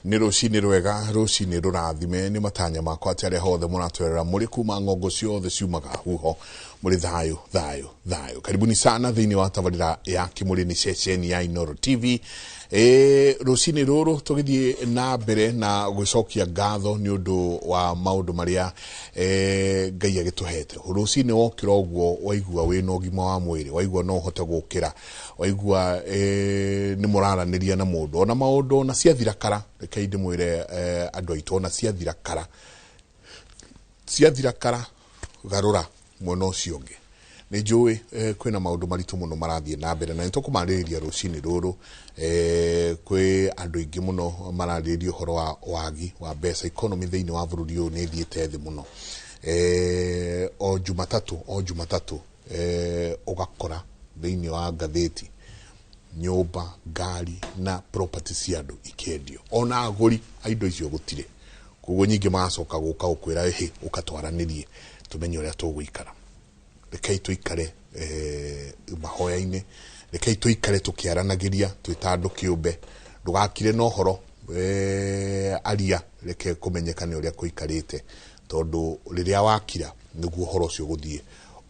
ni rucini rwega rucini rurathime ni matanya makwa atare hothe muratwerera muri kuma ngongo ciothe ciumaga huho muri thayo karibuni sana thiini wa tabarira ya Kimuri ni ceceni ya Inooro TV. Rucini ruru tugithie na mbere na gwicokia ngatho ni undu wa maundu maria Ngai agituhete. Rucini wokira uguo waigua wina ugima wa mwiri, waigua no hote gukira, waigua ni muraraniria na mundu ona maundu na ciathira kara, reke ndimwire andu aitu ona ciathira kara garura mwena ucio ungi. Ni njui kwina maundu maritu muno marathie na mbere na nitukumariria rucini ruru kwi andu ingi muno marariria horo wa wagi wa mbeca economy thiini wa bururi uyu ni thiete thi muno. O Jumatatu ugakora thiini wa gatheti nyumba, ngari na property cia andu ikendio, ona aguri aindo icio gutire, koguo nyingi macoka guka ukwira ukatwaranirie tumenye uria tuguikara. Rekei tuikare mahoya-ini, rekei tuikare tukiaranagiria twita andu kiumbe, ndugakire no horo aria reke kumenyekane uria kuikarite, tondu riria wakira niguo horo ucio guthie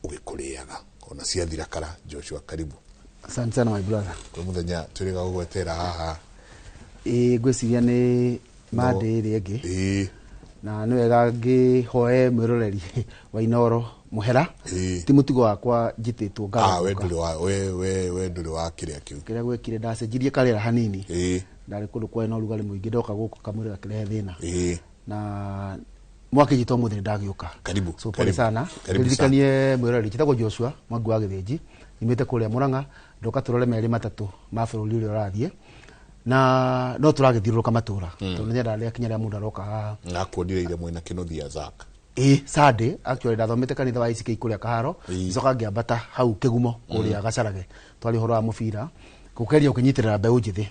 ugikuriaga ona ciathira kara. Joshua, karibu. Asante sana my brother. Kwa muthenya turiga gugwetera haha ngwiciria ni mande iri ingi na ni wega ngihoe mwiroreri wa Inooro muhera ti mutigo wakwa njititwo ngatho. We nduri wa kiria kiu kiria gwekire ndacenjirie karera hanini ndari kundu kwa ino rugari muingi ndoka guku kamuri gakirehe thina na mwaki jito muthiri ndagiuka. Karibu. So pole sana. Ndirikanie mwiroreri kitagwo Joshua Mwangi wa Githinji, nimete kuria Murang'a ndoka turore meri matatu ma bururi uri urathie na no turagithiruruka matura tondu nyenda ria kinya ria mundu aroka ngakuondire ile mwena Kinothia Zaka Sunday actually ndathomete kanitha wa ICK kuria Kaharo icoka ngiambata hau Kigumo kuria Gacarage twari horo wa mubira gukeria ukinyitirira mbeu njithi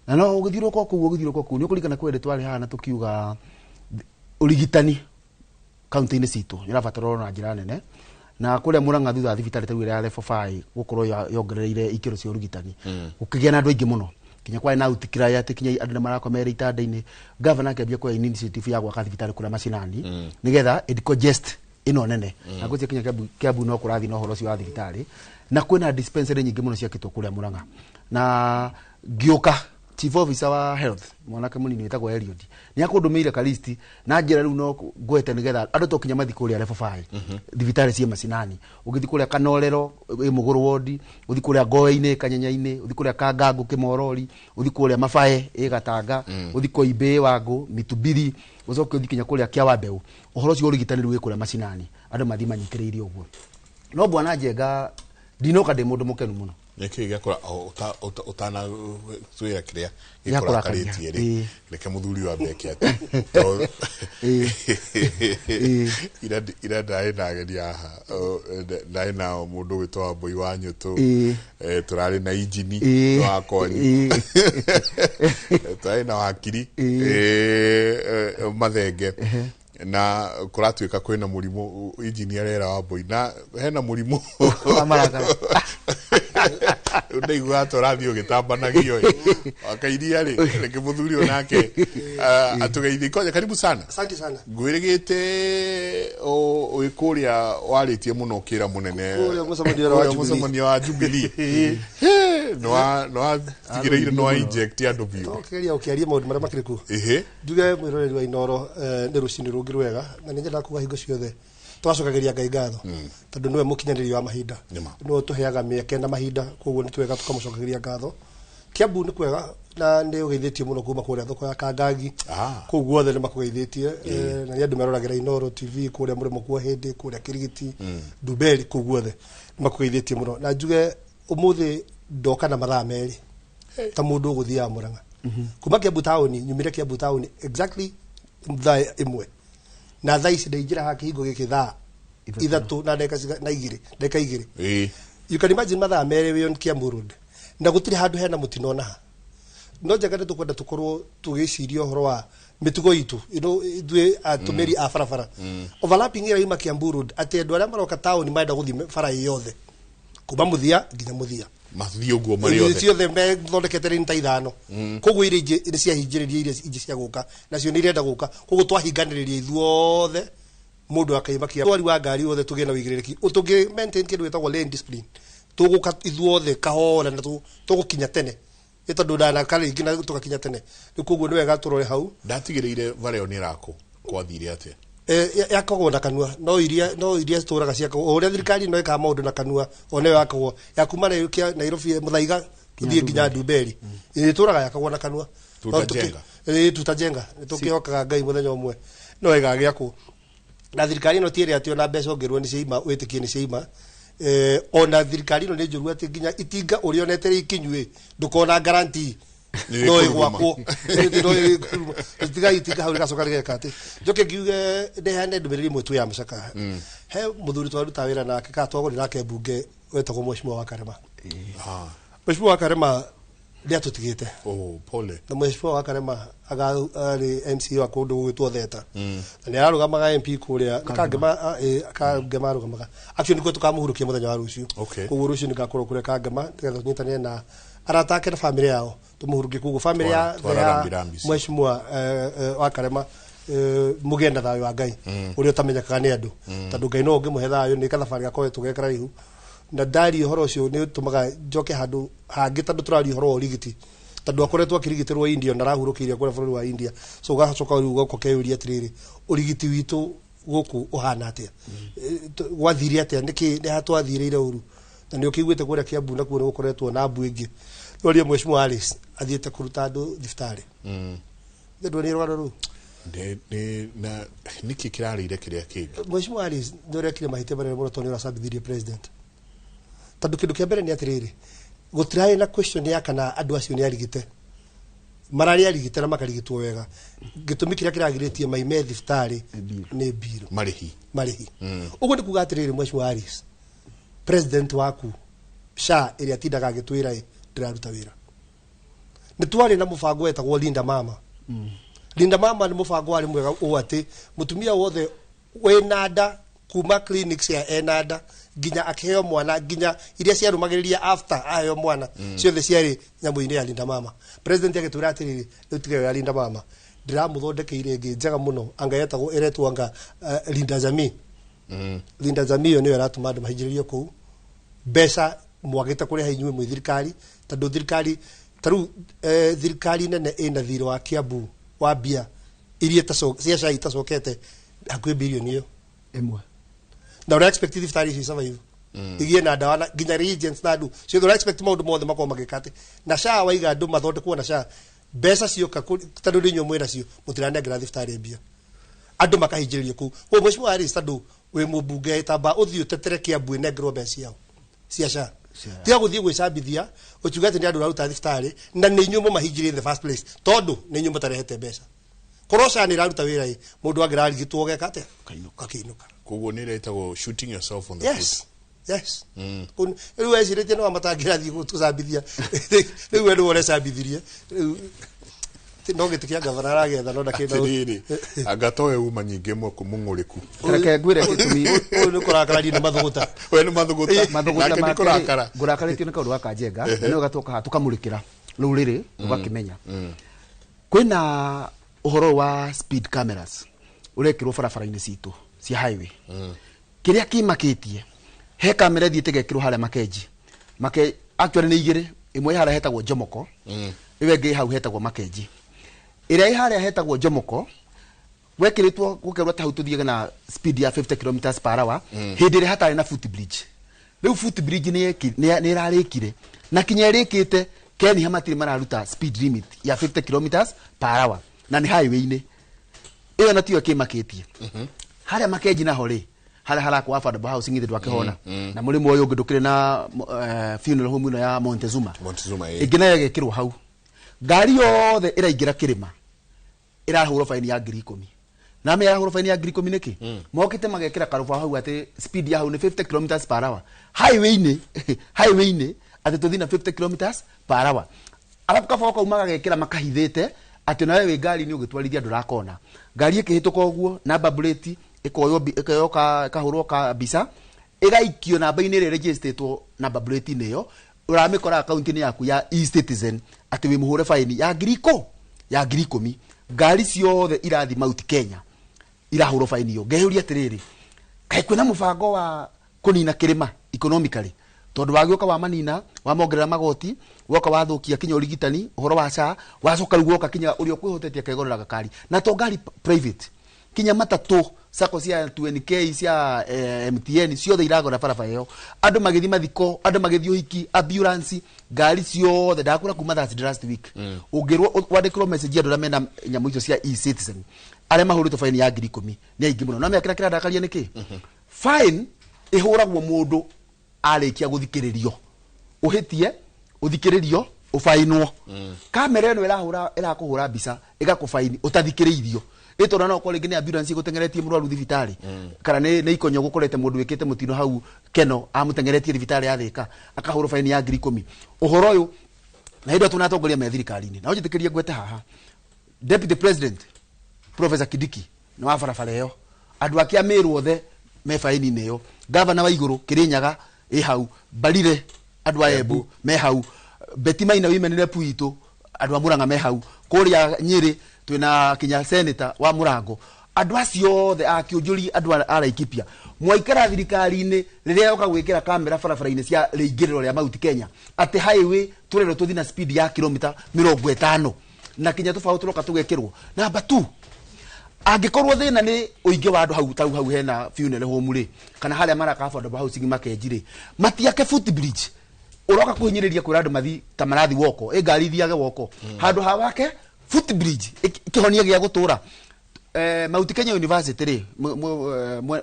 na no ugithiruruka kuo ni ukurikana kwende twari hana tukiuga urigitani county-ini citu irabatara na njira nene na kuria Murang'a thutha thibitari taru ira level 5 gukorwo yongereire ikiro cia urigitani ukigia na andu aingi muno kinya kwa na utikira ya tikinya andu marakomera itanda-ini. Governor akambia kwa initiative ya gwaka thibitari kuria macinani nigetha decongest ino nene na gutia kinya Kiambu no kurathi no horo cio wa thibitari na kwina dispensary nyingi muno cia kitwo kuria Murang'a na giuka chief officer wa health mwanake munini wetagwo Eliud ni akundumiire kalisti na njira riu no gwete nigetha andu tokinya mathi kuria level 5 thibitari cia macinani ugithi kuria Kanorero Muguru ward, uthi kuria Ngoe-ini Kanyanya-ini, uthi kuria Kangangu Kimorori, uthi kuria Mabae Gatanga, uthi Koimbe Wangu Mitubiri, ucoke uthi kinya kuria Kiawambeu. Uhoro cio urigitani riu kuria macinani andu mathi manyitiriirie uguo. No bwana Njenga ndinoka ndi mundu mukenu muno niki gakora utana twira kiria gikora karitie ri reke muthuri wa mbeke ati ira dai na geria haha dai na mundu witwa Mbui wa Nyutu turari na injini wa koni tai na wakiri mathenge na kuratuika kwina murimu injini arera wa Mbui na hena murimu amaraka ndigwa torathio gitambanagio akairia ri reke muthuri onake atugeithi koja. Karibu sana. Asante sana. Ngwirigite uikuria waritie muno kira munene mucemanio wa Jubilee no tigireire no inject andu biu okeria ukiaria maundu maria makiriku nduge mwiroreri wa Inooro ni rucini rungi rwega na ninyenda kuga hingo ciothe twacokagiria Ngai ngatho tondu niwe mukinyaniri wa mahinda no tuheaga mieke na mahinda koguo ni twega tukamucokagiria ngatho. Kiambu ni kwega na ni ugeithitie muno kuma kuria thoko ya Kangangi koguo othe ni makugeithitie na ni andu meroragira Inooro TV kuria muri mukua hindi kuria Kirigiti Dubeli koguo othe ni makugeithitie muno na njuge umuthi ndoka na mathaa meri ta mundu guthia Murang'a kuma Kiambu town nyumire Kiambu town exactly thaa imwe na thaa ici ndeijira ha kihingo giki thaa ithatu na ndeka igiri you can imagine mathaa meri beyond Kiambu road na gutiri handu hena mutino na no jagade tukwenda tukorwo tugiciria horo wa mitugo itu ithuĩ atumĩri a barabara overlapping ira ima Kiambu road ati andu aria maroka town maenda guthie bara yothe kuma muthia nginya muthia mathio guo mari othe ciothe me thondekete ri nta ithano koguo ire ire cia hinjiriria ire ije cia guka nacio ni irenda guka koguo twahinganiriria ithuothe mundu akaimakia twari wa ngari othe tugie na wigiriki utungi maintain kindu gitagwo lane discipline tuguka ithuothe kahora na tugukinya tene itondu ndana kari ngina tugakinya tene koguo ni wega turore hau ndatigiriire vareo ni rako kwathire atia yakagwo na kanua no iria turaga ciaka uria thirikari no ika maundu na kanua one yakagwo yakuma na yukia Nairobi muthaiga kuthie nginya Ndumberi turaga yakagwo na kanua tutajenga tukihokaga ngai muthenya umwe no igagia ku na thirikari no tiere atio na mbeca ongerwo ni ciima witikie ni ciima ona thirikari no ni njuru ati nginya itinga uria onetere ikinywe ndukona guarantee no igwako tiga itinga hau gacoka rigekate njoke ngiuge ndehane ndumiriri mwetu ya Masaka he muthuri twaruta wira nake ka twagori nake mbunge wetagwo Mheshimiwa wa Karema Mheshimiwa wa Karema ndia tutigite pole na Mheshimiwa wa Karema ari MC wa kundu gwitwo Theta ni arugamaga MP kuria kangema arugamaga actually niko tukamuhurukia muthenya wa rucio koguo rucio nikakorwo kuria kangema tiga tunyitane na aratake na family yao tumuhurukie koguo family ya Mheshimiwa wa Karema mugenda thayo wa Ngai uria utamenyekaga ni andu tondu Ngai no ngimuhe thayo ni kathabari gakoe tugekara ihu na ndari horo ucio ni tumaga njoke handu hangi tondu turari horo origiti tondu akoretwo akirigitirwo India na rahurukiria kure bũrũri wa India so gacoka riu goko keuria atiriri urigiti witu guku uhana atia gwathiri atia niki ni hatwathirire uru na ni ukiguite kuria Kiambu na kuo ni gukoretwo na mbu ingi uri Mheshimiwa Alice athiete kuruta andu thiftari ndu ni rwaro ru na niki kirarire kiria kingi Mheshimiwa Alice ndore kire mahite bare muno toni uracambithirie president tondu kindu kia mbere ni atiriri gutirai na question ya kana andu acio ni arigite marari arigite na makarigitwo wega gitumi kiria kiragiritie maime thiftari ni biro marihi uguo ni kuga atiriri Mheshimiwa Alice president waku sha iria tindaga gitwira ndiraruta wira ni twari na mufango wetagwo Linda Mama Linda Mama ni mufango ari mwega u ati mutumia wothe wenada kuma clinics ya enada ginya akiheo mwana ginya iria ciarumagiriria after aheo mwana ciothe ciari nyamu-ini ya Linda Mama president agitura atiriri utige ya Linda Mama ndiramuthondekeire ingi njega muno anga yetagwo iretwo anga Linda Jamii Linda Jamii ni aratuma andu mahijiririo ku mbeca mwagite kuria hinywe mwi thirikari tondu thirikari taru thirikari nene ina thiro wa Kiambu wa bia iria cia cai tacokete hakuhi bilioni iyo imwe na ura expect thiftari ci survive igie na dawa na ginya regions na andu cio ura expect maundu mothe makoma magikate na sha waiga andu mathondekwo na sha mbeca cioka tondu rinyo mwira cio mutiranengera thiftari mbia andu makahijiririo ku o Mheshimiwa Alice tondu we mubunge tamba uthio tetere Kiambu nengerwo mbeca ciao cia sha tiga guthie gwicambithia ukiuga ni andu raruta thiftari na ni nyumo mahijiri in the first place tondu ni nyumo tarehete mbeca korosa ni raruta wira mundu angirarigitwo gekate kakiinuka koguo ni retagwo shooting yourself on the foot yes kun riu ecirite no amatangira thii gutucambithia riu andu wone cambithirie no gitikia gavana aragetha no ndakinda agatoe uma nyingi mwe kumunguriku reke ngwire gitumi ni kurakararia na mathuguta we ni mathuguta make ngurakaritio ni kaundu wa Kanjenga na no gatoka hatukamurikira riu riri ugakimenya kwina uhoro wa speed cameras urekirwo barabara-ini citu cia highway kiria kimakitie he kamera thiite gekirwo haria Makenji actually ni igire imwe haria hetagwo Jomoko iwe ngi hau hetagwo Makenji iria haria hetagwo Jomoko wekiritwo gukerwo ta hau tuthiege na speed ya 50 km/h hindi ri hatari na footbridge riu footbridge ni irarikire na kinya rikite Keni hamatiri mararuta speed limit ya 50 km/h na ni highway-ini iyo na tiyo kimakitie haria Makenji na hori haria harakwa affordable housing ithe ndwakihona na muri moyo ungi ndukire na funeral home ino ya Montezuma igina yagekirwo hau ngari yothe iraingira kirima irahurwo faini ya 10,000 na me yarahurwo faini ya 10,000 niki mokite magekira karuba hau ati speed ya hau ni 50 km/h highway-ini ati tuthina 50 km/h alafu kafoka umaga gekira makahithite ati nawe we ngari ni ugitwarithia ndurakona ngari ikihituka uguo namba plate ikoyoka kahurwo ka bisa igaikio namba-ini ire registeretwo namba plate-ini iyo uramikora account ni yaku ya e-citizen ati wi muhure fine ya ngiriko ya ngirikomi ngari ciothe irathi Mount Kenya irahuro fine yo ngehuria atiriri kai kwina mubango wa kunina kirima economically tondu wagioka wa manina wa mongerera magoti woka wathukia kinya urigitani uhoro wa SHA wacoka rugo ka kinya uri okwihotetie kegorera gakari na to ngari private kinya matatu sako cia 20k cia MTN ciothe iragora barabara yo andu magithi mathiko andu magithi uhiki ambulance ngari ciothe ndakura kuma that last week ungirwo wandikirwo message andu ramena nyamu icio cia e-citizen arema hurito fine ya 10,000 ni aingi muno na me kira ndakaria niki fine ihuragwo mundu arikia guthikiririo uhitie uthikiririo ufainwo kamera eno irakuhura mbica igakufaini utathikiririo itora no kole gine ambulance igutengeretie murwaru thibitari kana ne ikonyo gukorete mundu wikite mutino hau keno amutengeretie thibitari ya Thika akahura faini ya 10,000 uhoro uyu na indo tunatongoria me thirikari-ini na ujitikiria gwete haha Deputy President Professor Kidiki no afarafara yo andu akia mirwo the me faini neyo governor wa iguru Kirinyaga hau Barire andu a Embu me hau Betimaina women rep itu andu a Murang'a me hau kuria Nyeri twina kinya senator wa Murango andu acio the akiunjuri andu araikipia mwaikara thirikari-ini riria yoka gwikira kamera barabara-ini cia riingiriro ria Mount Kenya ati highway turero tuthi na speed ya kilomita 50 na kinya tofauti turoka tugekirwo namba 2 angikorwo thina ni uingi wa andu hau hena funeral home ri kana haria maraka affordable housing makenjire matiake footbridge uroka kuhinyiriria kwira andu mathi ta marathi woko ngari thiage woko handu hawake footbridge kihonia gia gutura Mount Kenya University ri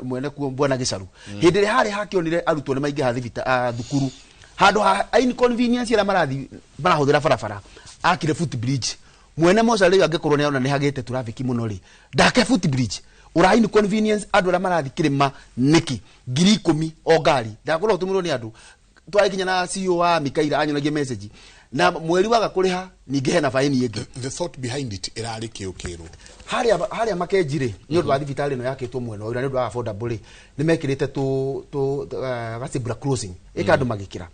mwene ku Bwana Gicaru hindire hari hakionire arutwo ni maingi hathivita thukuru handu ha inconvenience ira marathi barahuthira barabara akire footbridge mwene moca ri angikorwo ni ona ni hagite traffic muno ri ndake footbridge ura inconvenience andu ara marathi kirima niki 10,000 o ngari ndakora utumirwo ni andu twari kinya na CEO wa Mikaira anyonagie message na mweri waga kuriha ninge hena faini yingi the thought behind it irari kiukiro haria makenjire ni undu wa thibitari no yakitwo mwena ura ni undu wa affordable ni mekirite to gasibra crossing eka andu magikira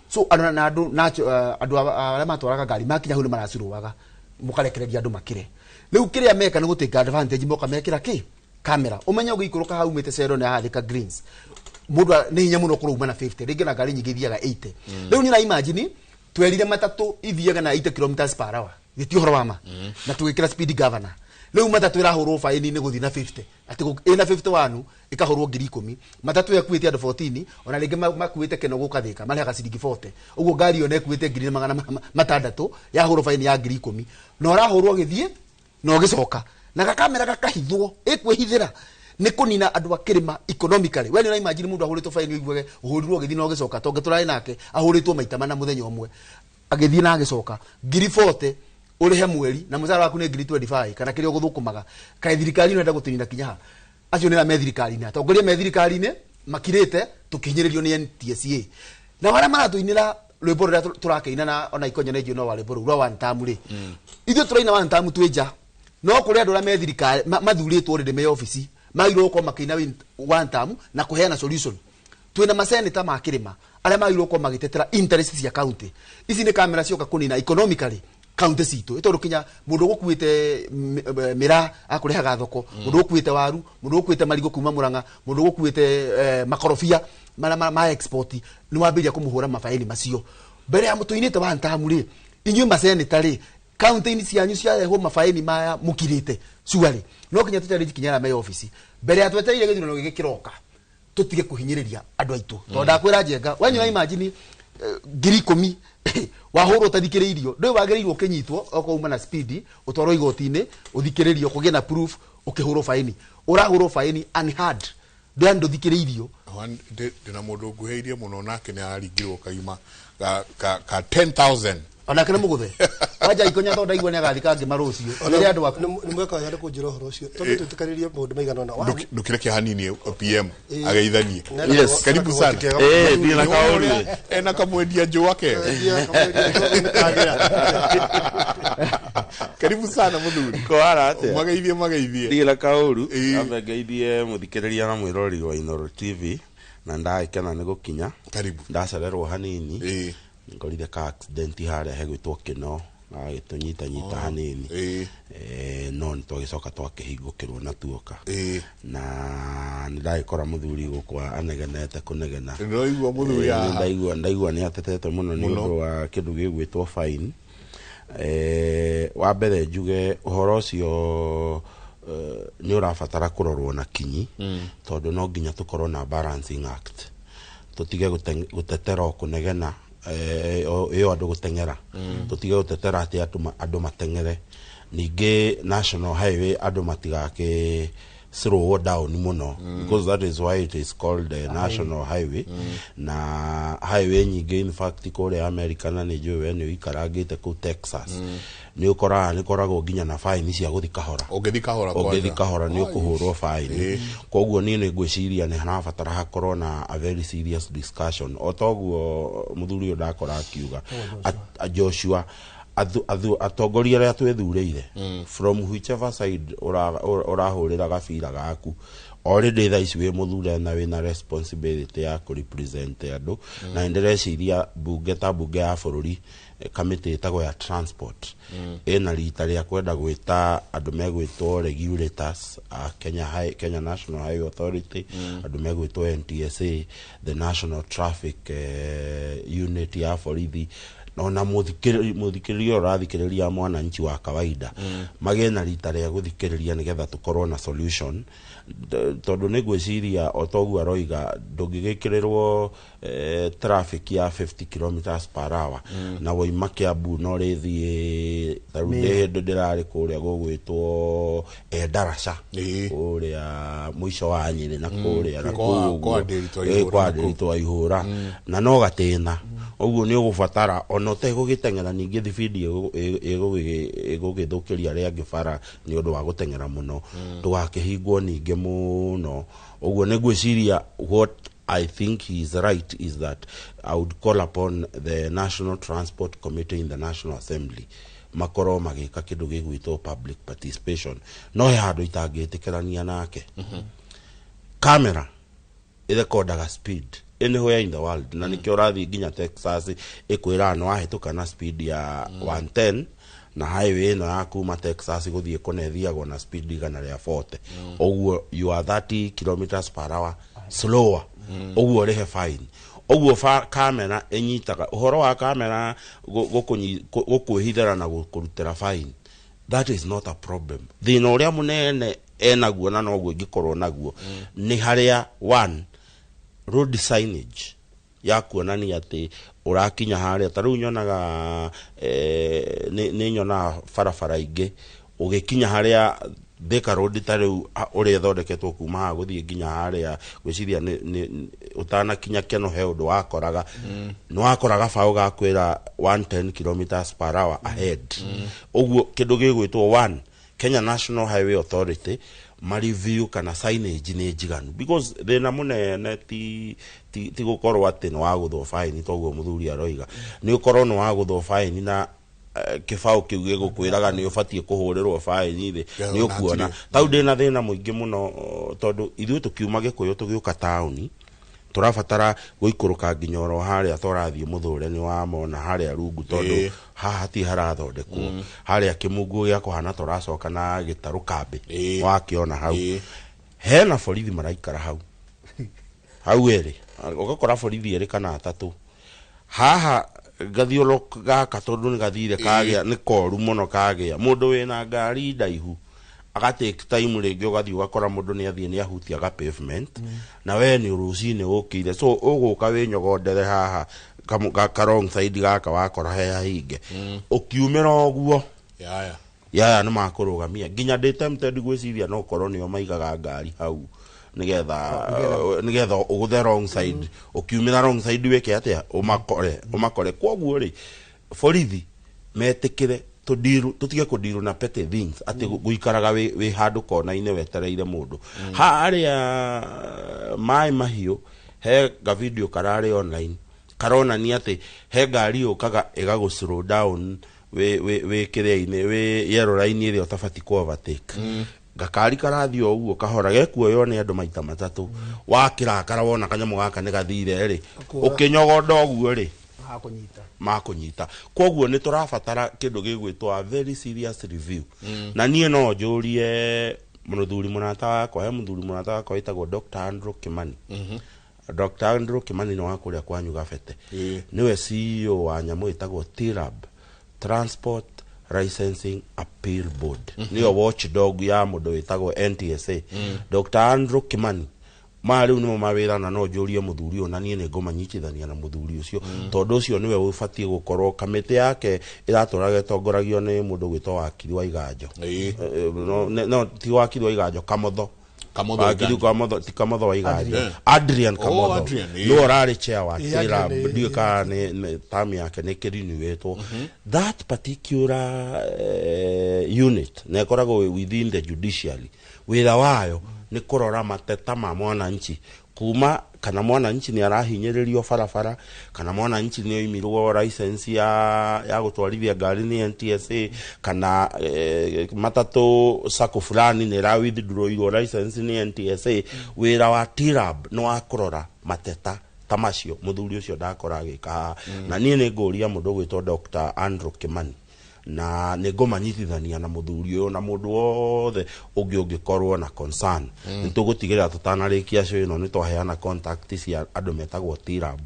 so andu ara matwaraga ngari makinya hu ni maracirwaga mukarekereria andu makire riu kiria meka ni guteka advantage moka mekira ki kamera umenya ugikuruka hau mete cero na Thika Greens mundu ni hinya muno kuruma na 50 ringi na ngari nyingi thiaga 80 riu ni na imagine twerire matatu ithiaga na 80 km/h gitihoro wama na tugikira speed governor riu matatu irahurwo faini ni guthi na 50 ati ina 51 ikahurwo 10,000 matatu yakuite andu 14 ona ringi makuite keno guka Thika marehaga ciringi 40 uguo ngari ona ekuite 600 yahurwo faini ya 10,000 no rahurwo githie no gicoka na gakamera gakahithwo ikwihithira ni kunina andu akirima economically we ni imagine mundu ahuritwo faini igwege uhurirwo githi no gicoka tonge turai nake ahuritwo maita mana muthenya umwe agithie na gicoka 40 urihe mweri na muzara waku ni 25 kana kirio guthukumaga kai thirikari no enda gutinina kinyaha acio ni me thirikari ni atongoria me thirikari ni makirite tukinyiririo ni NTSA na wala maratuinira rwimbo ruria turakeina na ona ikonya negio no wale boru rwa one time ri ithu turaina one time twija no kuri andu ra me thirikari mathuritwo ri me office mairo ko makina one time na kuheana solution twina maseneta makirima aria mairo ko magitetera interests ya county ici ni kamera cioka kunina economically county citu itoru kinya mundu gukuite mira akurehaga thoko mundu gukuite waru mundu gukuite marigo kuma Murang'a mundu gukuite makorofia ma export ni wambiria kumuhura mafaini macio mbere ya mutuinite wa ntamuri inyu maseneta ri county ni cianyu cia ho mafaini maya mukirite suari no kinya tutari kinyara me office mbere ya tweteire githino gikiroka tutige kuhinyiriria andu aitu to ndakwira njenga wanyu imagine 10,000 wahoro tathikiririo ndio wagereirwo kinyitwo okuuma na speed utoro igoti-ini uthikiririo kugia na proof ukihuro faini urahuro faini unheard ndio ndo thikiririo ndina mundu nguheirie muno nake ni aringirwo kaima ka 10,000 ona kana muguthe waja ikonya thonda igwa ni agathika ngi marucio ri andu waku ni mweka ya kunjira horo ucio tondu tutikaririe mundu maigana ona ndukire ki hanini PM ageithanie yes karibu sana bila kauli ena kamwendia njo wake karibu sana muthuri kwara ate mageithie bila kaulu amegeithie muthikiriria na mwirori wa Inooro TV na ndaikena ni gukinya karibu ndacererwo hanini ngorire ka accident haria hegwitwo Kino agitunyita hanini no nitwagicoka twakihingukirwo na tuoka na nindagikora muthuri gukwa anegenete kunegena ndaigua muthuri ndaigua ni atetete muno ni undu wa kindu gigwitwo fine wa mbere njuge uhoro ucio ni urabatara kurorwo na kinyi tondu no nginya tukorwo na balancing act tutige gutetera kunegena iyo andu gutengera tutige gutetera ati andu matengere ninge national highway andu matigake slow down muno because that is why it is called a national highway na highway nyingi in fact kore America na nijuwe ni ikaragite ku Texas ni ukoragwo nginya na fine cia guthi kahora ugethi kahora ni ukuhurwo fine koguo ni ngwiciria ni harabatara hakorwo na a very serious discussion otoguo muthuri ndakora akiuga Joshua atongoria ria twethureire from whichever side urahurira gabira gaku already tha ici we muthure na wina responsibility ya ku represent andu na ndireciria bunge ya bururi committee itago ya transport ena rita ria kwenda gwita andu megwitwo regulators Kenya National Highway Authority andu megwitwo NTSA the National Traffic Unit ya borithi na muthikiririo rathikiriria mwananchi wa kawaida magena rita ria guthikiriria nigetha tukorwo na solution tondu nigwiciria otogu aroiga ndungigikirirwo traffic ya 50 km/h na woima Kiambu no rithie tarude ndirari kuria gugwitwo Darasha uria muico wa Nyeri na kuria na kwa ndirito ihura na no gatina oguo ni ugubatara ono tegugitengera ningi thibidi egugithukiria ria ngibara ni undu wa gutengera muno ndugakihingwo ningi muno oguo nigwiciria what I think he is right is that I would call upon the National Transport Committee in the National Assembly makoro magika kindu gigwitwo public participation no he handu itangitikirania nake camera irekordaga speed anywhere in the world na nikio rathi nginya Texas ikwira no ahituka na speed ya 110 na highway no ya kuma Texas guthie kunethiagwo na speed igana ria 40 oguo you are 30 km/h slower oguo rehe fine oguo camera enyitaga uhoro wa camera gukuhithera na gukurutira fine that is not a problem thina uria munene enaguo na noguo ngikorwo naguo ni haria one road signage ya kuonania ati urakinya haria tariu nyonaga ni nyona farafara ingi ugikinya haria Thika Road tariu uri thondeketwo kuma ha guthie nginya haria gwiciria ni utana kinya Keno he undu wakoraga no wakoraga bao gakwira 110 km/h ahead oguo kindu gigwitwo one Kenya National Highway Authority mareview kana signage ni njiganu because thina munene ti gukorwo ati no waguthwo fine toguo muthuri aroiga ni ukorwo no waguthwo fine na kifao kiu gigukwiraga ni ubatie kuhurirwo fine thi ni ukuona tau ndina thina muingi muno tondu ithu tukiuma Gikuyu tugiuka town turabatara guikuruka nginya oro haria torathie muthure ni wa mona haria rungu tondu haha ti harathondekwo haria kimungu gia kuhana turacoka na gitaru kambe wakiona hau hena borithi maraikara hau eri ugakora borithi eri kana atatu haha gathiolo gaka tondu ni gathire kagea ni koru muno kagea mundu wina ngari ndaihu agatake time ringi ugathi ugakora mundu ni athie ni ahutia ga pavement na we ni urucine ukire so uguka we nyogodere haha ka wrong side gaka wakora he hinge ukiumira oguo ya ni makurugamia nginya de tempted gwiciria no korwo nio maigaga ngari hau nigetha uguthe wrong side ukiumira wrong side weke atia umakore kwoguo ri borithi metikire tutige kudiru na petty things ati guikaraga we handu kona ine wetereire mundu haria mai mahio he ga video karare online karona ni ati he ngari ukaga igago slow down we kireine we yellow line ile utafati ku overtake gakari karathi oguo kahora gekuoyo ni andu maita matatu wakirakara wona kanyamu gaka ni gathire ri ukinyogoda oguo ri makunyita koguo ni turabatara kindu gigwitwa a very serious review na nie no njurie muthuri munata wakwa he muthuri munata wakwa witagwo Dr. Andrew Kimani Dr. Andrew Kimani no wakuria kwanyu gabete niwe CEO wa nyamu itagwo TIRAB Transport Licensing Appeal Board niyo watchdog ya mundu witagwo NTSA Dr. Andrew Kimani mari unimo mawira na no njurie muthuri ona nie ngomanyitithania na muthuri ucio tondu ucio niwe ufatie gukorwo kamite yake iraturage tongoragio ni mundu gwitwa wakiri wa iganjo no ti wakiri wa iganjo kamotho ti kamotho wa iganjo Adrian Kamotho no rari chair wa tira ndika ni tam yake ni kirini wetu that particular unit ne korago within the judiciary wira wayo ni kurora mateta ma mwananchi kuma kana mwananchi ni arahinyiririo barabara kana mwananchi ni oimirwo license ya gutwarithia ngari ni NTSA kana matatu sako fulani ni ra withdraw license ni NTSA wira wa TIRAB no akurora mateta tamacio muthuri ucio ndakora agika na nie ni nguria mundu gwitwo Dr. Andrew Kimani na negomanyithithania na muthuri uyo na mundu wothe ungikorwo na concern nitugutigirira tutanarikia cio ino nitwaheana contact cia andu metagwo TIRAB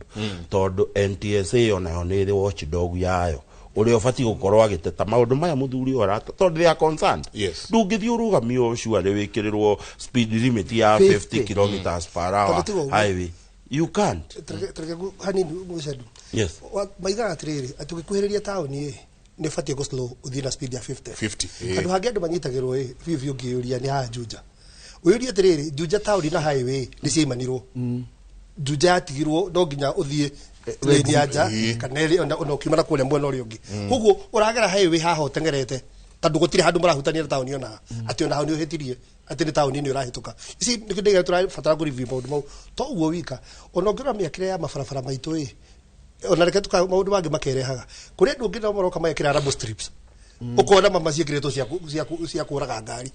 tondu NTSA onayo ni watchdog yayo uri ofati gukorwo agiteta maundu maya muthuri uyo arata tondu they are concerned ndungithi urugamio ucio ari wikirirwo speed limit ya 50 kilometers per hour highway you can't hani mucedu maiga atiriri atugikuhiriria tauni ni fatie go slow uthina speed ya 50 andu hangi andu manyitagirwo vivyo ngiuria ni ha Juja uyuria atiriri Juja tauni na highway ni ciimanirwo Juja atigirwo no nginya uthie lane ya nja kaneli ona ukimana kule mwena uri ungi koguo uragera highway haha utengerete tondu gutire handu marahutania tauni ona ati ona hau ni uhetirie ati ni tauni ni urahituka ici ni kindiga turabatara ku review maundu mau to uguo wika ona ngirwa miakire ya mabarabara maitu ona reke tuka maundu mangi makerehaga kuri andu ngina moroka mayekira rubber strips ukona mama ciekreto cia kuraga ngari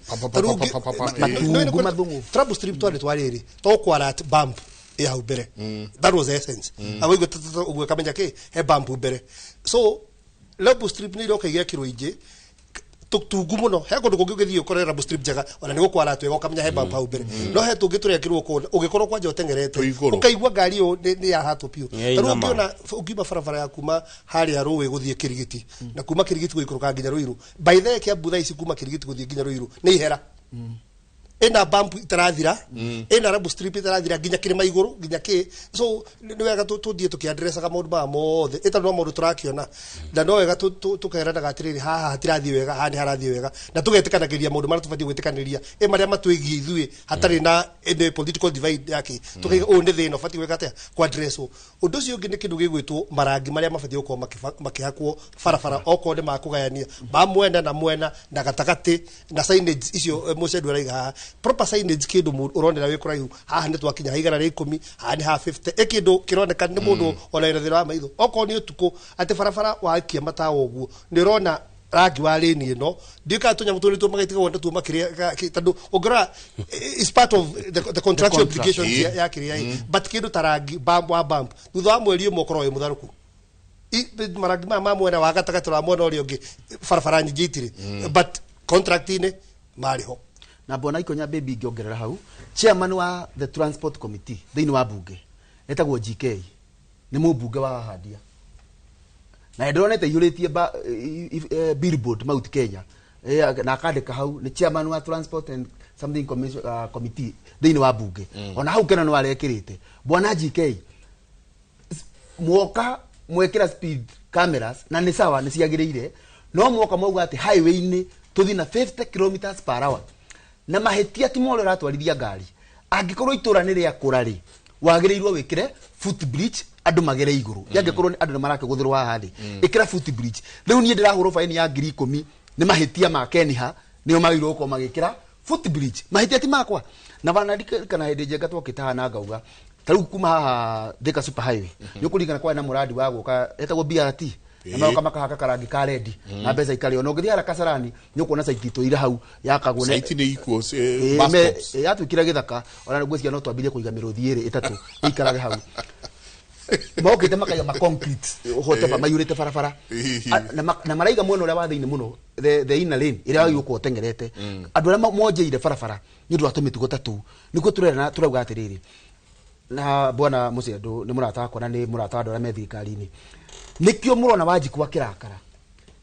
rubber strip twariri to kwarat bump ya ubere that was the essence awigo ugo kamenya ke he bump ubere so rubber strip ni roka igekirwo ingi tugu muno he kundu kungithio kore rubber strip jaga ona ni gukwara twe gokamenya he bump ubere no he tungiturekirwo ko ugikorwo kwanja utengerete ukaigwa ngari yo ni ya hatu pio taru ngiona ukiba barabara ya kuma hari ya ruwe guthie Kirigiti na kuma Kirigiti guikuruka nginya Ruiru by the kia butha ici kuma Kirigiti guthie nginya Ruiru ni ihera ena bump itarathira ena rubber strip itarathira nginya kirima iguru nginya ki so ni wega tuthie tukiadressa kama maundu mothe eta no maundu turakiona na no wega tukaerana gatiriri haha hatirathie wega hani harathie wega na tugetikanagiria maundu mara tubathie gwitikaniria maria matwigi ithui hatari na the political divide yake tukaiga onde thino fati wega ta kwa address undu ucio ngi ni kindu gigwitwo marangi maria mabathie gukorwo makihakwo barabara okonde makugayania ba mwena na gatagati na signage icio mucedu araiga proper signage kindu uronera wi kuraihu haha ni twakinya igana ri 10 haha ni ha 50 ekindu kironeka ni mundu ona irathira wa maitho oko ni utuku ati barabara wakia matawa uguo ni rona rangi wa lane ino ndika tunya muturi tu magaitika wonda tu makiria tondu ogora is part of the contractual obligations ya kiria but kindu tarangi bump thutha wa mweri umwe korwo wi mutharuku marangi ma mwena wa gatagati wa mwena uri ungi barabara nyingi itiri but contract ine mariho na bona ikonya baby ngiongerera hau chairman wa the transport committee thiini wa bunge etagwo GK ni mubunge wa Hadia na ndonete yuritie billboard Mount Kenya na akandika hau ni chairman wa transport and something committee thiini wa bunge ona hau kena no arekirite bwana GK mwoka mwekira speed cameras na ni sawa ni ciagirire no mwoka mauga ati highway ni tuthi na 50 kilometers per hour na mahetia ti mole ratwarithia ngari angikorwo itura ni ria kurari wagireirwo wikire footbridge andu magere iguru yangikorwo andu marake guthirwo haha thi ikira footbridge riu ni ndirahurwo faini ya 10,000 ni mahetia ma Kenya nio magirwo ko magikira footbridge mahetia ti makwa na bana kana hende jenga twokitaha na ngauga tariu kuma haha Thika super highway yukuringana kwa na muradi wa guka etagwo BRT na kama kahaka karangi ka ready na mbeca ikari ona ngithia ara Kasarani nyukuona site to ira hau yakagwo ne site ni iko bus yatwikira githaka ona ngwiciria no twambirie kuiga miruthi iri itatu ikarage hau mokite makaiga ma concrete hotepa mayurite barabara na maraiga muno ria wathiini muno the inner lane ira yuko tengerete andu aria monjeire barabara ni ndu atumitugo tatu niko turera turauga atiriri na bwana Mucendu ni murata wakwa na ni murata wa andu aria me thirikari-ini nikio murona Wanjiku akirakara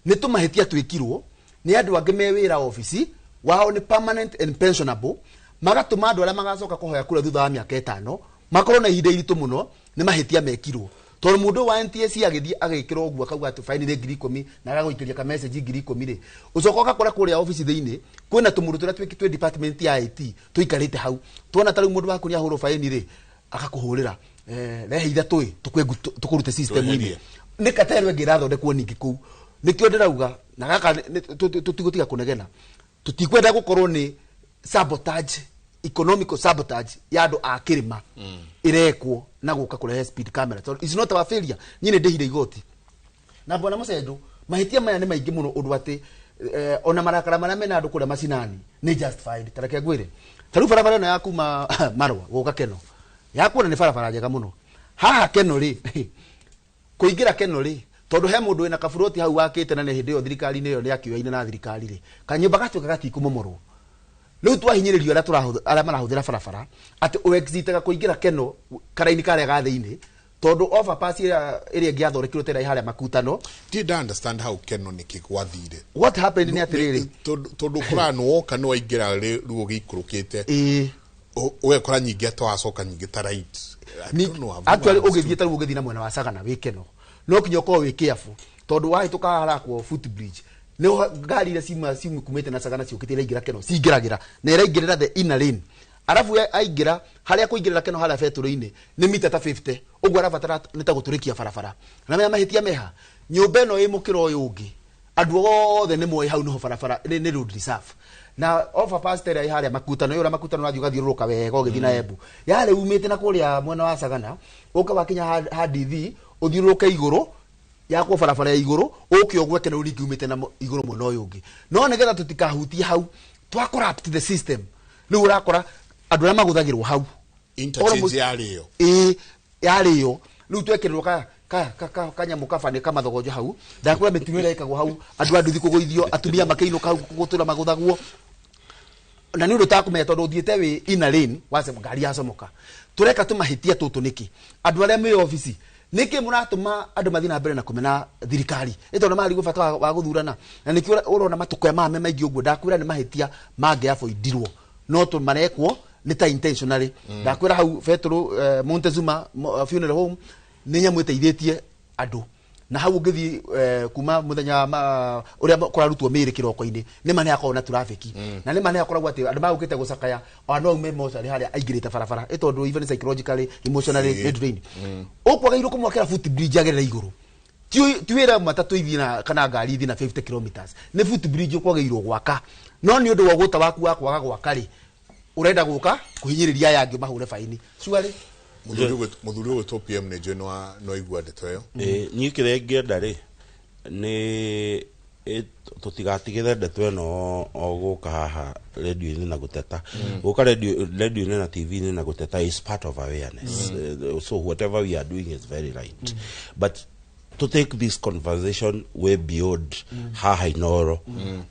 ni tumahitia twikirwo ni andu angi me wira office wao ni permanent and pensionable magatuma andu aria magacoka kuhoya kura thutha wa miaka 5 makorwo na ihinda iritu muno ni mahitia mekirwo tondu mundu wa NTSC agithii agikira uguo akauga ati fine ni 10,000 na agagoikiria ka message 10,000 ucoka ukakora kuria office thiini kwina tumuru turia twikitwe department ya IT tuikarite hau tuona tari mundu waku ni ahuro fine ri akakuhurira rehe ithatũ tukurute system ini ni katerwe ngirathondekwo ningi kuu nikio ndirauga na gaka tutigutiga kunegena tutikwenda gukorwo ni sabotage economical sabotage ya andu a kirima irekwo na guka kurehe speed camera so it's not our failure nyine ndihire igoti na bwana Mucendu mahitia maya ni maingi muno undu ati ona marakara maria mena andu kuria macinani ni justified tareke gwire taru barabara na yakuma marwa guka Keno yakuona ni barabara njega muno haha Keno ri kuingira Keno ri tondu he mundu ina kaburoti hau wakite na ni hindi yo thirikari ni yo ni akiuaine na thirikari ri kanyumba gatuka gatikumomorwo riu twahinyiririo aria marahuthira barabara ati uexitaga kuingira Keno karaini karia ga thiini tondu overpass iria ngiathondekirwo tera haria makutano did understand how Keno ni kigwathire what happened ni atiriri tondu kurano woka no ingira riu gikurukite we kora nyingi atwacoka nyingi ta right actually ugithie taru ugithi na mwena wa Sagana wi Keno no kinyo ko wi careful tondu wahituka harakwo footbridge no ngari iria simu kumete na Sagana ciukitire ingira Keno cingiragira na iraingirira the inner lane arafu aingira haria kuingirira Keno haria beturo-ini ni mita ta 50 ugwa arabatara nita guturikia barabara na me mahitia meha nyumba ino imukiro uyu ungi andu othe ni moyi hau no barabara ni road reserve na overpass tera haria makutano yora makutano nathi ugathiururuka wega ugithi na Embu yale umite na kuria mwena wa Sagana uka wakinya hadithi uthiururuka iguru yakwo barabara ya iguru uke ogwe Keno ringi umite na iguru muno uyu ungi no negetha tutikahutie hau twa corrupt the system riu urakora andu aria maguthagirwo hau interchange yariyo yariyo riu twekirwo kanyamu kabane kamathogonjo hau ndakura mitino ira ikagwo hau andu anduthi kuguithio atumia makeinuka hau gutura maguthagwo na ni undu takumenya tondu uthiete wi inner lane wase ngari yacomoka tureka tumahitia tutu niki andu aria me office niki muratuma andu mathina mbere na kumena thirikari ito na mari gubata wa guthurana na niki urona matuko ya mame maingi uguo ndakwira ni mahitia mange avoidirwo no to marekwo ni ta intentionally ndakwira hau Petro Montezuma funeral home ni nyamu iteithietie andu na hau ngithi kuma muthenya uria kurarutwo miri kiroko-ini ni mane akona traffic na ni mane akoragwo ati andu magukite gucakaya ono ume moca haria aingirite barabara itondu even psychologically emotionally drained ukwageirwo kumwakira footbridge agerera iguru tiwira matatu ithina kana ngari ithina 50 kilometers ni footbridge ukwageirwo gwaka no ni undu wa guta waku wa kwaga gwaka ri urenda guka kuhinyiriria yangi mahure faini swali muthuri uyu to PM ne jeno no igwa ndeto yo ni kirengenda ri ni tutigatigire ndeto ino oguka haha radio-ini na guteta guka radio-ini na TV-ini na guteta is part of awareness so whatever we are doing is very right but to take this conversation way beyond haha inoro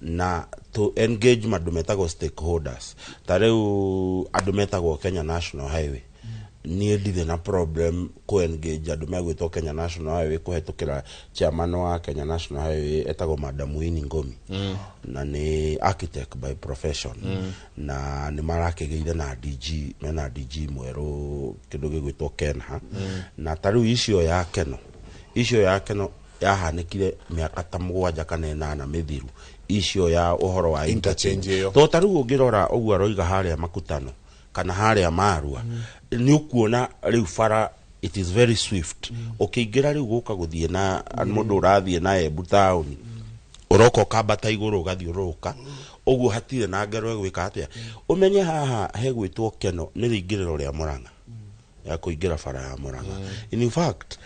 na to engage madumetago stakeholders tareu adumetago Kenya National Highway ni ndithe na problem ko engage andu megwitwo Kenya National Highway kuhetukira chairman wa Kenya National Highway etago Madam Winnie Ngomi na ni architect by profession na ni marakegeire na DG mena DG mweru kindu gigwitwo Kenha na tariu icio ya Keno yahanikire miaka ta 7 kana 8 mithiru icio ya uhoro wa interchange to tariu ungirora uguo aroiga haria makutano kana haria marua ni ukuona riu bara it is very swift ukiingira riu guka guthie na mundu urathie na Embu town uroko kambata iguru ugathiuruka uguo hatire na ngero egwika atia umenye haha hegwitwo Keno ni ringiriro ria Murang'a ya kuingira bara ya Murang'a in fact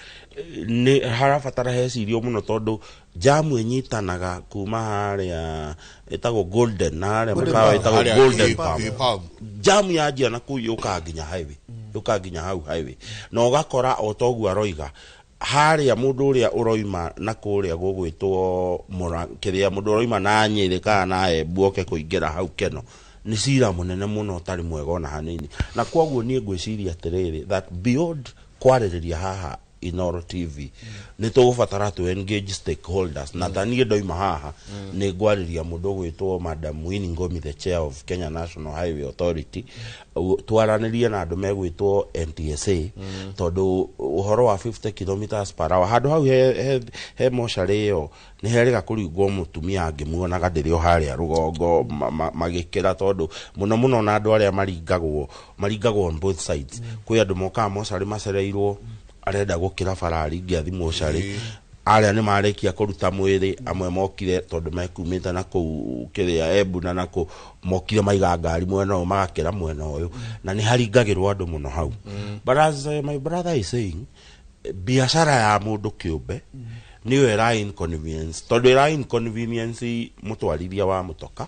ni harabatara hecirio muno tondu jamu enyitanaga kuma haria etago golden na haria makawa etago golden palm jamu ya jia na kuyuka nginya highway yuka nginya hau highway na ugakora otogu aroiga haria mundu uria uroima na kuria gugwitwo kiria mundu uroima na Nyeri kana na Embu oke kuingira hau Keno ni cira munene muno utari mwega ona hanini na kwoguo nie ngwiciria atiriri that beyond kwaririria haha Inoro TV ni tugubatara to engage stakeholders na tanie ndoima haha ni ngwariria mundu gwitwo Madam Winnie Ngomi, the chair of Kenya National Highway Authority, twaranirie na andu megwitwo NTSA tondu uhoro wa 50 kilometers per hour handu hau he moshari yo ni herega kuringwo mutumia angimuonaga ndirio haria rugongo magikira tondu muno na andu aria maringagwo on both sides kwi andu moka moshari macereirwo arenda gukira farari ngiathi moshari aria ni marekia kuruta mwiri amwe mokire tondu mekumita na ku kiria Embu na ku mokire maiga ngari mwena o magakira mwena uyu na ni haringagirwo andu muno hau but as my brother is saying biashara ya mundu kiumbe niyo era inconvenience tondu era inconvenience mutwarithia wa mutoka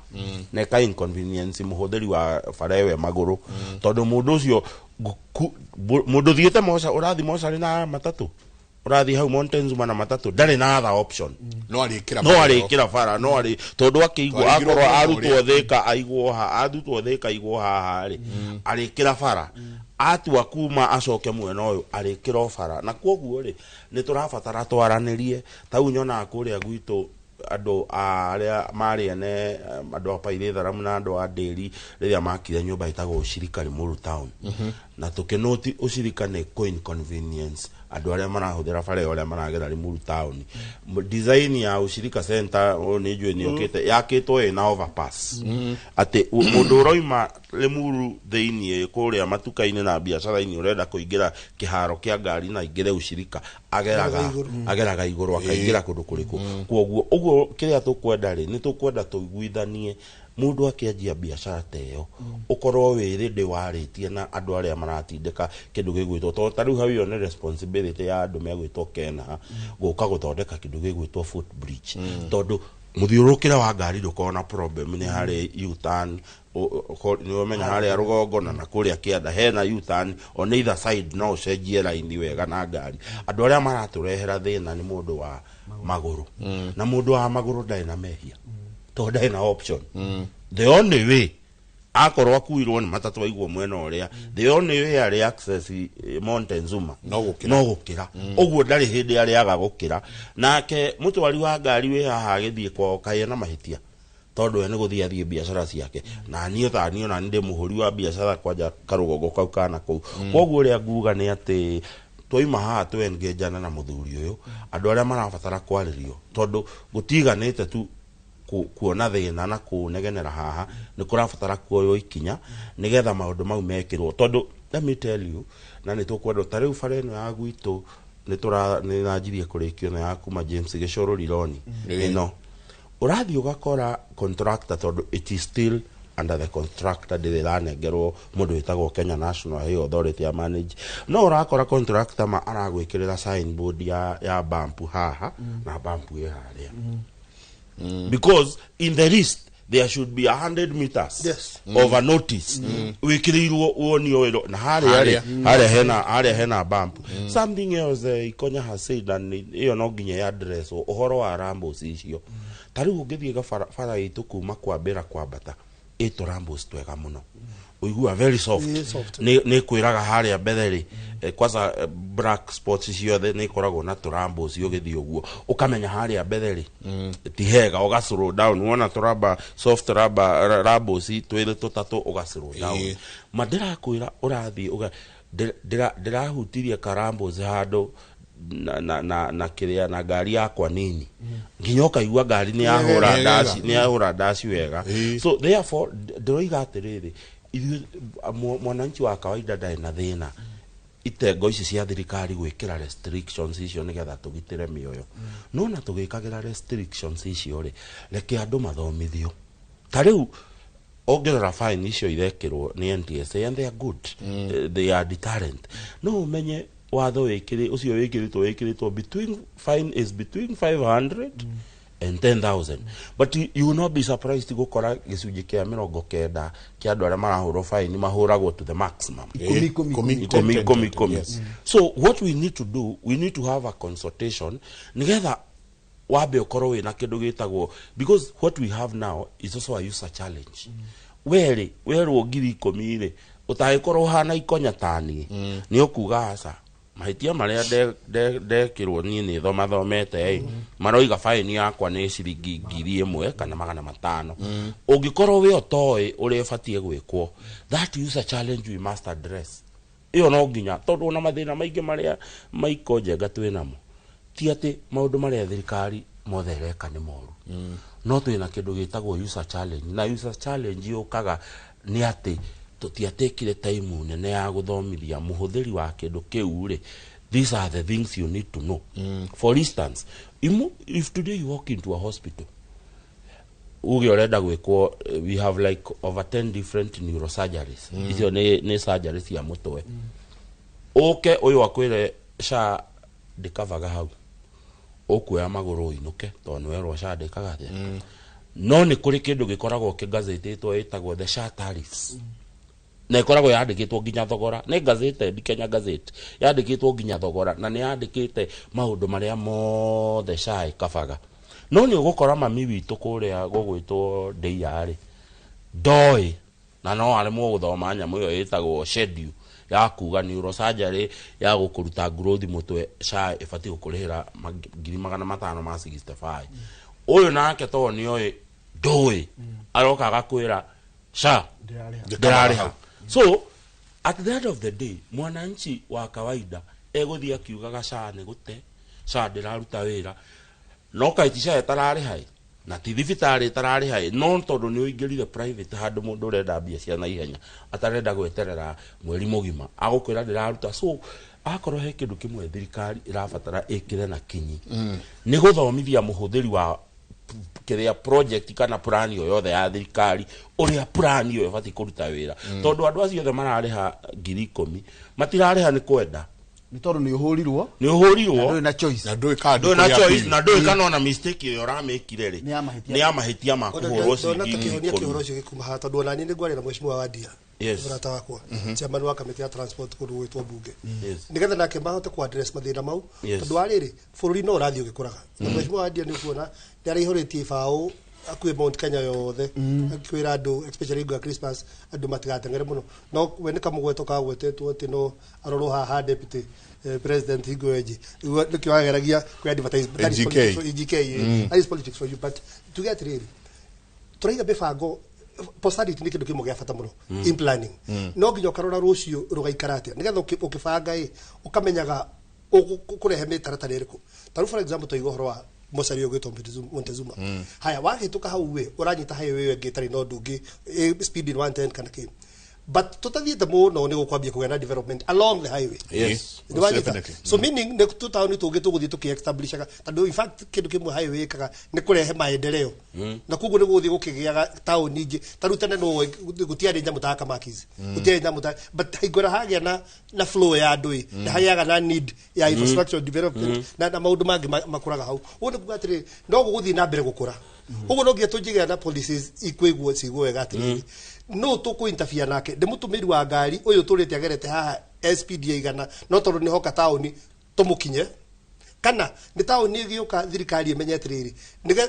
na ka inconvenience muhuthiri wa farewe maguru tondu mundu ucio mundu thiete moca urathi moca na matatu urathi hau Mountains na matatu ndari na other option no arikira fara no ari tondu akiigwa akorwo arutwo thika aigwo ha arutwo thika aigwo haha ri arikira fara atua kuma acoke mwena uyu arikira fara na kwoguo ri ni turabatara twaranirie tau nyona kuria gwitu andu aria mari ene andu apaire tharamu na andu a Nderi riria makire nyumba itagwo Ushirika Limuru Town na tukinoti Ushirika ni inconvenience andu aria marahuthira bare aria maragera Limuru Town design ya Ushirika Center ni njue ni okite yakitwo ina overpass ati mundu uroima Limuru theinie kuria matuka-ini na biashara-ini urenda kuingira kiharo kia ngari na ingire Ushirika ageraga iguru akaingira kundu kuriku kwoguo uguo kiria tukwenda ri ni tukwenda tuiguithanie mundu akianjia biashara teyo ukorwo wirinde waritie na andu aria maratindika kindu gigwitwo to tariu hau yo ne responsibility ya andu megwitwo Kena guka guthondeka kindu gigwitwo footbridge tondu muthiurukira wa ngari ndukona problem ni hari U-turn ni wamenya hari rugongo na kuria kianda hena U-turn on either side no cenjie line wega na ngari andu aria maraturehera thina ni mundu wa maguru na mundu wa maguru ndai na mehia to ndai na option the only way akorwo akuirwo ni matatu waigwo mwena uria the only way ari access Mountains no gukira uguo ndari hindi ari aga gukira nake mutwari wa ngari we haha githie kwa kaye na mahitia tondu ene guthia thie biashara ciake na niyo na ndi muhuri wa biashara kwaja karugongo kau kana kuu kwoguo uria nguga ni ati toima haha tu engage na muthuri uyu andu aria marabatara kwaririo tondu gutiganite tu kuona thina na kunegenera haha ni kurabatara kuoyo ikinya nigetha maundu mau mekirwo tondu let me tell you na ni tukwenda tariu fareno ya gwitu ni najirie kurikio na ya kuma James Gishoro Lironi ino urathi ugakora contractor tondu it is still under the contractor ndiranengerwo mundu witagwo Kenya National Highway Authority ya manage no urakora contractor ma aragwikirira signboard ya bump haha na bump ye haria because in the list there should be 100 meters of a notice wikirirwo uonio wero na haria hena bump something else Ikonya has said and iyo no nginya ya address uhoro wa Rambos icio tariu ungithie gafara itu kuma kwambira kwambata ito Rambos twega muno uigua very soft ni kwiraga haria mbetheri kwanza black spots ciothe ni koragwo na Rambos ugithie uguo ukamenya haria mbetheri ti hega uga slow down wona turamba soft Rambos twire tutatu uga slow down madira kwira urathi uga ndirahutiria Rambos hando na kiria na ngari yakwa nini nginya ukaigua ngari ni yahura dashi wega so therefore ndiroiga atiriri mwananchi wa kawaida ndai na thina itengo ici cia thirikari gwikira restrictions icio nigetha tugitire mioyo no na tugikagira restrictions icio ri reke andu mathomithio tariu ongerera fine icio irekirwo ni NTSA and they are good they are deterrent no umenye watho wikiri ucio wikiritwo between fine is between 500 and 10,000. But you will not be surprised to go kora gicunji kia 90 kia andu aria marahurwo fine mahuragwo to the maximum. Komi. So what we need to do, we need to have a consultation nigetha wabe ukorwo wina kindu gitagwo, because what we have now is also a user challenge. Weri ngiri 10 ri utagikorwo hana ikonya tani ni ukuga asa mahitia maria ndekirwo ni thomete maroiga fine yakwa ni ciringi 1,000 kana 500. Ungikorwo we otoi uri batie gwikwo, that user challenge we must address. Iyo no nginya tondu na mathina maingi maria maiko njenga twinamo ti ati maundu maria thirikari mothe reka ni moru, no twina kindu gitagwo user challenge, na user challenge yukaga ni ati tutiatekire time nene ya guthomithia muhuthiri wa kindu kiu ri. These are the things you need to know. For instance, if today you walk into a hospital, we have like over 10 different neurosurgeries. Icio ni surgeries ya mutwe. Okay, uyu akwire sha ndikavaga hau. Okuya maguru inuke tondu werwo sha ndikaga thia. No ni kuri kindu gikoragwo kigazetitwo itagwo the SHA tariffs. Na ikoragwo yandikitwo nginya thogora, ne gazette Kenya Gazette yandikitwo nginya thogora, na ni yandikite maundu maria mothe SHA ikabaga. No ni ugukora mami witu kuria gugwitwo ndeyari doi na no ari mu guthoma nyamu yo itagwo schedule ya kuga neurosurgery ya gukuruta growth mutwe SHA ifati gukurihira 565. Uyu nake to ni oi doi aroka gakwira SHA ndariha. So at the end of the day, mwananchi wa kawaida eguthia kiugaga SHA ni gute, SHA ndiraruta wira, no kaitisha etarariha na ti thibitari etarariha, no tondu ni uingirire private handu mundu urenda mbia cia na ihenya atarenda gweterera mweri mugima agukwira ndiraruta. So akorwo he kindu kimwe thirikari irabatara ikire na kinyi ni guthomithia muhuthiri wa kiria project kana plan yo yothe ya thirikari uria plan yo ibati kuruta wira, tondu andu acio othe marariha 10,000 matirariha ni kwenda, ni tondu ni uhurirwo na choice na ndui kana na mistake yo ramekire ri ni ya mahitia ma kuhurwo ciringi gikuma tondu ona ni ngwari na mheshimiwa Wadia murata wakwa chairman wa kamiti ya transport kundu gwitwo bunge nigetha nake mahote ku address mathina mau, tondu ariri bururi no urathio gikuraga na mheshimiwa Wadia ni kuona ndari ihuritie ibao akue Mount Kenya yothe akwira andu especially go Christmas andu matigatengere muno, no we ni kamugweto ka gwetetwo ati no aroro haha deputy president Higoeji nikyo ageragia ku advertise EGK is politics for you, but to get really turaiga befango posterity ni kindu kimwe gya fata muno in planning. No nginya karora rucio rugaikaratia nigetha ukibanga ukamenyaga ukurehe mitaratara iriku. Taru for example toigo horo wa Mosario gwitwo Montezuma haya wahituka hau we uranyita hayo wewe ngitari no ndungi speed in 110 kana ki, but tutathiete muno ni gukwambia kugena development along the highway. Yes, definitely. So meaning ne tutawni tuguthi tukiestablishaga tondu in fact kindu kimwe highway kaga ni kurehe maendeleo na kugu ni guthi gukigiaga town ingi taru tene no gutiari nyamu ta kamakizi gutiari nyamu ta, but haigora hagia na flow ya ndui na hagiaga na need ya infrastructure development na maundu mangi makuraga hau wona kugatire no guthi na mbere gukura ugu no gietunjiga na policies ikwigwo cigwo gatiri no tuku interfere nake de mutumiri wa ngari uyu turite agerete haha SPD igana no tondu ni hoka tauni tumukinye kana ni tauni igiuka thirikari imenyete riri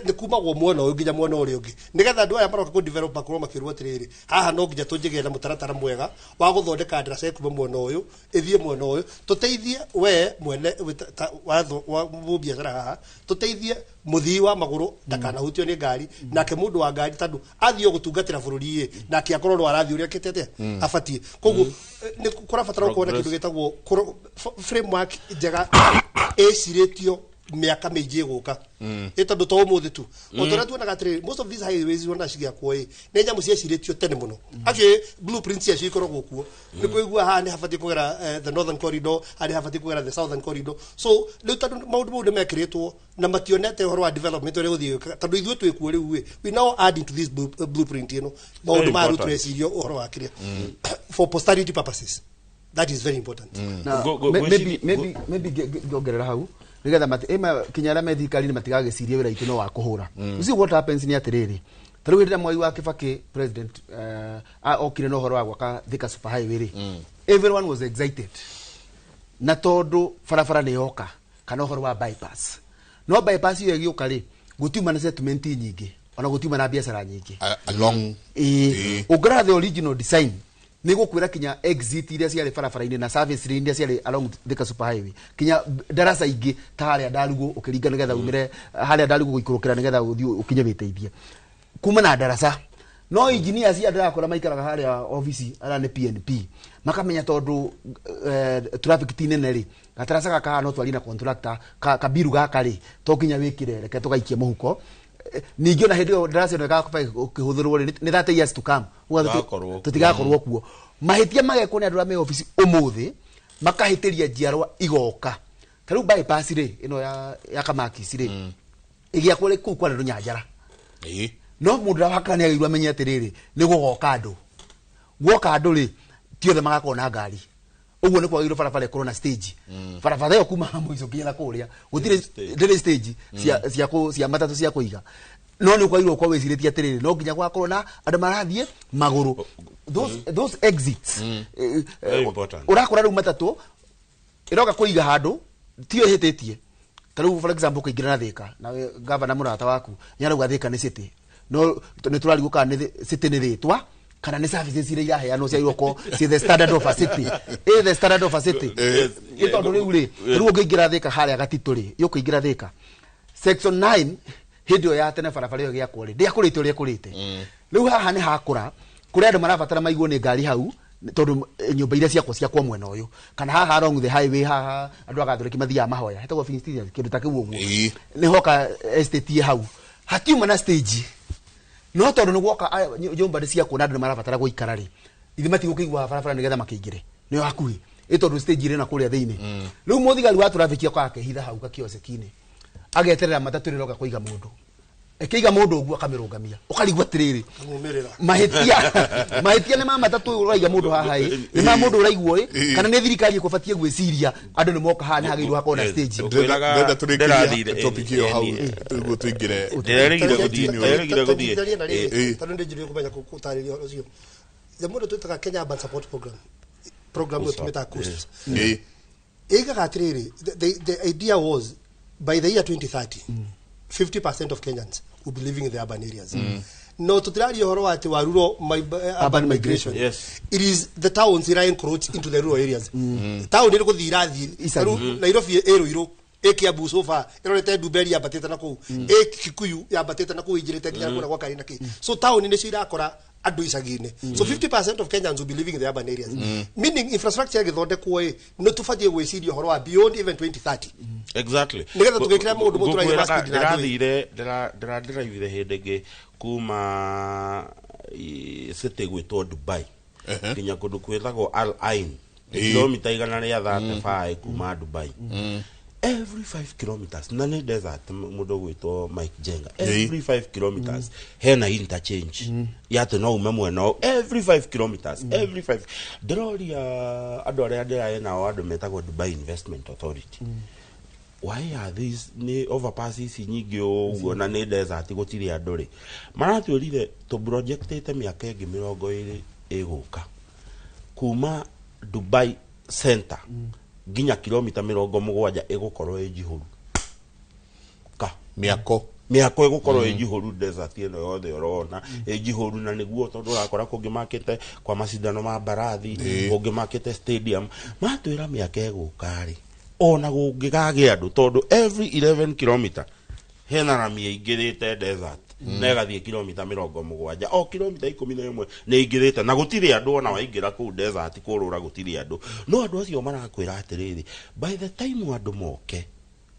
ni kuma gwo muona uyu nginya muona uri ungi nigetha andu aya maroka ku develop makuru makirwo atiriri haha no nginya tunjige na mutaratara mwega wa guthondeka address kuma muona uyu ithie muona uyu tuteithie we mwene wa biashara haha tuteithie muthii wa maguru ndakana hutio ni ngari nake mundu wa ngari tandu athio gutungatira bururi na kiakorwo arathi uria kitete afatie koguo ni kurabatara kuona kindu gitagwo framework njega esiretio miaka meije guka itondu to umuthi tu utora tuona gatire most of these highways wona shigia kuoi ne nyamu cia siretio tene muno ake blueprints cia ikoragwo kuo ni kuigua ha ni habati kugera the northern corridor ani habati kugera the southern corridor. So le tondu maundu mekiritwo na mationete horo wa development ore uthio tondu ithuĩ twikuo riu we now add into this blueprint maundu ma rutu esirio horo wa kiria for posterity purposes. That is very important. Maybe go get hau nigetha kinyara methikari ni matigagicirie wira itino wa kuhura ucio what happens ni atiriri taru hindira Mwai wa Kibaki president okire no horo wa gwaka Thika super highway everyone was excited na tondu farafara ni yoka kana horo wa bypass no bypass iyo giuka ri gutiuma na settlement nyingi ona gutiuma na biashara nyingi along ugra the original design ni gukwira kinya exit iria ciari farafara-ini na service lane iria ciari along Thika super highway kinya darasa ingi ta haria Ndarugu ukiringa nigetha umire haria Ndarugu guikurukira nigetha uthii ukinye witeithie kuma na darasa no engineers ya ndakora maikaraga haria office ara ni PNP makamenya tondu traffic tinene ri gatarasa gaka no twari na contractor kabiru gaka ri tokinya wikire reke tugaikie muhuko ningi ona hindi darasa no gaka ukihũthĩrwo ni 30 years to come tutigakorwo kuo mahitia magekwo ni andu a me office umuthi makahitiria njiarwa igoka taru bypass ri ino ya Kamakis ri igia kuri ku kwa ndu Nyanjara no mundu waka ni agirwa menye atiriri ni gugoka andu gwoka andu ri tiothe magakona ngari uguo ni kwagirwo barabara ikorwo na stage barabara yo kuma muico kinya kuria gutire stage cia matatu cia kuiga no ni kwagirwo kwa weciritie atiriri no kinya gwakorwo na andu marathie maguru those exits urakora ru matatu iroka kuiga handu tio hititie taru for example kuingira na Thika na governor murata waku nyarauga Thika ni city no ni turariguka ni city ni ritwa kana ni services iria iraheanwo cia iroko ci the standard of a city the standard of a city itondu riu ri riu ngiingira Thika haria gatituri yo kuingira Thika section 9 hindio ya tene barabara yo gia kuri ndia kurite uria kurite riu haha ni hakura kuri andu marabatara maigwo ni ngari hau tondu nyumba iria ciakwo cia kwa mwena uyu kana haha along the highway haha andu agathuriki mathia mahoya hetagwo Finstillion kindu ta kiu uguo ni hoka estate hau hatiuma na stage no tondu ni gwoka nyumba ni cia kuona andu marabatara guikara ri ithimati gukigwa barabara nigetha makiingire ni hakuhi itondu stage ire na kuria thiini riu muthigari wa traffic yoka akehitha hau kakiosekine ageterera matatu riroka kuiga mundu ekiga mundu uguo akamirungamia ukarigwa tiriri mahitia ni mama tatu uraiga mundu haha ni mama mundu uraigwo kana ni thirikari ikubatie gwiciria andu ni moka haha ni hagirwo hakona stage ndenda turikiria topic yo hau tuguo tuingire ndirerigire guthie tondu ndijirie kumenya kutariria ucio the mundu twitaga Kenya Urban Support Program yo tumeta coast igaga tiriri the idea was by the year 2030 50% of Kenyans will be living in the urban areas. No, to tell you what waruro urban migration. Yes. It is the towns that encroach into the rural areas. Town ni ko diradi. Nairobi ero Kiambu so far. Ero te Duberi ya bateta nako. Kikuyu ya bateta nako ijirete kinya kwa kari naki. So town ni shira akora adu isagine. So 50% of Kenyans will be living in the urban areas. Meaning infrastructure githonde kwe no tufatie gweciria horo wa beyond even 2030. Exactly. Nigetha tugekira mundu mutura ya basket na ndira ivire hindege kuma city gwitwo Dubai kinya kundu kwithagwo Al Ain kilomita igana ria 35 kuma Dubai every 5 kilometers nane desert mundu gwitwo Mike Jenga every 5 kilometers hena interchange yate no umemwe no every 5 kilometers every 5 drori andu aria ndira na andu metagwo Dubai Investment Authority. Why are these overpasses nyingi uguo na ni desert gutiri andu ri maratwirire to projectete miaka ingi 20 iguka kuma Dubai center ginya kilomita 70 igukorwo ejihuru ka miako igukorwo ejihuru desert ino yothe urona ejihuru na niguo tondu urakora kungi makite kwa macindano ma barathi kungi makite stadium matwira miaka iguka ri ona gugigage andu tondu every 11 kilometer hena ramia ingirite desert negathie kilomita 70 o kilomita 11 ne ingirite na gutiri andu ona waingira ku desert kurura gutiri andu no andu acio marakwira atiriri by the time andu moke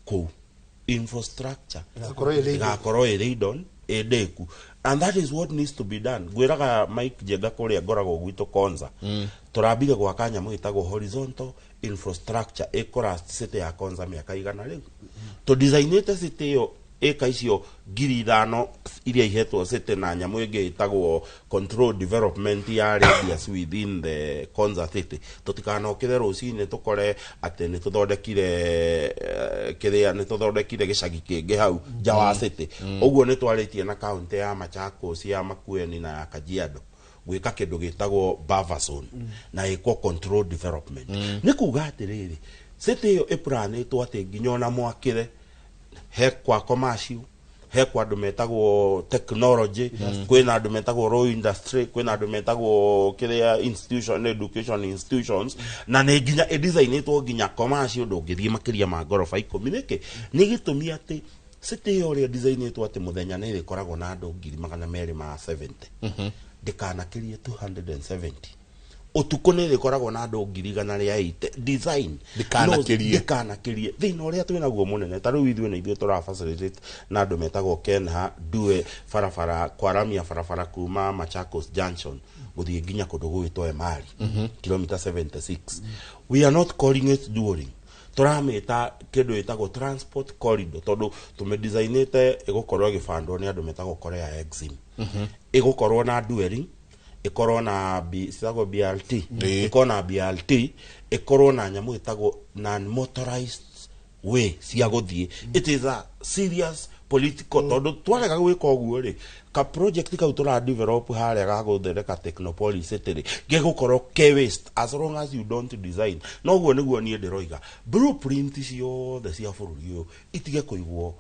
ku infrastructure igakorwo iraidon edeku and that is what needs to be done. Gwiraga Mike Jenga kuria ngorago gwito Konza turambire gwaka nyamu gitagwo horizontal infrastructure ekora city ya Konza miaka igana riu to designate city yo eka icio 5,000 iria ihetwo city na nyamu ingi itagwo control development ya radius within the Konza city tutikanokire rucini tukore ati ni tuthondekire kiria ni tuthondekire gicagi kingi hau nja wa city uguo ni twaritie na county ya Machakos ya Makueni na ya Kajiado gwika kindu gitagwo buffer zone na iko control development ni kuga atiriri city yo iplanetwo ati nginya ona mwakire he kwa commercial he kwa andu metagwo technology kwina andu metagwo raw industry kwina andu metagwo kiria institution education institutions na ne nginya designetwo nginya commercial ndungithie makiria ma gorofa 10 niki ni gitumi ati city yo ria designetwo ati muthenya ni rikoragwo na andu 270 ndikanakirie 270 utuko ni rikoragwo na andu 180 design ndikanakirie thina uria twina guo munene ta riu ithuĩ na ithuĩ tura facilitate na andu metagwo Kenha Due farafara kwaramia farafara kuma Machakos Junction guthie nginya kundu gwitwo Emali kilomita 76 we are not calling it dueling turameta kindu itagwo transport corridor tondu tumedesignate igukorwo gibandwo ni andu metagwo Korea Exim igukorwo na dueling ikorwo na bisago BRT ikorwo na BRT ikorwo na nyamu itagwo non motorized way cia guthie it is a serious political tondu twarega gwika uguo ri ka project ka utura develop haria ga guthondeka Technopolis city gegukorwo ke waste as long as you don't design no guo niguo nie ndiroiga blueprint ciothe cia bururi uyu itige kuigwo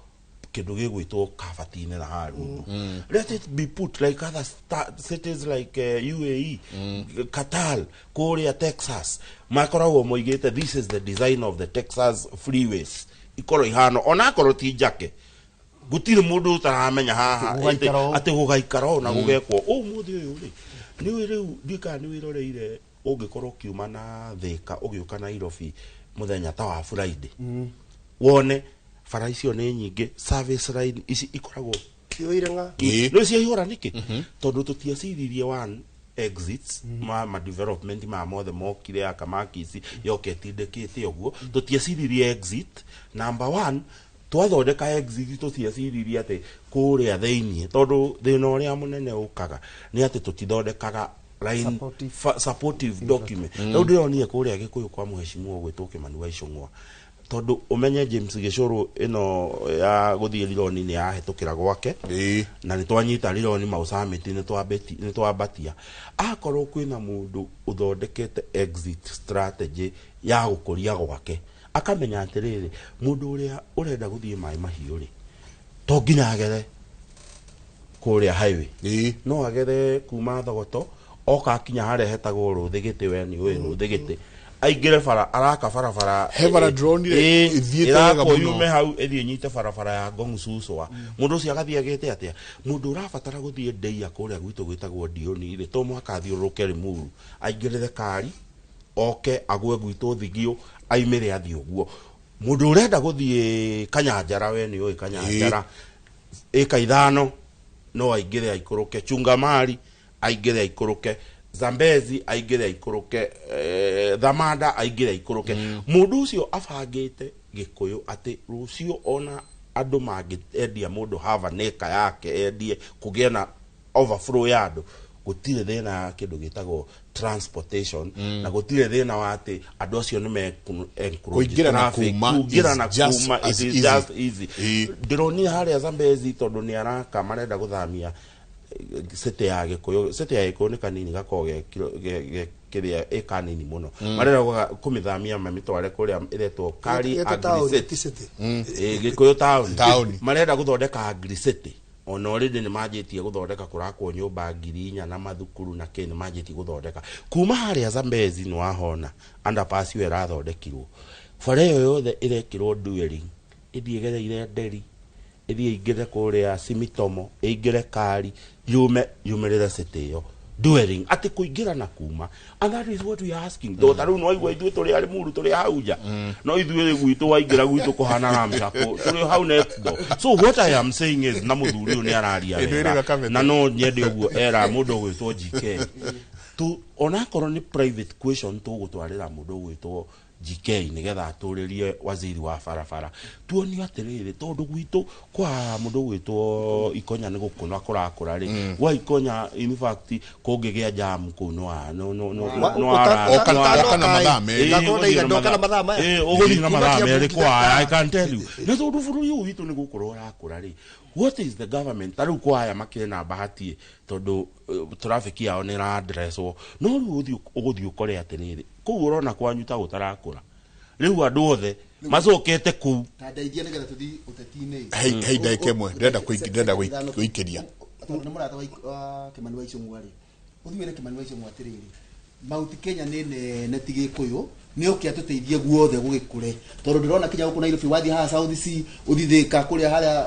kindu gigwitwo kabatine na haru let it be put like other cities like UAE Qatar Korea Texas makoragwo moigite this is the design of the Texas freeways ikoro ihano ona korwo ti njake gutire mundu utaramenya haha ati gugaikaro na gugekwo umuthi uyu ri ni riu ndika ni wiroreire ungikorwo kiuma na thika ugiuka na Nairobi muthenya ta wa Friday wone fara icio ni nyingi service line ici ikoragwo kioirenga no cia ihora niki tondu tutiaciririe one exits ma development ma mothe mokire akamakisi yoketindekete uguo tutiaciririe exit number 1 twathondeka exit tutiaciririe ati kuria theinie tondu thina uria munene ukaga ni ati tutithondekaga line supportive document no ndironie kuria Gikuyu kwa muheshimiwa gwitwo Kimani wa Icung'wa tondu umenye James Gicuru ino ya guthie rironi ni yahetukira gwake na ni twanyita rironi mausamiti ni twabatia akorwo kwina mundu uthondekete exit strategy ya gukuria gwake akamenya atiriri mundu uria urenda guthie mai mahiu ri to nginya agere kuria highway no agere kuma Thogoto oka kinya hare hetagwo Ruthigiti we ni we Ruthigiti aigire fara araka farafara hevara drone ile ithiete muno yume hau ethie nyite farafara ya Ngong Suswa mundu cia gathie agete atia mundu urabatara guthie Ndeia kuria gwitu gwitagwo Dioni ile to mwaka thiuruke Limuru aigire thekari oke agwe gwitu Thigio aimire athie uguo mundu urenda guthie Kanyanjara we ni oi Kanyanjara eka 5 no aigire aikuruke Chungamari aigire aikuruke Zambezi aigire aikuruke Thamanda aigire aikuruke mundu ucio afangite Gikuyu ati rucio ona andu mangiendia mundu hava neka yake endie kugia na overflow ya andu gutire thina kindu gitagwo transportation na gutire thina wa ati andu acio ni me kuingira na kuma it is just easy ndironi haria Zambezi tondu ni araka marenda guthamia city ya Gikuyu ni kanini gakoge kiria eka nini muno marera kumithamia mamitware kuria iretwo Kari Agri City Gikuyu town marenda guthondeka Agri City ona already ni majitie guthondeka kurakwo nyumba 4,000 na mathukuru na kini majitie guthondeka kuma haria Zambezi ni wahona underpass we rathondekirwo fare yo yothe irekirwo dueling ithie gereire Nderi ithie igire kuria Simitomo igire Kari yumerera city yo dueling ati kuingira na kuma and that is what we are asking do taru no igwa ithu turi ari muru turi hauja no ithu gwitu waingira gwitu kuhana ramsako turi hau next door so what I am saying is na muthuri ni araria na no nyende uguo era mundu gwitwo GK tu ona korwo ni private question tu gutwarira mundu gwitwo GK nigetha aturirie waziri wa barabara tuoni atiriri tondu gwitu kwa mundu gwitwo Ikonya ni gukuna kurakura ri wa Ikonya in fact kungigia jam kunwa kana madame oguri na madame ri kwa I can tell you na tondu bururi witu ni gukura urakura ri what is the government taru kwa aya makina bahati tondu traffic yao ni ra address no uguthi ukore atiriri ku urona kwanyu ta utarakura riu andu othe macokete ku tandeithia nigetha tuthi uteti-ini hey ndeke mwe ndenda kuikiria ni murata wa Kimani wa Icung'wa ri uthiwire Kimani wa Icung'wa atiriri Mount Kenya ni nene tigikuyu ni okia tuteithie guothe gugikure tondu ndirona kinya guku Nairobi wathi haha South Sea uthithika kuria haria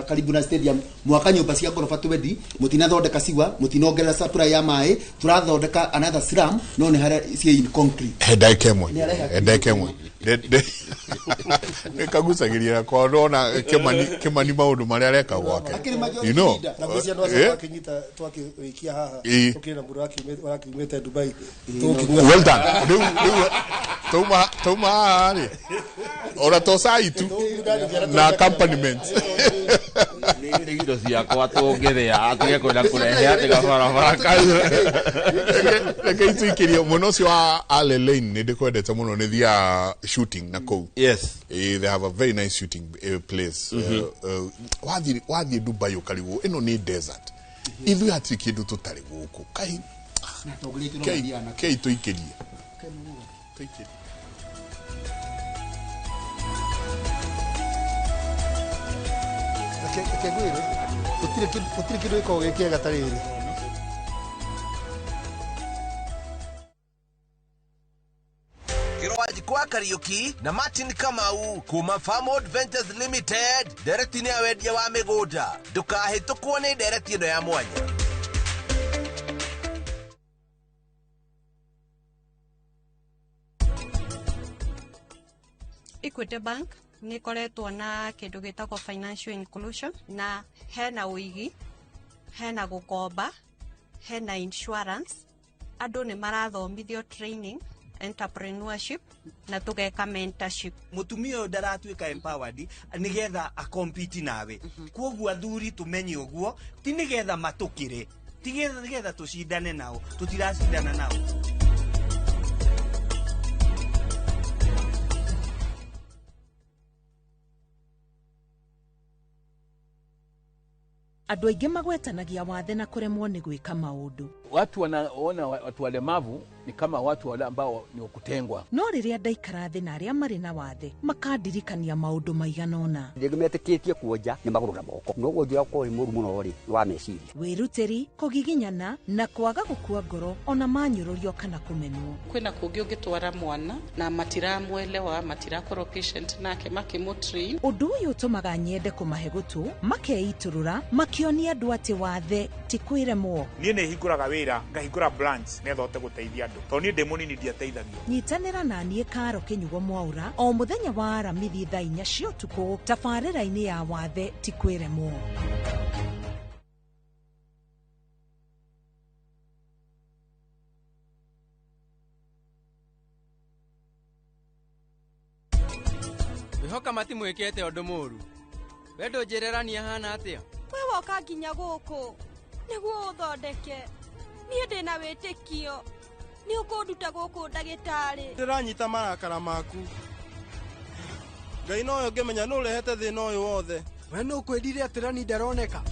karibu na stadium mwaka nyumba cia gorofa twendi mutina thondeka sigwa mutinongerera supply ya mai turathondeka another slum no ni haria cia in concrete ndeke mwe nikagucagiria kwa ndona Kimani maundu maria areka gwake you know na gwĩcia no akinyita twakirikia haha tukina mbura wakimete Dubai well done tuma ari ora to saitu na accompaniment ni gido cia kwa tungithia atige kwenda kurehe atiga barabara kazu reke ituikirio muno cio Ale Lane ni ndikwendete muno ni thia shooting na kou yes they have a very nice shooting place wathi Dubai ukarigu ino ni desert ithu hati kindu tutari guku kai na togulite no Diana kai tuikirie kegwire utire kindu iko gikiega tariri Kiroaji kwa Kariuki na Martin Kamau kuma Farmwood Ventures Limited dereti ni awedia wa migunda ndukahitukwo ni dereti ino ya mwanya. Equity Bank nikoretwo na kindu gitagwo financial inclusion na hena uigi hena gukomba hena insurance andu ni marathomithio training entrepreneurship na tugeka mentorship. Mutumia uyu ndaratuika empowered nigetha a compete nawe kwoguo athuri tumenye uguo ti nigetha matukire tigetha tucindane nao tutiracindana nao. Andu aingi magwetanagia wathe na kuremwo ni gwika maundu. Watu wanaona watu walemavu ni kama watu wale ambao ni wakutengwa. No riria ndaikara thi na aria mari na wathe makandirikania maundu maiganona. Ndigumetikitie kuonja ni maguru na moko. No guthiya ko ri muru muno ri wa meciria. Wiruteri kugiginyana na kwaga gukua ngoro ona manyururio kana kumenwo. Kwina kungi ungitwara mwana na matiramwelewa matirakorwo patient nake makimutrain. Undu uyu utumaga nyende kumahe gutu makeiturura makionia andu ati wathe ti kwiremwo. Nie ne hinguraga wira ngahingura branch netha ote guteithia andu to nie ndemunini ndiateithagio. Nyitanira na nie Karo Kinyugo Mwaura o muthenya wa Aramithi thaa 4 cia utuku tabarĩra-inĩ ya wathe ti kwiremwo. Wihoka matimwikete undu muru wendo njererania hana atia we woka nginya guku niguo uthondeke nie ndina witikio ni ukunduta guku ndagitari ndiranyita marakara maku Ngai no yo ngimenya no urehete thina uyu wothe we no kwendire atirani ndaroneka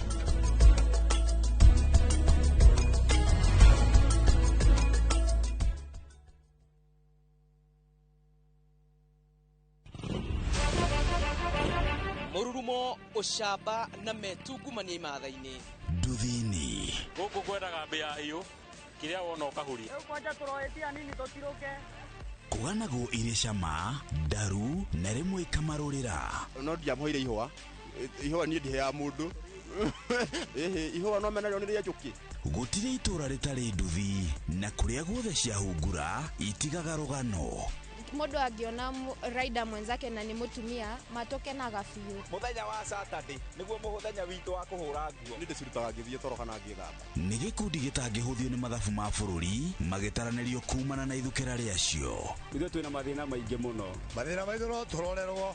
mururumo ushamba na metungumania imatha-ini nduthini guku kwendaga mbia iyo kiria wona ukahuria kwanja turoetia nini totiruke kuganago ire cama ndaru na rimwe kamarurira no ndiamhoire ihwa ni ndihe ya mundu ihwa no mena ni riajuki gutire itura ritari nduthi na kuria guothe ciahungura itigaga rugano mundu angiona rider mwenzake na ni mutumia matoke na gabiu. Muthenya wa Saturday niguo muthenya witu wa kuhura nguo. Nindi cirutaga ngithie toro kana ngithamba. Nĩ gĩkundi gĩtangĩhũthio nĩ mathabu ma bũrũri magĩtaranĩrio kumana na ithukĩra rĩacio. Ithuĩ twĩna mathĩna maingĩ mũno. Mathĩna maitũ no tũrorerwo.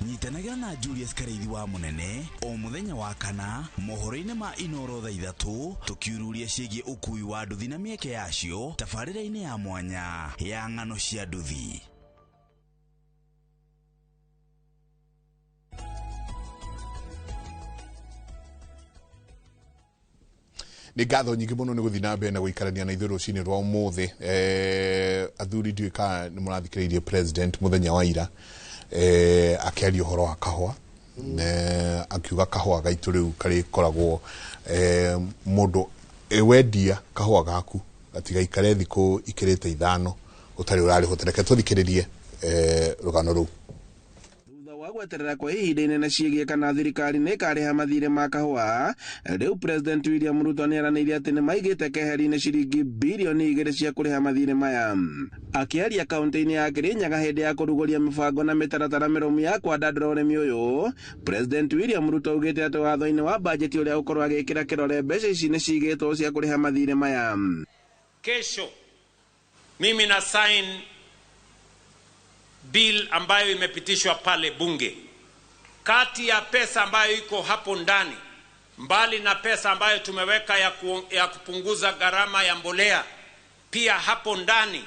Nyitanagĩra na Julius Kareithi wa Mũnene o mũthenya wa kana mohoro-inĩ ma Inooro thaa 3 tũkiururia ciĩgiĩ ũkui wa nduthi na mĩeke yacio tabarĩra-inĩ ya mwanya ya ng'ano cia nduthi. Nĩ ngatho nyingĩ mũno nĩ gũthiĩ na mbere na gũikarania na ithuĩ rũcinĩ rwa ũmũthĩ. Athuri ndiũĩ kana nĩ mũrathikĩrĩirie president mũthenya wa ira akĩaria ũhoro wa kahũa, akiuga kahũa gaitũ rĩu karĩkoragwo mũndũ wendia kahũa gaku gatigaikare thikũ ikĩrĩte 5 ũtarĩ ũrarĩhwo. Reke tũthikĩrĩrie rũgano rũu. Gweterera kwa ihinda inene ciĩgiĩ kana thirikari nĩ ĩkarĩha mathirĩ ma kahũa, rĩu President William Ruto nĩ eranĩire atĩ nĩ maigĩte keheri-inĩ ciringi bilioni 2 cia kũrĩha mathirĩ maya. Akĩaria kaunti-inĩ ya Kirinyaga hĩndĩ ya kũrugũria mĩbango na mĩtaratara mĩrũmu ya kwandandũra ũrĩmi ũyũ, President William Ruto augĩte atĩ watho-inĩ wa bajeti ũrĩa ũkorwo agĩkĩra kĩrore mbeca ici nĩ cigĩtwo cia kũrĩha mathirĩ maya. Kesho mimi na sign bill ambayo imepitishwa pale bunge. Kati ya pesa ambayo iko hapo ndani, mbali na pesa ambayo tumeweka ya kupunguza gharama ya mbolea, pia hapo ndani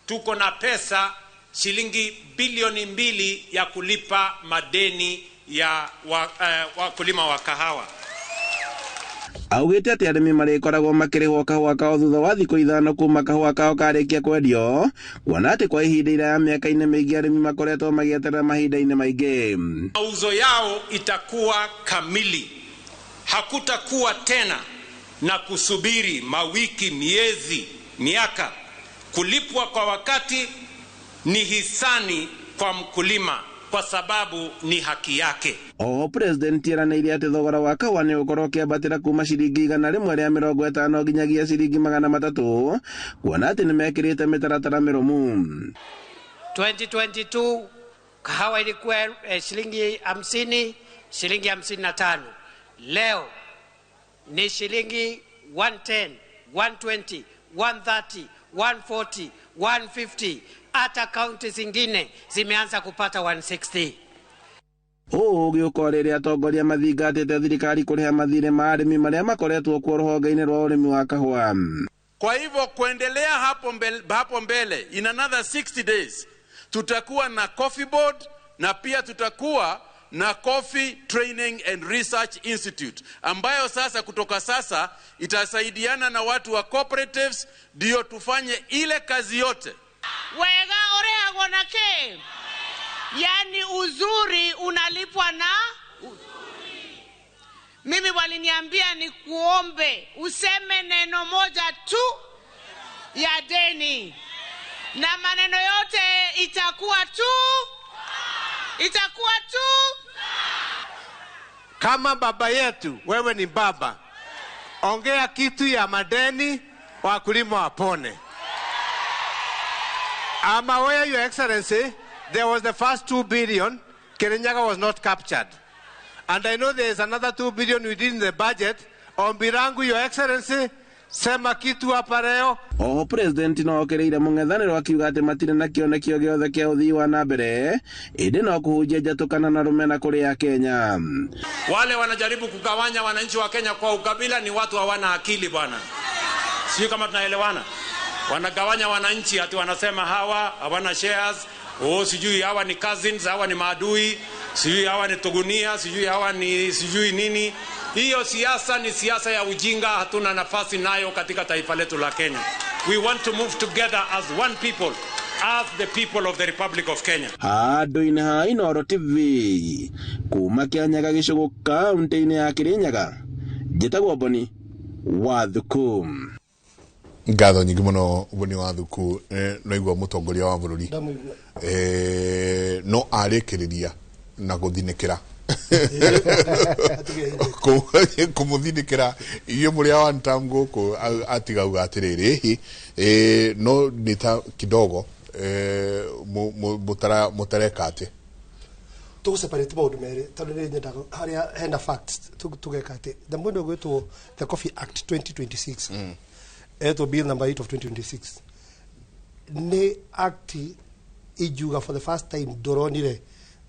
tuko na pesa shilingi bilioni 2 ya kulipa madeni ya wakulima wa kahawa. Augĩte atĩ arĩmi marĩkoragwo makĩrĩhwo kahũa kao thutha wa thikũ 5 kuma kahũa kao karĩkia kwendio, kuona atĩ kwa ihinda iraya mĩaka-inĩ mĩingĩ arĩmi makoretwo magĩeterera mahinda-inĩ maingĩ. Mauzo yao itakuwa kamili. Hakutakuwa tena na kusubiri mawiki, miezi, miaka. Kulipwa kwa wakati ni hisani kwa mkulima, kwa sababu ni haki yake. President eranĩire atĩ thogora wa kahũa nĩ ũkorwo ũkĩambatĩra kuma ciringi 150 nginyagia ciringi 300, kuona atĩ nĩ mekĩrĩte mĩtaratara mĩrũmu. 2022 kahawa ilikuwa shilingi 50, shilingi 55. Leo ni shilingi 110, 120, 130, 140, 150. Hata kaunti zingine zimeanza kupata 160. Ũgĩũka rĩrĩa atongoria mathingatĩte thirikari kũrĩha mathirĩ ma arĩmi marĩa makoretwo kuo rũhonge-inĩ rwa ũrĩmi wa kahũa. Kwa hivyo kuendelea hapo mbele in another 60 days tutakuwa na coffee board na pia tutakuwa na Coffee Training and Research Institute ambayo sasa kutoka sasa itasaidiana na watu wa cooperatives ndio tufanye ile kazi yote. Wega oreagwo na ke, yani uzuri unalipwa na uzuri. Mimi waliniambia ni kuombe useme neno moja tu ya deni na maneno yote itakuwa tu kama baba yetu. Wewe ni baba, ongea kitu ya madeni wakulima wapone. I'm aware, Your Excellency, there was the first 2 billion, Kirinyaga was not captured. And I know there is another 2 billion within the budget. Ombi langu, Your Excellency, sema kitu hapa leo. President no okereire mũng'ethanĩro akiuga atĩ matirĩ na kĩonekio gĩothe kĩa ũthii wa na mbere, ĩndĩ no kũhunjia njatũkana na rũmena kũrĩ a Kenya. Wale wanajaribu kugawanya wananchi wa Kenya kwa ukabila ni watu hawana akili bwana. Sio kama tunaelewana. Wanagawanya wananchi ati wanasema hawa hawana shares, sijui hawa ni cousins, hawa ni maadui, sijui hawa ni tugunia, sijui hawa ni sijui nini. Hiyo siasa ni siasa ya ujinga, hatuna nafasi nayo katika taifa letu la Kenya. We want to move together as one people, as the people of the Republic of Kenya. Handũ-inĩ ha Inooro TV kuma Kianyaga gĩcigo kaunti-inĩ ya Kirinyaga, njĩtagwo Boni wa Thuku. Ngatho nyingĩ mũno Boni wa Thuku. No igua mũtongoria wa bũrũri no arĩkĩrĩria na gũthinĩkĩra kumuthinikira iyo muria wa ntamgo ko atigauga atiriri no nita kidogo mutareka ati to separate maundu mere tondu ni nyendaga haria hena facts tugeka ati the mundu gwitwo the Coffee Act 2026 eto bill number 8 of 2026 ni act ijuga for the first time doronire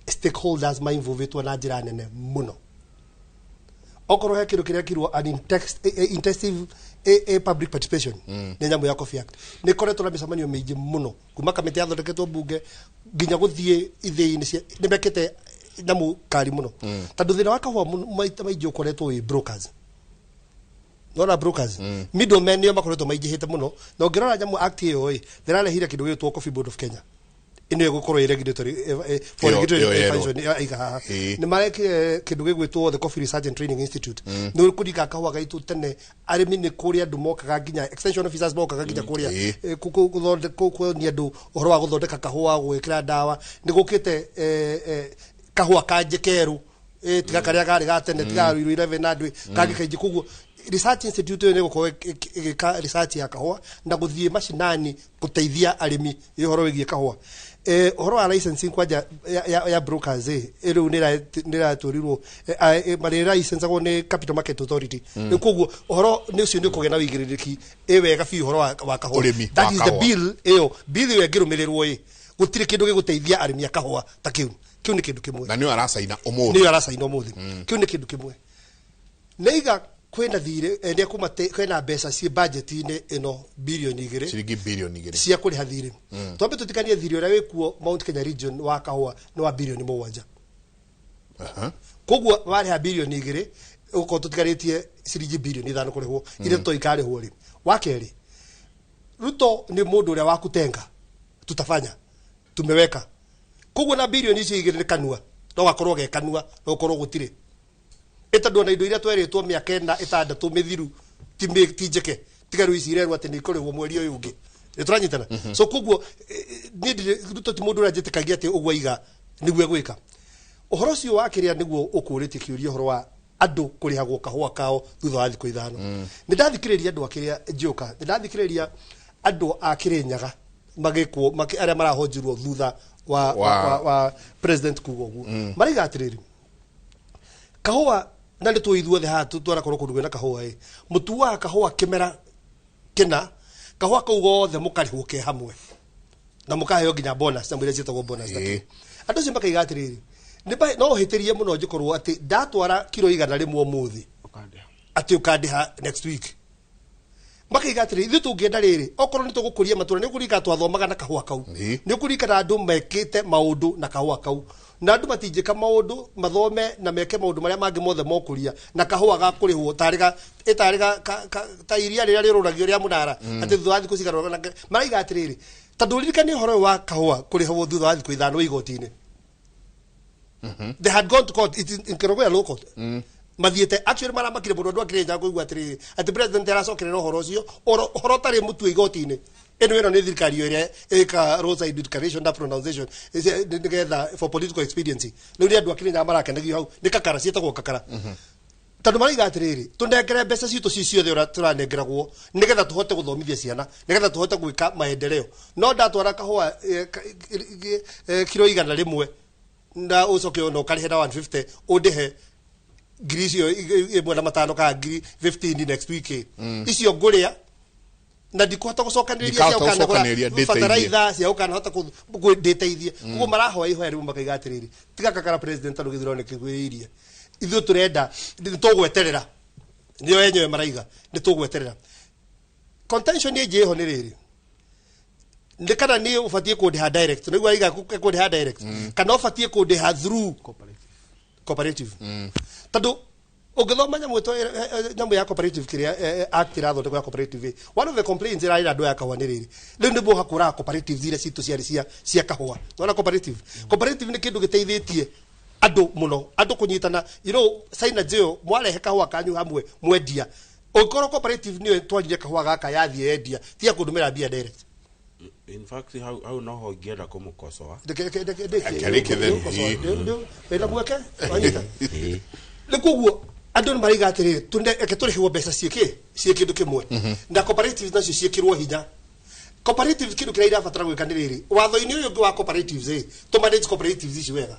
stakeholders mainvolvetwo na njira nene muno okorwo he kindu kiria kirwo an intensive public participation ni nyamu ya Coffee Act ni koretwo na micemanio mingi muno kuma kamiti yathondeketwo bunge nginya guthie ithei-ini cia ni mekete nyamu kari muno tondu thina wa kahua maita maingi ukoretwo wi brokers nona brokers middlemen nio makoretwo maingihite muno na ngirora nyamu act iyo thirarehire kindu gitwo Coffee Board of Kenya ino gukorwo regulatory for regulatory function aiga ni mareke kindu gigwitwo the Coffee Research and Training Institute ni kudika kahua gaitu tene arimi ni kuria ndu mokaga nginya extension officers mokaga nginya kuria kuthondeka ndu uhoro wa guthondeka kahua gwikira dawa ni gukite kahua kanje keru tiga karia gari gatene tiga 11 na ndwi kagi kaiji kuguo research institute ne gukwo ka research ya kahua na guthie mashinani guteithia arimi ihoro wigie kahua uhoro wa licensing kwaja ya brokers riu nira turirwo mari license go ni Capital Market Authority kuguo uhoro ni ucio ni kugena wigiririki wega fi uhoro wa kahua that is the bill yo ngirumirirwo gutire kindu giguteithia arimi akahua ta kiu ni kindu kimwe na ni arasaina umuthi kiu ni kindu kimwe neiga kwena thire ende kumate kwena mbeca ci budget ine ino bilioni 2 ciringi bilioni 2 cia kuri hathire twambe tutikanie thire ura wikuo Mount Kenya region wa kahua ni wa bilioni 7 koguo wari ha bilioni 2 uko tutikaritie ciringi bilioni 5 kurihwo ile to ikarihwo ri wakeri Ruto ni mundu uria wakutenga tutafanya tumeweka koguo na bilioni ici igire kanua no gakorwo ge kanua no ukorwo gutire etandwo na indo iria tweritwo miaka 6 mithiru tijeke tigaru icirerwo ati ni kurihwo mweri uyu ungi nituranyitana so koguo ni Ruto ti mundu urajitikagia ati ugwa iga niguo gwika uhoro ucio wakiria niguo ukuritie kiuria uhoro wa andu kurihagwo kahua kao thutha wa thikũ 5 ni ndathikiriria andu akiria njoka ni ndathikiriria andu akirinyaga magikwo aria marahonjirwo thutha wa president kugo guo mariga atiriri kahua na nä twä ithuothe haha twarakorwo kå ndå gwä kahua mutu wa kahua kimera kina kahua kau gothe må karihwo ke hamwe na må kaheo nginya bonus na mwä rä ciätagwo bonus andå acio makaiga atä rä rä no hä tä rie må no njä korwo atä ndatwara kiro 100 rä mwe må thä atä å kandä ha next week makaiga atä rä ithuä tå ngä enda rä rä okorwo nä tå gå kå ria matå ra nä å kå rika twathomaga na kahua kau nä å kå rikana andå mekä te maå ndå na kahua kau na andu matinjika maundu mathome na meke maundu maria mangi mothe mokuria na kahua ga kurihwo tariga ta iria riria riruragio ria munara ati thutha wa thiku cigarwo na maraiga atiriri tondu ririkani horo wa kahua kurihwo thutha wa thiku 5 igoti-ini they had gone to court it in Kerogoya low court mathiete actually maramakire mundu akire kuigua atiriri ati president aracokerera horo ucio horo tari mutu igoti-ini eno ni thirikari iria eka roadside declaration na pronunciation nigetha for political expediency riu ni andu akiri marakenagio hau ni kakara cietagwo kakara tondu maraiga atiriri tunengere mbeca citu ciothe ura turanengeragwo nigetha tuhote guthomithia ciana nigetha tuhote gwika maendeleo no ndatwara kahua kilo 100 rimwe na ucoke no karihe na 150 undihe ngiri cio imwe na matano ka ngiri 15 next week icio nguria na ndikuhota gucokaniria cia ukana fataraitha cia ukana hota kuditeithia kugo marahoya ihoya rimu makaiga atiriri tiga kakara president anu githirone kigwiririe ithu turenda tugweterera nio enyewe maraiga ni tugweterera contention ye jeho ni riri ndikana ni ufatie kudiha direct niguo aiga kudiha direct kana ufatie kudiha through cooperative tadu ogithoma nyamu ya cooperative kiria act irathondekwo ya cooperative one of the complaints ira andu ya kahua ni riri riu ni bo hakura cooperative zire citu cia kahua wana cooperative ni kindu giteithitie andu muno andu kunyitana saina jeo mwarehe kahua kanyu hamwe mwendia okoro cooperative ni twajire kahua gaka yathie endia tia kundumira bia direct in fact how no ho ngienda kumukosoa ena mweke wanyita nikuguo andu mariga atiriri tunde eke turihwo mbeca ciiki ndu kimwe na cooperative nacio ciikirwo hinya Cooperatives kindu kira irabatara gwikaniriri watho-ini uyu wa cooperatives to manage cooperatives ici wega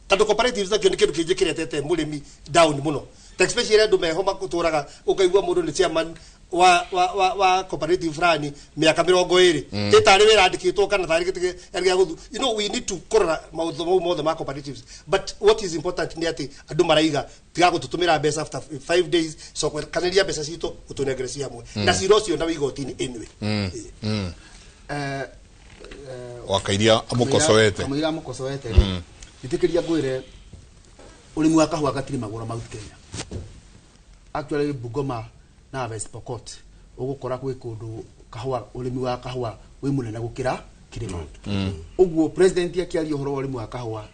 tando cooperatives nakio ni kindu kingi kiretete murimi down muno especially andu mehoma kuturaga ukaigua mundu ni chairman wa cooperative fulani miaka 20 itari wira andikitwo kana tari gitige erga guthu we need to korora mautho mothe ma cooperatives but what is important ni ati andu maraiga tiga gututumira mbeca after 5 days so kaniria mbeca cito utunegerecia hamwe na cirocio na wigotini anyway wakairia amukosoete amwira amukosoete nitikiria ngwire urimi wa kahua gatiri magura Mount Kenya actually Bungoma na West Pokot ugukora kwi kundu kahua urimi wa kahua wi munene gukira Kirima uguo president akiaria horo urimi wa kahua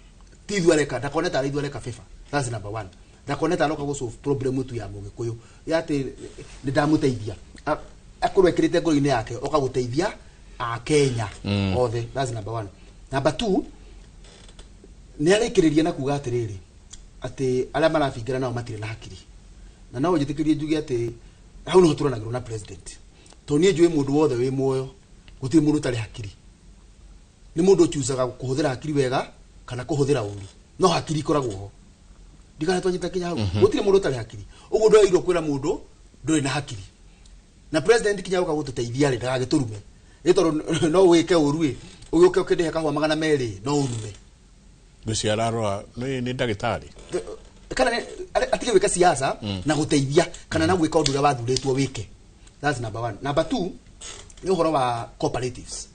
tithwareka ndakoneta arithwareka FIFA that's number 1 ndakoneta anoka go solve problem tu ya mugikuyu yate ni ndamuteithia akorwe kirite ngori-ini yake okaguteithia a Kenya othe that's number 1 number 2 ni arekiriria na kuga atiriri ati aria marafingira nao matire na hakiri na no njitikirie njuge ati hau no turanagirwo na president to nie njui mundu wothe wi muoyo gutiri mundu tari hakiri ni mundu chuzaga kuhuthira hakiri wega kana kuhuthira uru no hakiri koragwo ho digana twanyita Kenya hau gutiri mundu tari hakiri ugu ndo iro kwira mundu nduri na hakiri na president Kenya uka gututeithia ri ndagagiturume ito no wike urui uyoke ukende kahwa 200 no urume Bisiararo ni ndagitari kana atige wika siasa na guteithia kana na gwika undu ria wathuretwo wike that's number 1 number 2 ni uhoro wa cooperatives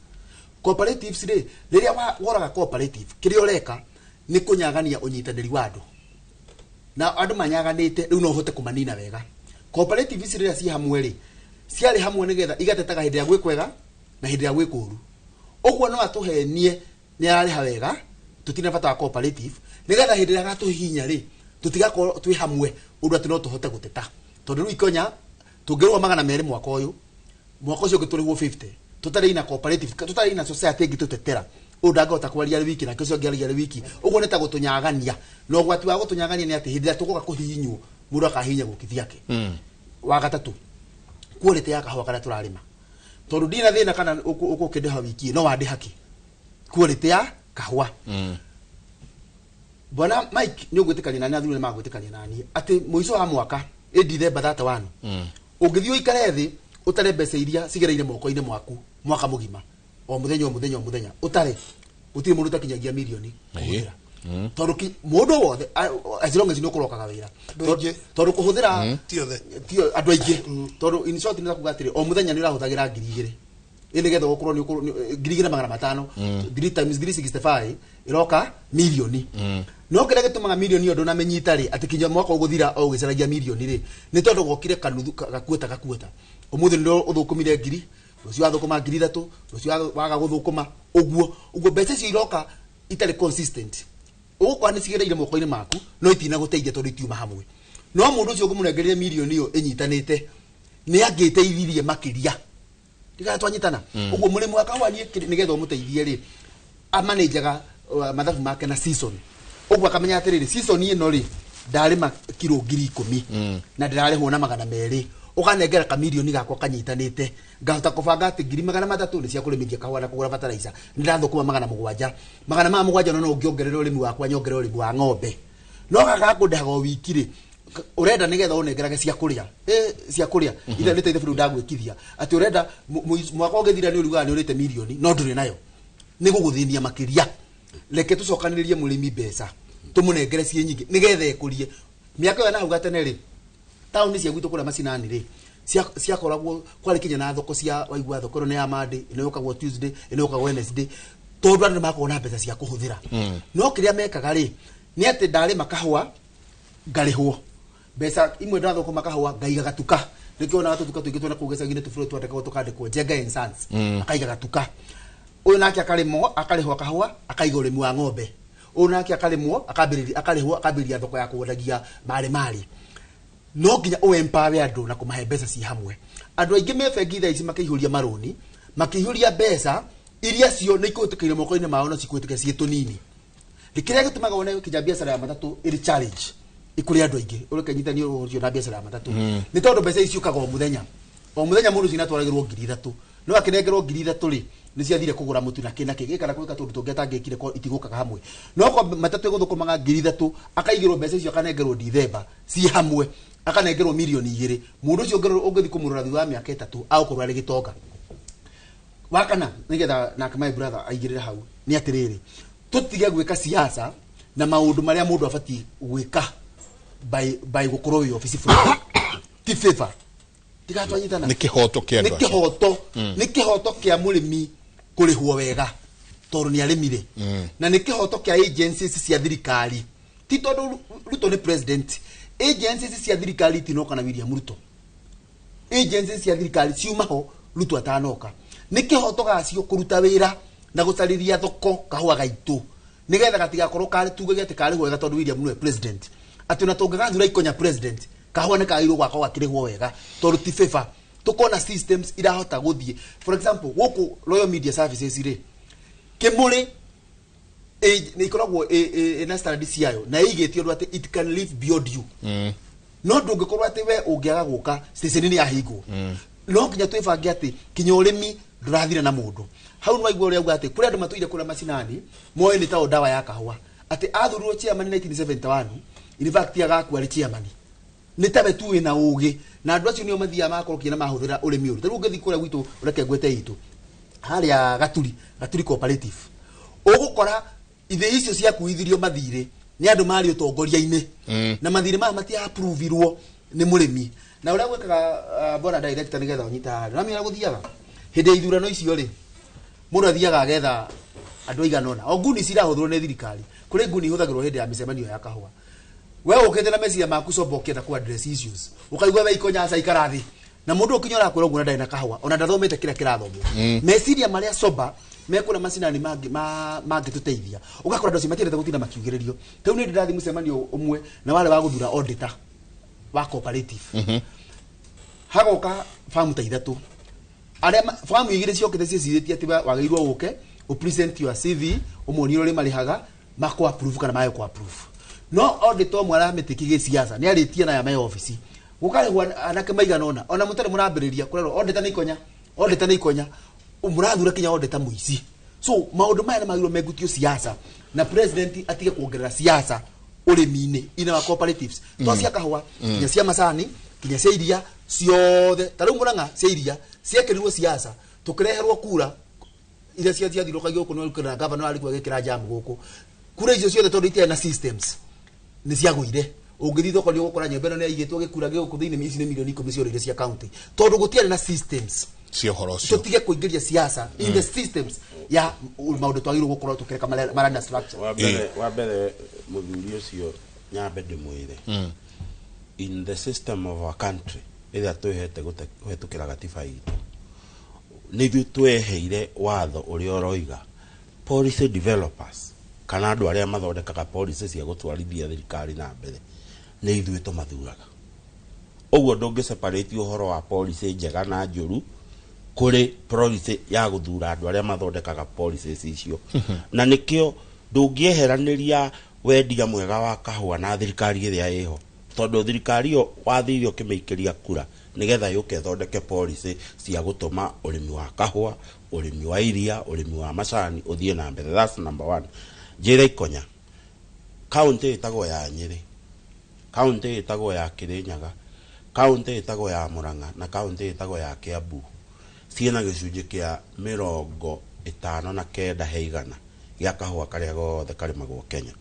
ri riria woraga cooperative kirio reka ni kunyagania unyitaniri wa andu na andu manyaganite riu no uhote kumanina wega cooperatives riria ci hamwe ri ciari hamwe nigetha igatetaga hindi ya gwikwega na hindi ya gwikuru uguo no atuhenie ni ari hawega tutina bata wa cooperative nigetha hindi ya gatuhinya ri tutigakorwo twi hamwe undu ati no tuhote guteta tondu riu ikonya tungirwa 200 mwaka ucio giturihwo 50 tutari na cooperative tutari na society ingi tutetera undangota kwaria wiki na kicio ngiaria wiki uguo neta gutunyagania no gwati wa gutunyagania ni ati hindi ya tugoka kuhinywo mundu akahinya gukithia ke wa gatatu quality ya kahwa kana turarima tondu ndina thina kana ukukindeha wiki no wandi haki quality ya kahwa Bwana Mike ni ugwitikania nani athuri magwitikania nani ati muico wa mwaka December 31 ungithio ikare thi utare mbeca iria cigereire moko-ini mwaku mwaka mugima o muthenya utare utiri mundu takinyagia milioni kuhuthira tondu mundu wothe as long as no kurokaga wira tondu kuhuthira tio andu aingi tondu in short ni kugatire o muthenya ni urahuthagira 2,000 ine getha gukorwo ni 2,500 3 times 365 iroka milioni no kire gitumaga milioni yo ndona menyitari ati kinya mwaka uguthira o gicaragia milioni ri ni tondu gokire kanuthu gakuota umuthi ndo uthukumire 1,000 rucio athukuma 3,000 rucio waga guthukuma uguo mbeca cio iroka itari consistent ugukwa ni cigereire moko-ini maku no itina guteithia tondu itiuma hamwe no mundu ucio ngumunengerire milioni yo inyitanite ni angiteithirie makiria diga twanyitana uguo murimu wa kahwa ni getho muteithie ri amanajaga mathabu make na season uguo akamenya atiriri season ino ri ndarima kilo 10,000 na ndirarehwo na 200 ukanengera ka milioni gakwa kanyitanite ngahota kubanga ati 300 ni cia kurimithia kahwa na kugura fertilizer ndirathukuma 700 no ngiongerera urimi wakwa nyongerera urimi wa ng'ombe no gagakundehaga wiki ri urenda nigetha unengerage cia kuria cia kuria ira nite ithe ndagwikithia ati urenda mwaka ugithira ni uruga ni urite milioni no nduri nayo ni guguthinia makiria leke tucokanirie murimi mbeca tumunengere cie nyingi nigetha ekurie miaka yo na hauga tene ri tauni cia gwitu kura macinani ri cia koragwo kwari kinya na thoko cia waigua thoko ne ya Monday ino yokagwo Tuesday ino yokagwo Wednesday tondu andu makona mbeca cia kuhuthira no kiria mekaga ri ni ati ndari makahwa ngarihwo mbeca imwe ndathoko makahwa ngaiga gatuka nikio na tuka twigitwe kugesa gine tufuro twandika tukandikwo Jega and Sons akaiga gatuka uyu nake akarihwo kahwa akaiga urimi wa ng'ombe uyu nake akarihwo akambiriria thoko ya kuwendagia mari no nginya uempower andu na kumahe mbeca ci hamwe andu aingi mebengi tha ici makihuria maroni makihuria mbeca iria cio ni ikutikire moko-ini mao no cikwitike cie tunini dikiria gitumaga wone kija biashara ya matatu iri challenge ikuri andu aingi urekanyita ni urio na biashara ya matatu ni tondu mbeca icio kaga o muthenya mundu cina twaragirwo 3,000 no akinengerwo ngiri ithatũ rĩ nĩ ciathire kũgũra mũtu na kĩna kĩgĩ kana gwĩka tũndũ tũngĩ atangĩkire ko itigũkaga hamwe no ko matatũ ĩgũthũkũmaga ngiri ithatũ akaigĩrwo mbeca icio akanengerwo December ci hamwe akanengerwo milioni 2 mũndũ ũcio ũngĩthi kũmũrora thutha wa mĩaka 3 agũkorwo arĩ gĩtonga wakana nigetha na my brother aigĩrĩre hau nĩ atĩrĩrĩ tũtige gwĩka siasa na maũndũ marĩa mũndũ abati gwĩka by gũkorwo wĩ office fulani ti favor tigatwanyitana nĩ kĩhoto kĩa andũ nĩ kĩhoto kĩa mũrĩmi kũrĩhwo wega tondũ nĩ arĩmire na nĩ kĩhoto kĩa agencies cia thirikari ti tondũ Ruto nĩ president agencies cia thirikari tinoka na William Ruto agencies cia thirikari ciuma ho Ruto atanoka nĩ kĩhoto gacio kũruta wĩra na gũcarĩria thoko kahũa gaitũ nigetha gatigakorwo kare tuge gete kare wega tondũ William nĩ president atĩ na tũngĩgathura ikonya president kahũa nĩ kairwo gwakwa gakĩrĩhwo wega tondũ ti favor tukona systems irahota guthie for example gũkũ Royal Media Services rĩ kĩmũrĩ nĩ ikoragwo na standards yayo na igĩtio atĩ it can live beyond you no ndũngĩkorwo atĩ we ũngĩaga gũka station nĩ yahingwo no nginya twĩbange atĩ kinya ũrĩmi ndũrathire na mũndũ hau nĩ waigua ũrĩa uga atĩ kũrĩa andũ matũire kũrĩa macinani moe nĩ ta dawa ya kahũa atĩ athurirwo chairman 1971 in fact agakuo arĩ chairman nĩ tabe tu wĩna ũgĩ na andũ acio nĩo mathiaga makorwo kĩna mahũthĩra ũrĩmi ũyũ tarĩu ũngĩthi kũrĩa gwitũ ũreke ngwete itũ harĩa gaturi cooperative ũgũkora ithe icio cia kuithirio mathirĩ nĩ andũ marĩ ũtongoria-inĩ na mathirĩ maya mati approve-irwo nĩ mũrĩmi na ũrĩa gwĩkaga bona director nĩgetha ũnyita na mĩara gũthiaga hĩndĩ ithurano icio rĩ mũndũ athiaga agetha andũ aigana ũna o nguni cirahũthĩrwo nĩ thirikari kũrĩ nguni ihũthagĩrwo hĩndĩ ya mĩcemanio ya kahũa we ũkĩte na meciria maku coba ũkĩenda ku address issues ũkaigua we ikonya aca ikarathi na mũndũ ũkinyora kwĩra ũguo ndarĩ na kahũa ona ndathomete kĩrĩa kĩrathomwo meciria marĩa coba mekũna macinani mangĩtũteithia ũgakora andũ acio matiendete gũtinda makiugĩrĩrio rĩu nĩ ndĩrathi mũcemanio ũmwe na warĩ wa gũthura auditor wa cooperative hagoka famu ta ithatũ arĩa famu igĩrĩ ciokĩte ciĩcirĩtie atĩ wagĩrĩirwo ũke present your CV ũmũonire ũrĩa marĩhaga mako approve kana mayo ko approve no auditor mwara metĩkĩge siasa nĩ arĩtie na ya my office gũkarĩhwo anake maigana ona mũtarĩ mũrambĩrĩria kũrerwo auditor nĩ ikonya mũrathura kinya auditor mũici so maũndũ maya nĩ magĩrĩirwo megutio siasa na president atige kuongerera siasa ũrĩmi-inĩ ina wa cooperatives to cia kahũa kinya cia macani kinya cia iria ciothe tarĩu Mũrang'a cia iria ciekĩrirwo siasa tũkĩreherwo kura iria ciathirũkagio gũkũ nĩ ũkĩra governor alikuwa gĩkĩra jam gũkũ kura icio ciothe tondũ itia na systems nĩ ciagũire ũngĩthi thoko nĩ ũgũkora nyũmba ĩno nĩ yaigĩtwo gĩkura gĩkũ thĩinĩ ici nĩ milioni 10 ciorĩire cia county tondũ gũtiarĩ na systems cia horo cio tũtige kũingĩria siasa in the systems ya maũndũ twagĩrĩirwo gũkorwo tũkĩreka marana structure wa mbere mũthuri ũcio nyambe ndĩmwĩre in the system of our country ĩrĩa twĩhete kũhetũkĩra gatiba itũ nĩ ithuĩ tweheire watho ũrĩa ũroiga policy developers kana andũ arĩa mathondekaga policy cia gũtwarithia thirikari na mbere nĩ ithuĩ tũmathuraga ũguo ndũngĩ separate ũhoro wa policy njega na njũru kũrĩ policy ya gũthura andũ arĩa mathondekaga policies icio na nĩkĩo ndũngĩeheranĩria wendia mwega wa kahũa na thirikari ĩrĩa ĩho tondũ thirikari ĩyo wathiire ũkĩmĩikĩria kura nigetha yũke thondeke policy cia gũtũma ũrĩmi wa kahũa ũrĩmi wa iria ũrĩmi wa macani ũthiĩ na mbere that's number 1 njĩra ikonya county ĩtagwo ya Nyĩrĩ county ĩtagwo ya Kĩrĩnyaga county ĩtagwo ya Mũrang'a na county ĩtagwo ya Kiambu ciĩna gĩcunjĩ kĩa 59 he igana gĩa kahũa karĩa gothe karĩmagwo Kenya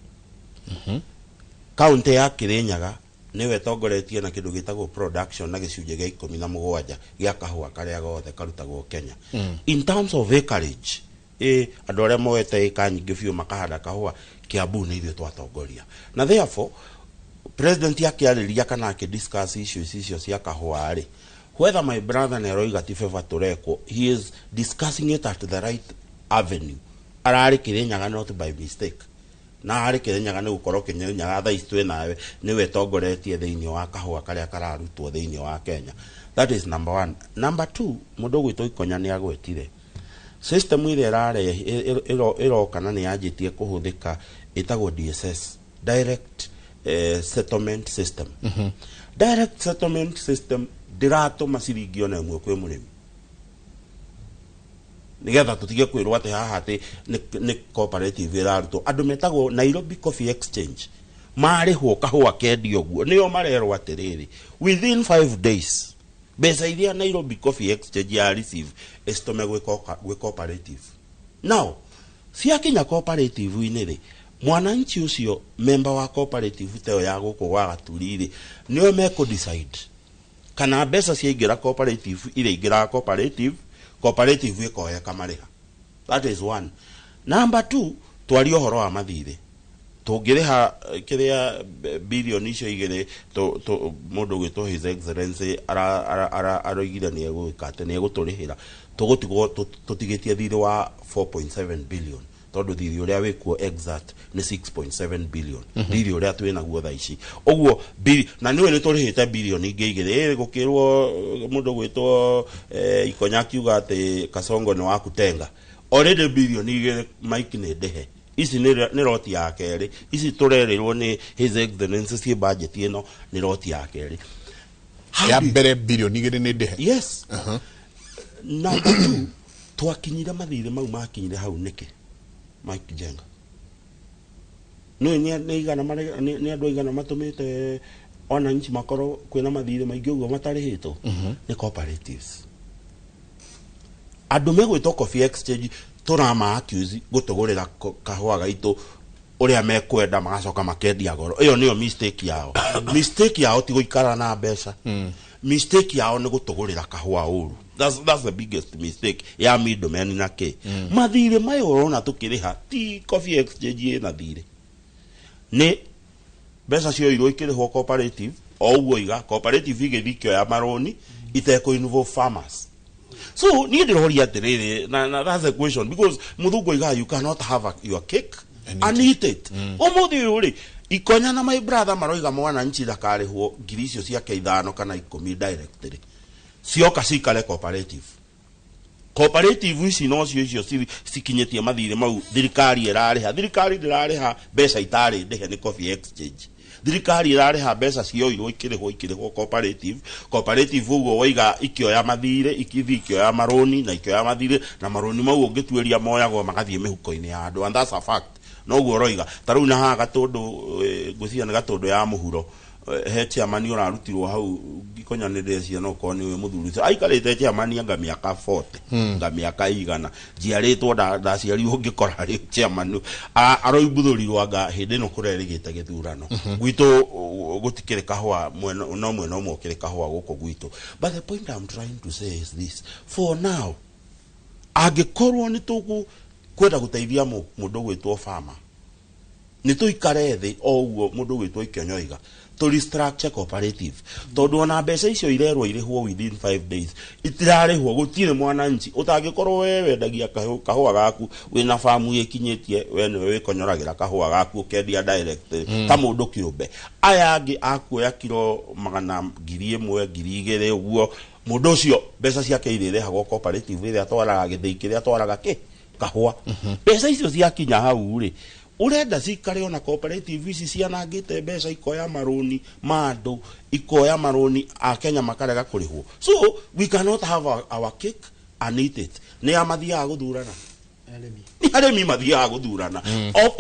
county ya Kĩrĩnyaga niwe tongoretie na kĩndũ gĩtagwo production na gĩcunjĩ gĩa 17 gĩa kahũa karĩa gothe karutagwo Kenya in terms of acreage andũ arĩa moete ĩka nyingĩ biũ makahanda kahũa Kiambu nĩ ithuĩ twatongoria na therefore president akĩarĩria kana akĩdiscuss issues icio cia kahũa rĩ whether my brother nĩaroiga ti favor tũrekwo he is discussing it at the right avenue ararĩ Kĩrĩnyaga not by mistake na arĩ Kĩrĩnyaga nĩ gũkorwo Kĩrĩnyaga thaa ici twĩ nawe nĩwe tongoretie thĩinĩ wa kahũa karĩa kararutwo thĩinĩ wa Kenya that is number 1 number 2 mũndũ gwitũ ikonya nĩ agwetire system ĩrĩa ĩroka na nĩ yanjĩtie kũhũthĩka ĩtagwo DSS direct settlement system direct settlement system ndiratũma ciringi ona ĩmwe kwĩ mũrĩmi nigetha tutige kwirwo ati haha ati ni cooperative irarutwo andu metagwo Nairobi Coffee Exchange marihwo kahua kendio guo nio marerwo atiriri within 5 days besa iria Nairobi Coffee Exchange ya receive estome gwe cooperative. Now siakinya cooperative inere mwananchi ucio member wa cooperative teo ya guko gwa Gaturiri nio meko decide kana besa ciaingira cooperative ile ingira cooperative ikoya kamariha. That is one. Number 2, twari ohoro wa mathire tungiriha kiria billion icio igire to mundu gwitwo His Excellency aroigire ni egwikate ni eguturihira tugutigwo tutigitie thiri wa 4.7 billion tondu thiri uria wikuo exact ni 6.7 billion thiri uria twina guo tha ici uguo na niwe ni turihite billion ingi igire gukirwo mundu gwitwo Ikonya kiuga ati Kasongo ni wakutenga already billion igire Mike ni ndehe ici ni roti ya keri ici turerirwo ni His Excellency ci budget ino ni roti ya keri ya mbere billion igire ni ndehe. Yes. Number 2, twakinyira mathire mau makinyire hau niki Mike Jenga no ni igana mare ni andu igana matumite ona nchi makoro kwina mathire maingi uguo matarihitwo ni cooperatives andu megwitwo Coffee Exchange turama accuse gutugurira kahua gaitu uria mekwenda magacoka makendia goro iyo niyo mistake yao. Mistake yao ti guikara na mbeca. Mistake yao ni gutugurira kahua uru. That's the biggest mistake ya middleman na ke. Mathire mayo urona tukiriha ti Coffee Exchange na thire ni mbeca cio irwo ikirihwo cooperative o uguo iga cooperative igithikio ya maroni iteko involve farmers. So ni ndiroria atiriri na that's the question because muthungu iga you cannot have your cake and eat it. Umuthi uri Ikonya na my brother maroiga mwana nchi ndakarihwo ngiri icio cia 5 kana 10 directly sioka cikare cooperative ici no cio cikinyetie mathire mau thirikari irariha mbeca itari ndehe ni Coffee Exchange. Thirikari irariha mbeca cioirwo ikirihwo cooperative uguo waiga ikioya mathire ikithikioya maroni na ikioya mathire na maroni mau ungitueria moyagwo magathie mihuko-ini ya andu and that's a fact. No guo roiga taru na ha gatundu gucia ni gatundu ya muhuro he chairman urarutirwo hau Ikonya ni ndecia no ko ni we muthuri aikarite chairman anga miaka 40 nga miaka igana jiaritwo ndaciarirwo ngikora ri chairman aroibuthurirwo anga hindi no kurerigite githurano gwitu gutikire kahwa mwena mokire kahwa guko gwitu. But the point I'm trying to say is this: for now agikorwo ni tuku kwenda guteithia mundu gwitwo farmer ni tuikare thi o uguo mundu gwitwo Ikonyoiga to restructure cooperative tondu ona mbeca icio irerwo irihwo within 5 days itirarihwo gutire mwananchi utangikorwo we wendagia kahua gaku wina famu ikinyitie we ni wikonyoragira kahua gaku ukendia direct ta mundu kiumbe aya angi akuoya kilo 100,000 uguo mundu ucio mbeca ciake irihagwo cooperative iria atwaraga githii kiria atwaraga kahua mbeca icio ciakinya hau ri urenda cikare ona cooperative ici cianangite mbeca ikoya maroni mandu ikoya maroni a Kenya makarega kurihwo. So we cannot have our cake and eat it. Ni amathia guthurana ni aremi mathia guthurana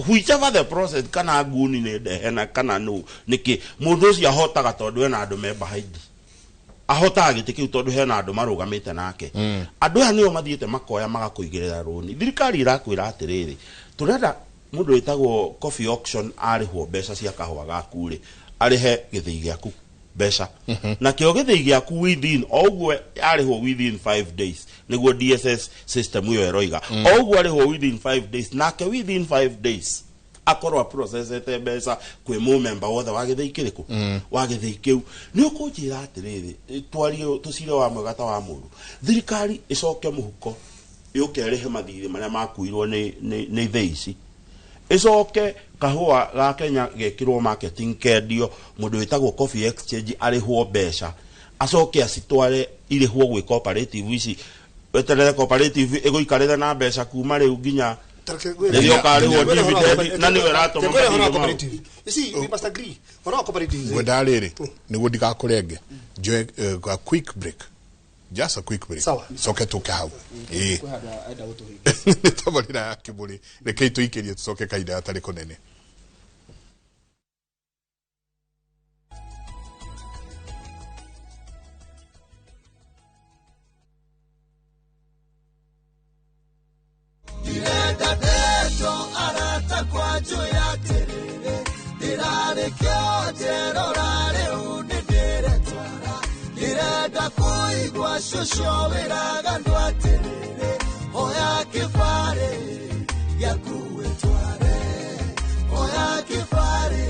whichever the process kana nguni ni ndehena kana no niki mundu ucio ahotaga tondu ena andu me behind ahota gite kiu tondu hena andu marugamite nake andu aya nio mathiete makoya magakuigirira roni. Thirikari irakwira atiriri turenda mundu witagwo Coffee Auction arihwo mbeca cia kahua gaku ri arihe githii giaku mbeca na kio githii giaku within oguo arihwo within 5 days niguo DSS system iyo eroiga oguo arihwo within 5 days nake within 5 days akorwa processete mbeca kwi mu member wothe wa githii kiriku wa githii kiu ni ukunjira atiriri twario tucire wa mwegata wa muru thirikari icoke muhuko yukerihe mathire maria makuirwo ni theici icoke kahua ga Kenya gekirwo marketing kendio mundu witagwo Coffee Exchange arihwo mbeca acoke acitware irihwo gwi cooperative ici weterere cooperative iguikarire na mbeca kuma riu nginya ndio karihwo dividend na niwe ratoma cooperative. You see, we must agree on our cooperative. Wedariri niguo ndigakurenge joe a quick break just a quick break Sawa. soke tuke hau kwehanda enda gutuhinga tabarira ya kiburi rekei tuikirie tucoke kaida atari kunene Direnda deto arata kwa joya terere dirare kyo terorare unedere twara direnda kuigwa shosho viraga ndwa terere oya kifare yakuwe tware oya kifare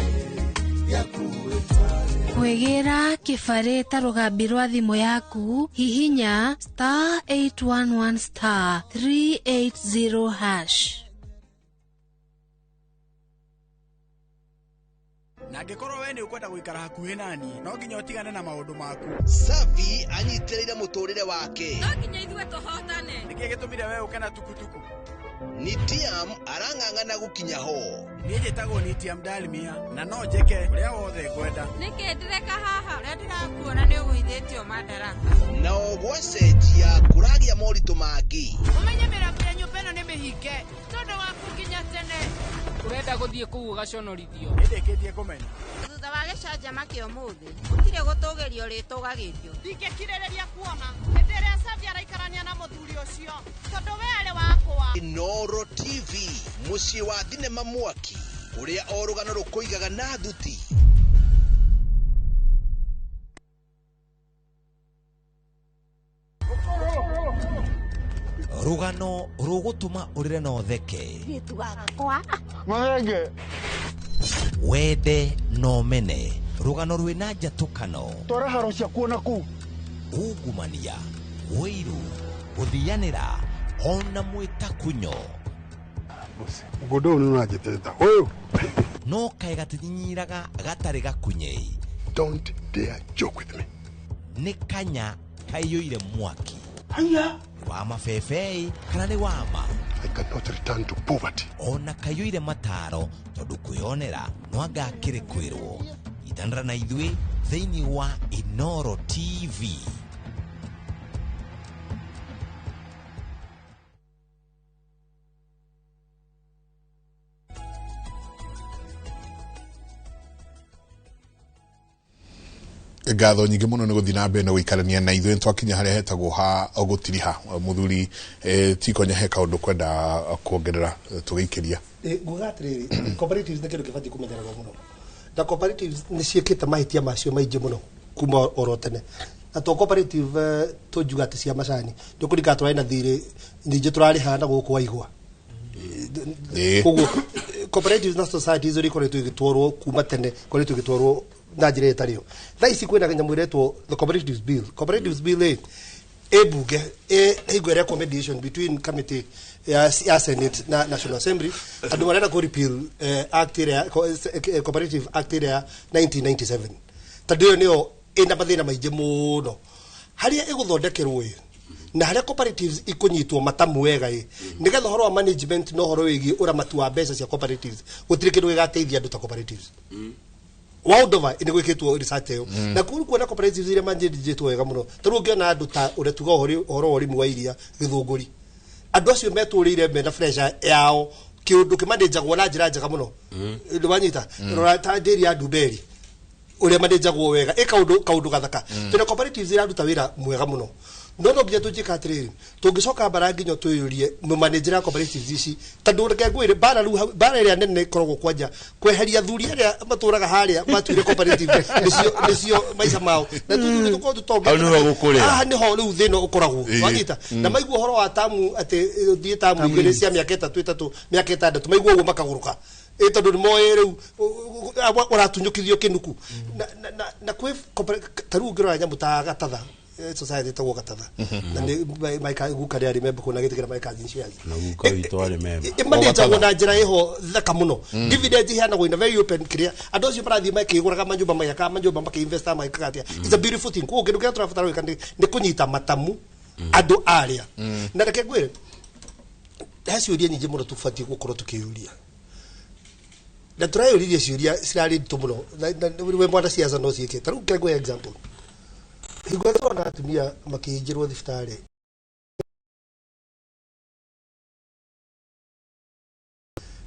yakuwe tware kwegera kibare ta rugambi rwa thimu yaku hihinya *811*380#. na ngĩkorwo we nĩ ũkwenda gũikara hakuhĩ nani no nginya ũtigane na maũndũ maku. Safi anyitĩrĩire mũtũrĩre wake. No nginya ithuĩ tũhotane. Nĩkĩĩ gĩtũmire we ũke na tukutuku? Nitiam arang'ang'ana gũkinya ho. Niĩ njĩtagwo Nitiam Dalmia na no njĩke ũrĩa wothe ngwenda. Nĩkĩ ndĩreka haha ũrĩa ndĩrakuona nĩ ũgũithĩtio madaraka. Na gwacenjia kũragĩa moritũ mangĩ. Ũmenye mĩrango ya nyũmba ĩno nĩ mĩhinge tondũ waku nginya tene. Ũrenda gũthiĩ kũu ũgaconorithio. Nĩndĩkĩtie kũmenya. Thutha wa gĩcanjama kĩa ũmũthĩ gũtirĩ gũtũgĩrio rĩtũgagĩrio. Ndingĩkirĩrĩria kuona hĩndĩ ĩrĩa Safi araikarania na mũthuri ũcio tondũ we arĩ wakwa. Inoro TV mũciĩ wa thinema mwaki ũrĩa o rũgano rũkũigaga na thuti. Rugano rugutuma urire no theke Gĩtugagakwa mahenge wende no mene rugano rwina njatukano Tora haro cia kuona ku ungumania wiru guthianira ona mwitakunyo Godo ni unajiteta oyo no kae gatinyiraga gatari gakunye. Don't dare joke with me. Ni kanya kaiyũire mwaki haya wa mabebei kana nĩ wama. I cannot return to poverty. Ona kaiyũire mataro tondũ kwĩonera no anga kĩrĩ kwĩrwo. Ithanĩra na ithuĩ thĩinĩ wa Inoro TV. ngatho nyingĩ mũno nĩ gũthiĩ na mbere na gũikarania na ithuĩ twakinya harĩa hetagwo ha gũtiriha mũthuri Tikonya he kaũndũ kwenda kuongerera tũgĩikĩria. Nguga atĩrĩrĩ cooperatives nĩ kĩndũ gĩbatiĩ kũmenyererwo mũno na cooperatives nĩ ciĩkĩte mahĩtia macio maingĩ mũno kuma oro tene na to cooperative tũnjuga atĩ cia macani nĩ kũringa tũrarĩ na thirĩ ningĩ tũrarĩha na gũkũ wa igwa. Koguo cooperatives na societies ũrĩa ikoretwo igĩtwarwo kuma tene ikoretwo igĩtwarwo na njĩra ĩtarĩ thaa ici kwĩna nyamũ ĩretwo the Cooperatives Bill bunge ĩhingwo recommendation between committee ya Senate na National Assembly andũ marenda kũ repeal act ĩrĩa Cooperative Act ĩrĩa 1997 tondũ ĩyo nĩyo ĩna mathĩna maingĩ mũno harĩa ĩgũthondekerwo na harĩa cooperatives ikunyitwo matamu wega nigetha horo wa management no horo wĩgiĩ ũramati wa mbeca cia cooperatives gũtirĩ kĩndũ gĩgateithia andũ ta cooperatives. Waldova ine gwikitwo research yo na kuona cooperatives iria manjĩtwo wega mũno tarũ ũngĩona andũ ta ũrĩa tuga horo ũrĩmi wa iria gĩthũngũri andũ acio metũrĩire mena pressure yao kĩũndũ kĩmanĩnjagwo na njĩra njega mũno ndwanyita rora ta ndĩri ya Nduberi ũrĩa manĩnjagwo wega kaũndũ gathaka tena cooperatives iraruta wĩra mwega mũno no nginya tũnjĩka atĩrĩrĩ tũngĩcoka bara nginya twĩyũrie manager ya cooperatives ici tondũ reke ngwĩre bara ĩrĩa nene ĩkoragwo kwanja kweheria thuri arĩa matũraga harĩa matuire cooperative nĩcio maica mao na tũkorwo tũtonge haha nĩho rĩu thĩna ũkoragwo wanyita na maigua ũhoro wa tamu atĩ thiĩ tamu igĩrĩ cia mĩaka ĩtatũ mĩaka ĩtandatũ maigua ũguo makagũrũka tondũ nĩmoĩ rĩu ũratunyũkithio kĩnuku na kwĩ tarĩu ũngĩrora nyamũ ta gatatha society tagwo gatatha na nĩ maika guka rĩa remember kuna gĩtigĩra maika insurance na guka witũ remember imanĩjagwo na njĩra ĩho thaka mũno dividend iheanagwo in a very open clear andũ acio marathiĩ makĩgũraga manyũmba mayaka manyũmba makĩinvesta maikaga atĩa it's a beautiful thing koguo kĩndũ kĩrĩa tũrabatara gwĩka nĩ kũnyita matamu andũ arĩa na reke ngwĩre ciũria nyingĩ mũno tũbatiĩ gũkorwo tũkĩyũria na tũrayũririe ciũria cirarĩ nditũ mũno we mwana ciaca no ciĩke tarĩu ngwĩre example higwazo na atumia makijirwo thiftari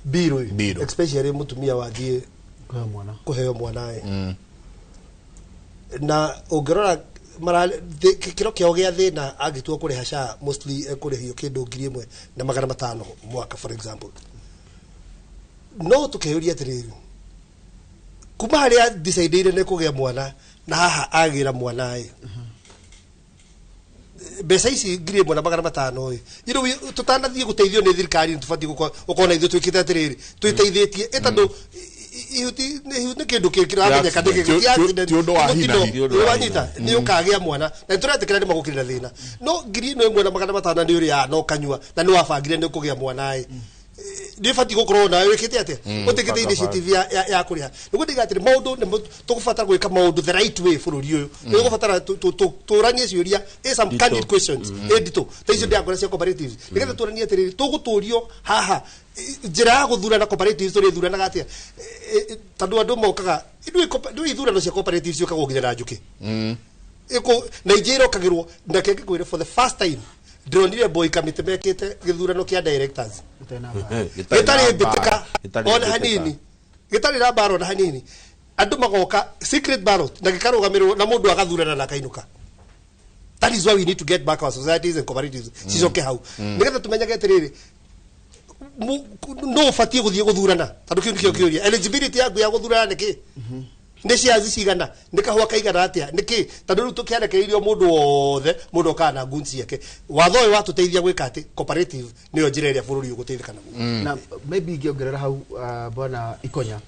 biro especially mutumia wathie kuheo mwanae na ongerora kiro kiao gia thina agitua kuri hasha mostly kuri hiyo kindu 1,000 na 500 mwaka for example no tukeyuria tiriri kuma haria decide ne kugia mwana na haha agira mwanae mbeca ici 1,000 na 500 iru tutanathie guteithio ni thirikari tubati gukona ithu twikite atiriri twiteithietie etandu ihuti ni kindu kiramenyeka ndikiranyita ni ukagia mwana na turetekera ni magukirira thina no 1,000 na 500 ni uri ya no kanyua na ni wabangire ni kugia mwanae ni fati gukoro na wikite ate utikite initiative ya kuria niguo ndigatire maundu ni tukufatara gwika maundu the right way bururi uyu ni tukufatara turanie ciuria some candid questions edito taicio ndia ngora cia cooperatives nigetha turanie atiriri tuguturio haha njira ya guthura na cooperatives turi thura na gatia tandu andu mokaga ndu ithura no cia cooperatives yokago nginya njuki iko Nigeria kagirwo ndake kwire for the first time ndronire boy kamite mekite githurano kia directors gitari bitika on hanini gitari na baro na hanini andu magoka secret ballot na gikarugamirwo na mundu agathurana na kainuka. That is why we need to get back our societies and cooperatives cicoke hau nigetha tumenyage atiriri no fatie guthie guthurana tandu kiu nikio kiuria eligibility yaku ya guthurana niki ndi ciazi cigana nikahwa kaigana atia niki tandu tukiarekeirio mundu wothe mundu kana gunci yake watho uyu watuteithia gwika ati cooperative niyo njira iria bururi uguteithikana na maybe ngiongerera hau bwana Ikonya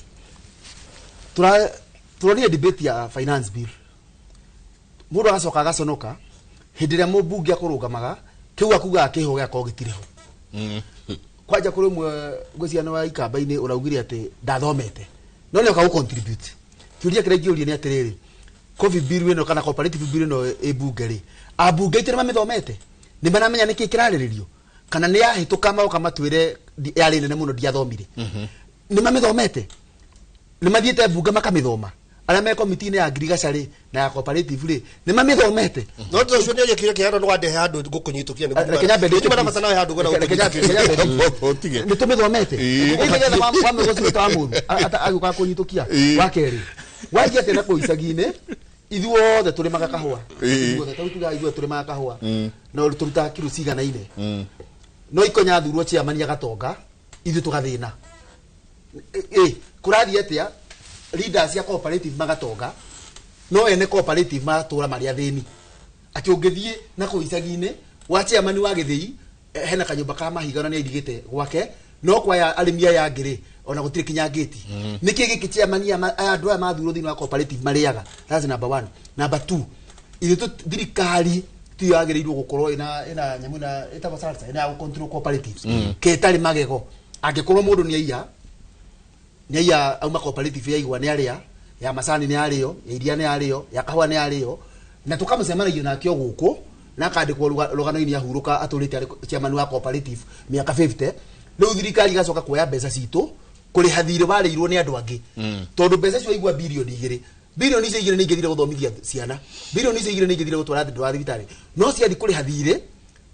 turania debate ya finance bill mundu agacoka agaconoka hindi ria mubunge akurugamaga kiu akuga akiho gya kogitireho kwaja kuri mwe gwiciana wa ikamba-ini uraugire ati ndathomete no ne uka contribute kiuria kire giuria ni atiriri covid bill ino kana cooperative bill ino ebunge ri abunge itire mamithomete ni manamenya niki kirariririo kana ni yahituka mauka matwire yari nene muno ndiathomire ni mamithomete ni mathiete bunge makamithoma ala me committee ya agriculture na ya cooperative ri ni mamithomete no tucio ni yekire kiaro no ande handu gukunyitukia ni Kenya bende ni mana matana handu gona otige ni tumithomete ngigetha mame gocito tamuru ata aguka kunyitukia wakeri waje tena ko isagine ithuothe turi magakahwa ithuothe tutuga ithuothe turi magakahwa no turuta kilo cigana ine no Ikonya thurwo chairman ya gatonga ithu tugathina kurathi atia leaders ya cooperative magatonga no ene cooperative matura maria thini akiongethie na kuisagine wa chairman wa githii hena kanyumba ka mahigano ni idigite gwake no kwa ya alimia ya ngiri ona gutire kinya gate niki giki chairman ya andu aya mathuro thini wa cooperative mariaga that's number 1 number 2 ile tu thirikari tu yagirirwo gukorwo ina nyamu na etaba salsa ina control cooperatives ketari magego angikorwo mundu ni aiya auma cooperative ya igwa ni aria ya masani ni ario ya iria ni ario ya kahwa ni ario na tukamsemana na kio guko na kandikwo rugano-ini ahuruka aturite chairman wa cooperative miaka 50 riu thirikari gacoka kuoya mbeca citu kuri hathire wareirwo ni andu angi tondu mbeca cio igwa bilioni 2 bilioni icio 2 ni ingithire guthomithia ciana bilioni icio 2 ni ingithire gutwara andu wa thibitari no ciathi kuri hathire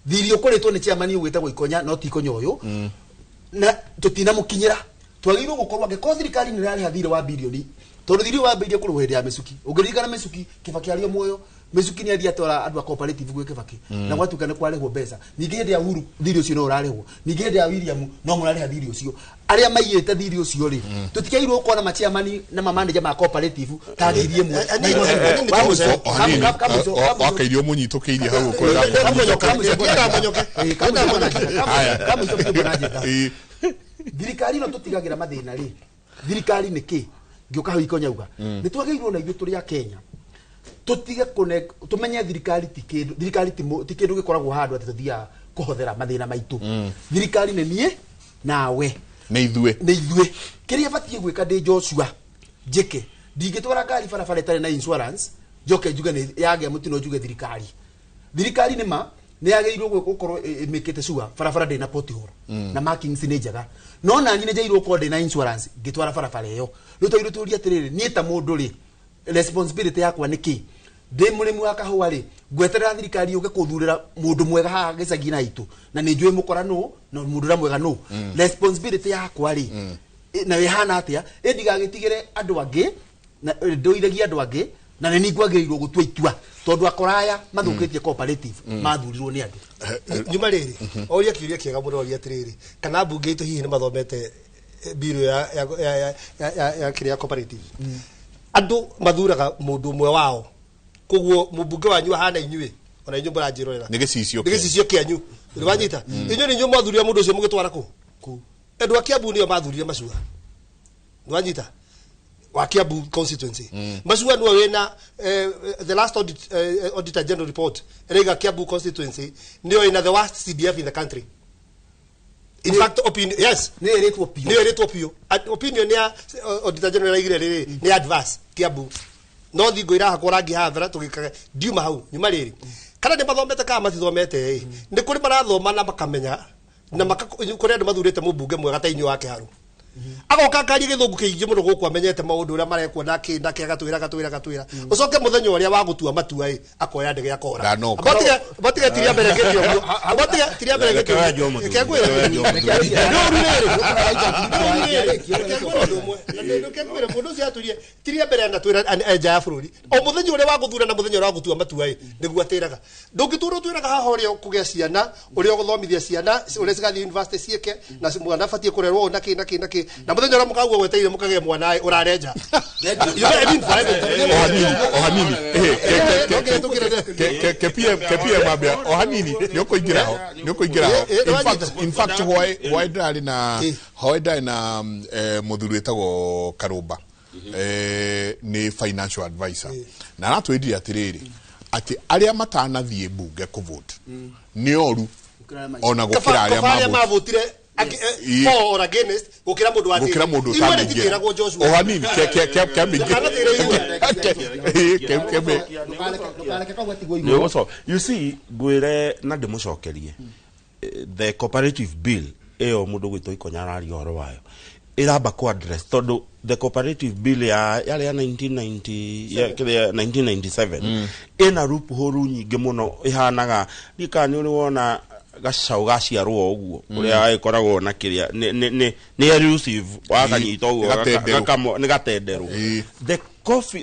thirio kuritwo ni chairman ugwitagwo Ikonya no ti Ikonya uyu na tutina mukinyira twagirwo gukorwa ge thirikari ni rari hathire wa bilioni tondu thirio wa bilioni kuri hende ya Misuki ungiririkana Misuki Kibaki ario muoyo Misuki ni athia tora andu a cooperative gwe Kibaki na gwatuka ne kwarehwo mbeca ningi hende ya Uhuru thirio cio no urarehwo ningi hende ya William no murareha thirio cio aria maiyete thirio cio ri tutikeirwo kuona machiamani na manager ma cooperative tagirie mwe wakairio munyitukiirie hau ukorera thirikari no tutigagira mathina ri thirikari niki ngioka hau Ikonya uga ni twagirwo na ithu turi a Kenya tutige tumenye thirikari ti kindu gikoragwo handu ati tuthia kuhothera mathina maitu thirikari ni nie nawe ni ithue kiria batie gwika ndi Joshua njike ndingitwara ngari barabara itari na insurance njoke njuge ni yage mutino njuge thirikari ni ma ni yageirwo gukorwo imikite sure barabara ndi na pothole na markings ni njega no na nyine njairwo ko ndi na insurance ngitwara barabara iyo no toiruturia atiriri ni ta mundu ri responsibility yakwa niki de murimi wa kahua ri gwetera thirikari uge kuthurira mundu mwega ha gicagi na itu na ni njui mukora no na mundu ra mwega no responsibility yakwa ri na we hana atia ndigagitigire andu angi na ndoiragia andu angi na ni ningwagirirwo gutua itua tondu akoraya mathukitie cooperative mathurirwo ni andu nyuma riri oria kiuria kiega muno oria atiriri kana bunge itu hihi ni mathomete biro ya kiria cooperative andu mathuraga mundu mwe wao koguo mubunge wanyu hana inyue ona inyu muranjirorera ni gicicio kianyu rwanyita inyu ni inyu mathuria mundu ucio mugitwara ku andu a Kiambu nio mathurire Macua rwanyita wa Kiambu constituency Macua no wena the last auditor general report rega Kiambu constituency nio ina the worst CDF in the country. In fact, opinion, yes, ne eretwo pio opinion ya auditor general igire riri ni adverse Kiambu no thi ngoira hakorangi hathara tugikaga diuma hau nyuma riri kana ni mathomete ka matithomete ni kuri marathoma na makamenya na kuri andu mathurite mubunge mwega ta inyu wake haru agoka kari githungu kiingi muno guku amenyete maundu uria marekwo na gatwira ucoke muthenya uria wa gutua matua akoya ndege akora batiga tiria mbere getio batiga tiria mbere getio kegwira kegwira mundu cia turie tiria mbere na twira eja ya bururi o muthenya uria wa guthura na muthenya uria wa gutua matua niguo atiraga ndungituro twiraga haha uria kugia ciana uria guthomithia ciana uria cigathi university cieke na mwana fatie kurerwo na kina na muthenya ora mukaguo gweteire mukage mwana urarenja ohanini kepie mabia ohanini nyokoingira in fact why ndari na muthuri etagwo Karumba ni financial advisor na natwendire atiriri ati aria matanathie bunge kuvote ni oru ona gukira aria mavotire or against gukira mundu wati iwe ndikira go Joshua ohanini you see gwire na ndimucokerie the cooperative bill eo mundu gwito ikonyarari horo wayo iramba ku address tondu the cooperative bill ya 1997 ina loophole nyingi muno ihanaga dikani uri wona gacau gaciarwo uguo uria aikoragwo na kiria ni elusive wakanyita uguo ni gatenderu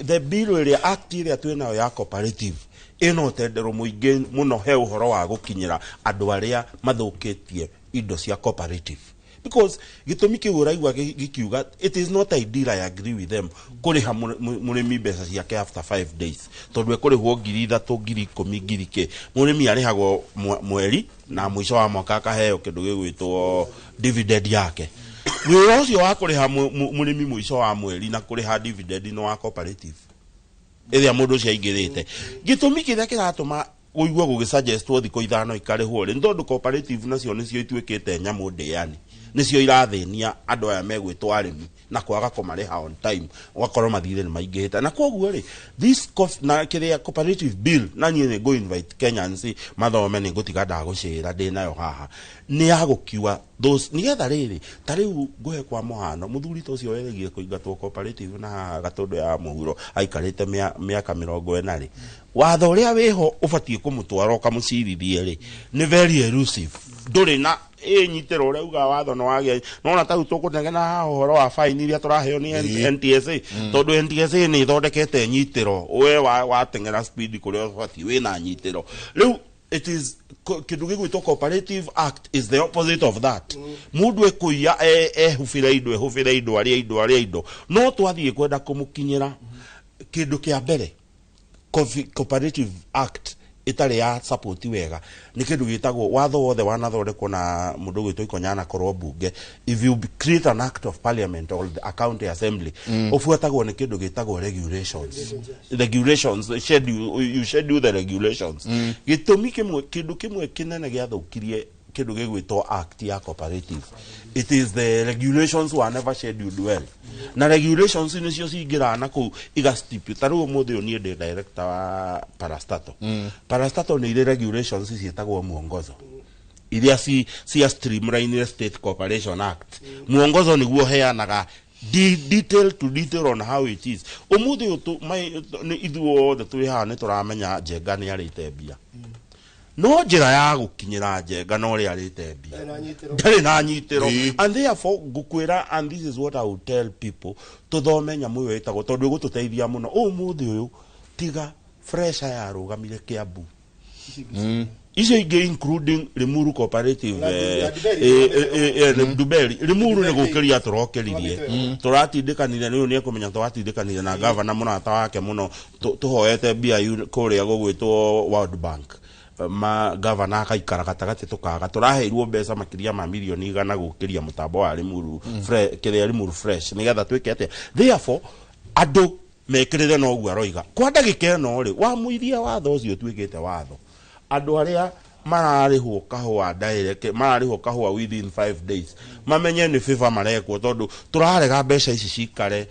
the bill area act iria twina ya cooperative ino tenderu muingi muno he uhoro wa gukinyira andu aria mathukitie indo cia cooperative because gitumi kiuraigwa gikiuga it is not ideal. I agree with them kuriha murimi mbeca ciake after 5 days tondu ekurihwo 3,000 10,000 ke murimi arihagwo mweri na mwisho wa mwaka akaheo kindu gigwitwo dividend yake wira ucio wa kuriha murimi mwisho wa mweri na kuriha dividend no wa cooperative iria mundu cia ingirite gitumi kitha kiratuma uigwa gugisuggestwo thiko ithano ikarihwo ri ntondu cooperative nacio nicio itwikite nyamu ndeyani nicio irathenia andu aya megwitwo arimi na kwaga kumariha on time ugakorwo mathire ni maingihita na koguo ri this na kiria cooperative bill na nyine go invite Kenyans mathome ni gutiga ndagucira ndinayo haha ni agukiwa those nigetha riri tariu nguhe kwa muhano muthuri to cio weregie kuingatwo cooperative na gatundu ya muhuro aikarite miaka 40 ri watho uria wiho ubatie kumutwara ukamucirithie ri ni very elusive nduri na nyitero uria uga watho no wagia nona ta tukunegena horo wa fine iria turaheo ni NTSA tondu NTSA ni thondekete nyitero we watengera speed kuria ubatie wina nyitero riu it is kindu gigwitwo cooperative act is the opposite of that mundu ekuya hufira indo aria indo no twathie kwenda kumukinyira kindu kia mbere cooperative act itari ya support wega ni kindu gitagwo watho wothe wanathondekwo na mundu gwitwo ikonyana korwo bunge if you create an act of parliament or the county assembly ofuatagwo ni kindu gitagwo regulations you schedule the regulations gitumi kimwe kindu kimwe kinene giathukirie kindu gigwitwo act ya cooperative it is the regulations were never scheduled well na regulations nicio cingira na ku igastipute taru muthi oni ndi director wa parastato ni ile regulations cietagwo muongozo iria cia streamline state corporation act muongozo niguo heanaga detail to detail on how it is. Umuthi utu mai ithuo the twi ha ni turamenya Njenga ni arite mbia. No njira ya gukinyira Njenga no ri arite mbia. Ndari na nyitiro. And therefore gukwira, and this is what I would tell people, tuthome nyamu yo itago tondu igututeithia muno. Umuthi uyu tiga fresh ya rugamire Kiambu. Icio ingĩ including Limuru Cooperative Nduberi. Limuru nĩ gũkĩria tũrokeririe. Tũratindĩkanire nĩ ekũmenya tũratindĩkanire na governor mũrata wake mũno tũhoete mbia kũrĩa gũgwĩtwo World Bank. Ma governor akaikara gatagatĩ tũkaga tũraheirwo mbeca makĩria ma milioni 100 gũkĩria mũtambo wa Limuru kĩrĩa Limuru fresh nĩgetha twĩke atĩa. Therefore andũ mekĩrĩre no ũguo aroiga kwa ndagĩka ĩno rĩ wa mũithia watho ũcio twĩkĩte watho. Andu aria mararihwo kahua direct mararihwo kahua within 5 days mamenye ni favor marekwo tondu turarega mbeca ici cikare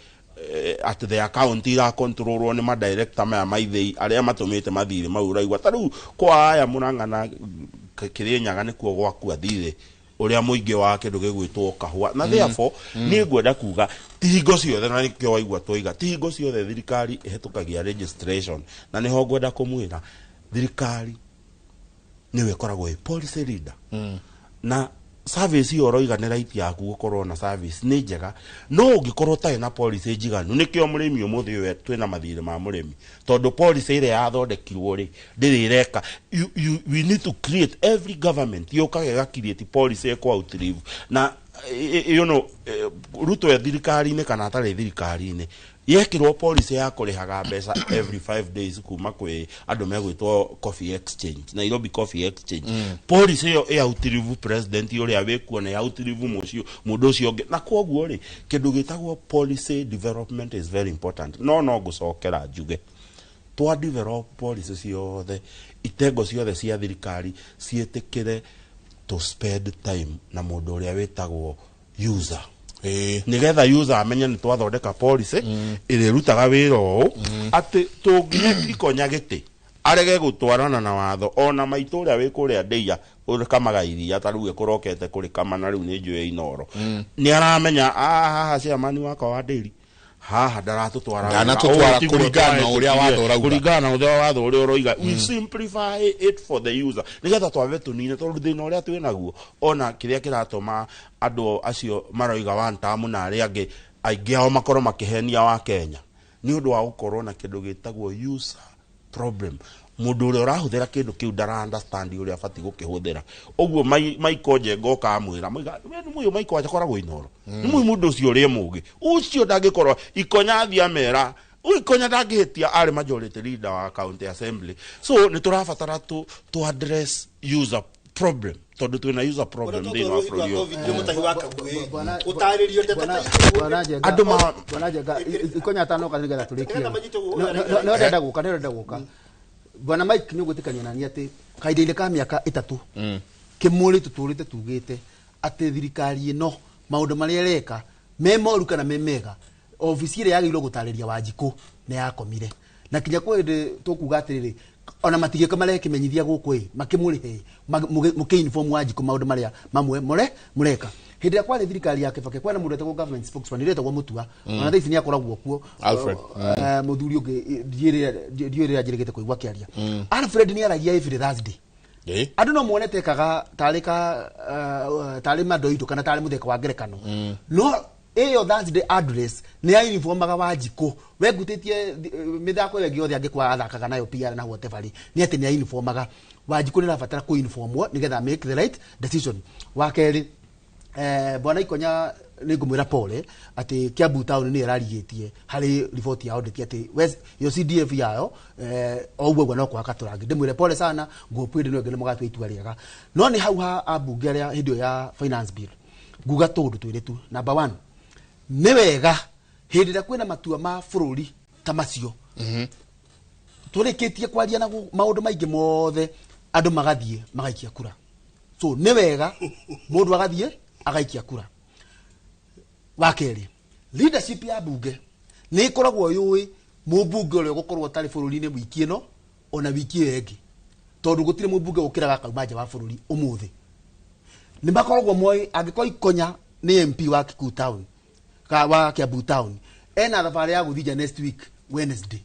at the account ira controlwo ni ma director maya maithei aria matumite mathire mau raigwa taru kwa aya Murang'a Kirinyaga nikuo gwakua thire uria muingi wa kindu gigwitwo kahua na therefore ni ngwenda kuga tihingo ciothe na nikio waigwa toiga tihingo ciothe thirikari ihetukagia registration na niho ngwenda kumwira thirikari niwe koragwo policy leader na service yo roiga ni right yaku gukorwo na service ni njega no ungikorwo tai na policy njiganu nikio murimi umuthi yo twina mathire ma murimi tondu policy ile yathondekirwo ri ndireka we need to create every government yokage create policy kwa outlive na you know Ruto ya thirikari-inĩ kana atari thirikari-inĩ yekirwo policy ya kurihaga mbeca every 5 days kuma kwi andu megwitwo coffee exchange Nairobi Coffee Exchange policy yo ya outlive president uria wekuo na ya outlive mucio mundu ucio na koguo ri kindu gitagwo policy development is very important no gucokera njuge twa develop policy ciothe itengo ciothe cia thirikari cietekere to spend time na mundu uria wetagwo user nigetha user amenye ni twathondeka policy iri rutaga wira o ati tungiye ikonya giti arege gutwarana na watho ona maitu uria wikuria ndeia urikamaga iria taruge kurokete kurikama na riu ni njue inoro ni aramenya haha cia mani waka wa nderi haha ndaratutwara kuringana na uria watho urauga kuringana na uria watho uria uroiga we simplify it for the user nigetha twave tunine tondu thina uria twinaguo ona kiria kiratuma andu acio maroiga wantamu na aria angi aingi ao makoro makihenia wa Kenya ni undu wa gukorwo na kindu gitagwo user problem mundu uria urahuthira kindu kiu ndara understand uria afati gukihuthira oguo Michael Njenga kamwira moiga ni muyo Michael akoragwo inoro ni muyo mundu ucio uri mugi ucio ndangikorwo ikonya thia mera ikonya ndangihitia ari majority leader wa county assembly so ni turafatara to address user problem tondu twina user problem thina wa bũrũri andu bwana Njenga ikonya tano kana nigetha turikie no ndenda guka bwana Mike ni gutikania nani ati kaide-ini ka miaka 3 kimuri tuturite tugite ati thirikari ino maundu maria reka me moru kana me mega ofisi ile yagirwo gutariria Wanjiku ne yakomire na kinya kwende tukuga atiriri ona matigike maria kimenyithia guku makimurihe mukiinform Wanjiku maundu maria mamwe mureka hindi kwa thirikari yake Kibaki kwa mundu etagwo government spokesman iretagwo Mutua ona thaici ni akoragwo kuo Alfred muthuri ungi ndiire ajirigite kuigwa kiaria Alfred ni aragia every Thursday andu no muonete kaga tari madoido kana tari mutheka wa ngerekano no eyo Thursday address ni ya informaga Wanjiku wegutitie mithako yengi yothe angikwa athakaga nayo PR na whatever ni ati ni ya informaga Wanjiku ni rabatara ku informwo nigetha make the right decision wakeri bwana Ikonya ni ngumwira pole ati Kiambu town ni irarigitie hari report ya audit ati yo CDF yayo ogwo no kwa katurangi ndimwire pole sana ngopwide no ngene mugatwe itua riega no ni hau ha abunge aria hindio ya finance bill nguga tundu twiritu number 1 ni wega hindi ria kwina matua ma bururi ta macio turikitie kwaria na maundu maingi mothe andu magathie magaikia kura so ni wega mundu agathie agaikia kura wakeri leadership ya bunge ni ikoragwo yui mubunge uri gukorwo tari bururi-ini wiki ino ona wiki yengi tondu gutire mubunge ukiraga kauma nja wa bururi umuthi ni makoragwo moi angikoi Ikonya ni MP wa Kikuyu town wa Kiambu Town ena thabarĩ ya gũthija next week Wednesday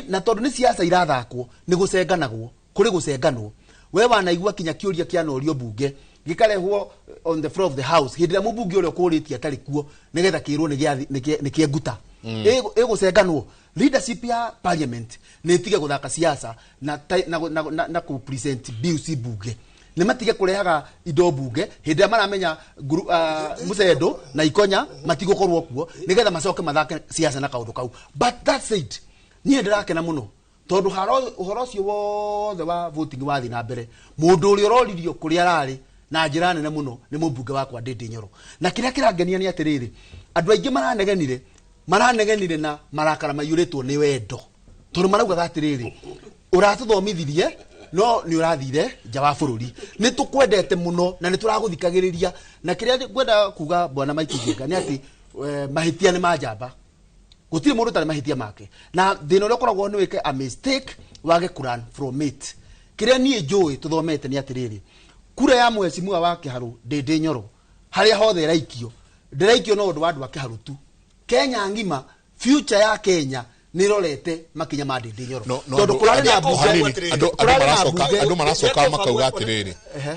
na tondu ni siasa irathakwo ni gucenganagwo kuri gucenganwo we wanaigua kinya kiuria kianorio bunge gikarehwo on the floor of the house hindi ya mubunge uria kuritie atari kuo nigetha kirwo ni kienguta gucenganwo leadership ya parliament ni tige guthaka siasa na ku present bills bunge ni matige kurehaga indo bunge hindi ya maramenya Mucedo na Ikonya matigukorwo kuo nigetha macoke mathake siasa na kaundu kau. But that said, niĩ ndirakena muno tondu uhoro cio wothe wa voting wathi na mbere mundu uri uroririo kuri arari na njira nene muno ni mubunge wakwa Ndindi Nyoro na kiria kirangenia ni atiriri andu aingi maranegenire na marakara mayuritwo ni wendo tondu marauga atiriri uratuthomithirie no ni urathire nja wa bururi ni tukwendete muno na ni turaguthikagiriria na kiria ngwenda kuga bwana Mike Njenga ni ati mahitia ni majamba gutire mundu tari mahitia make na thina uria koragwo ni wike a mistake wage kuran from it kiria nie njui tuthomete ni atiriri kura ya mwecimu wa Kiharu Ndindi Nyoro haria hothe ndiraikio no undu wa andu a Kiharu tu Kenya ngima future ya Kenya ni rorete makinya ma Ndindi Nyoro tondu kurari na bunge andu maracoka makauga atiriri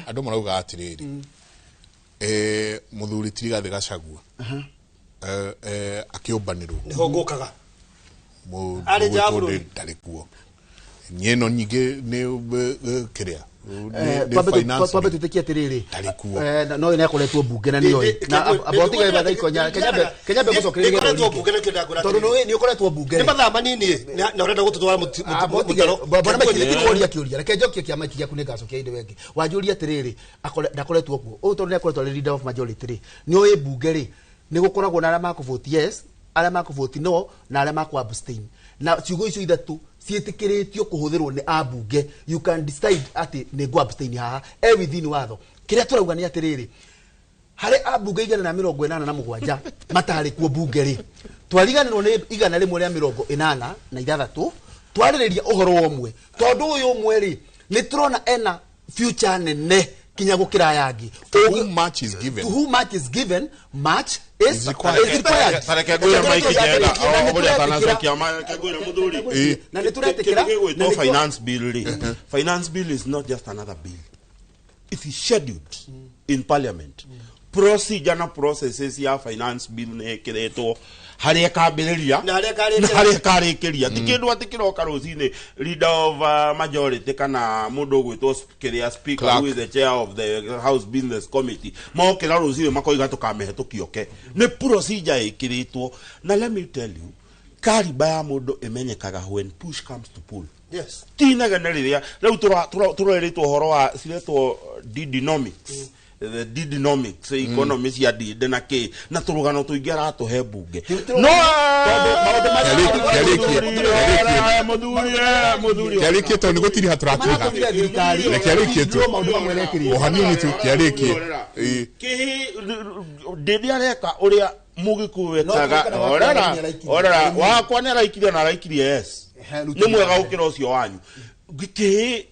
andu marauga atiriri muthuri Rigathi Gachagua akiumbanirwo niho ngukaga ari jaburu ndari kuo nyeno nyingi ni kiria twabe tutikia atiriri no ine akoretwo bunge na nioi na abotiga ibada Ikonya Kenya be gucokereria akoretwo bunge na kindagura tondu ni ukoretwo bunge ni mathaa manini na urenda gututwara mutaro bwana Mike kuria kiuria reke njokie kia Mike giaku ni gacokia inde wengi wanjuria atiriri ndakoretwo kuo o tondu ni akoretwo leader of majority ni oi bunge ri ni gukoragwo na arama ku vote yes arama ku vote no na arama ku abstain na ciugo icio ithatu cietikiritio kuhuthirwo ni abunge you can decide ati ni go abstain haha everything watho kiria turauga ni atiriri hari abunge 187 matari kuo bunge ri twariganirwo ni 186 twaririria uhoro omwe tondu uyu omwe ri ni turona ena future nene kinya gukira yangi to whom much is given much is required. Tareke gwira Mike Njenga obole atanacokia Mike gwira muthuri na ni turetekera no finance bill. Finance bill is not just another bill. It is scheduled in parliament. Procedure na processes ya finance bill ne kiretwo haria kambiriria na haria karikiria tikindu atikiroka rucini leader of majority kana mundu gwitwo kiria speaker who is the chair of the house business committee mokira rucini makoiga tukamehetukioke ni procedure ikiritwo na let me tell you kariba ya mundu imenyekaga when push comes to pull. Yes, tinaga riria riu tureritwo horo wa ciretwo didynomics the didynomics economy cia dinde na ke na turugano tuingira atuhe bunge no kiarikie to nigutiri haturatuga kiarikie to ohanini tu kiarikie ndindi areka uria mugikuwetaga orara wakwa ni araikirie na araikirie yes ni mwega ukira ucio wanyu giki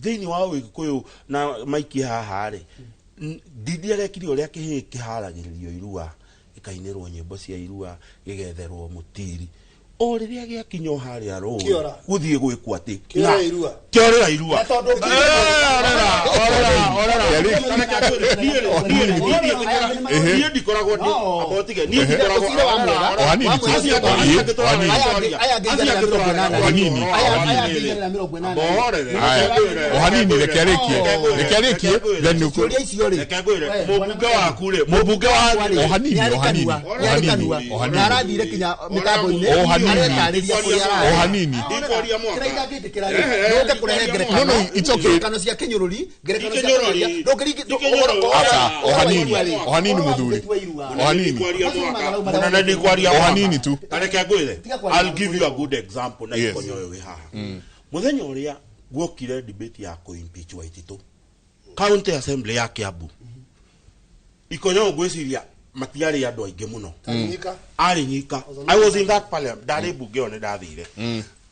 thiini wa Gikuyu na Mike haha ri Ndindi arekire uria kiharagiririo irua ikainirwo nyimbo cia irua gigetherwo mutiri o riria giakinyo haria ro guthie gwikwo ati kiorera irua ni ndikoragwo ni abotige ni ndikoragwo ohanini rekiarikie then mubunge waku ri mubunge wa ohanini na arathire kinya mitambo-ini ohanini no it's okay kano cia kinyururi ohanini muthuri ohanini kwaria ohanini tu tareke ngwire I'll give you a good example na ikonyoyo wi haha muthenya uria gwokire debate ya ko impeach Waititu county assembly ya Kiambu ikonyoyo gwiciria matiari andu aingi muno ari nyika I was in that parliament ndari bunge one ndathire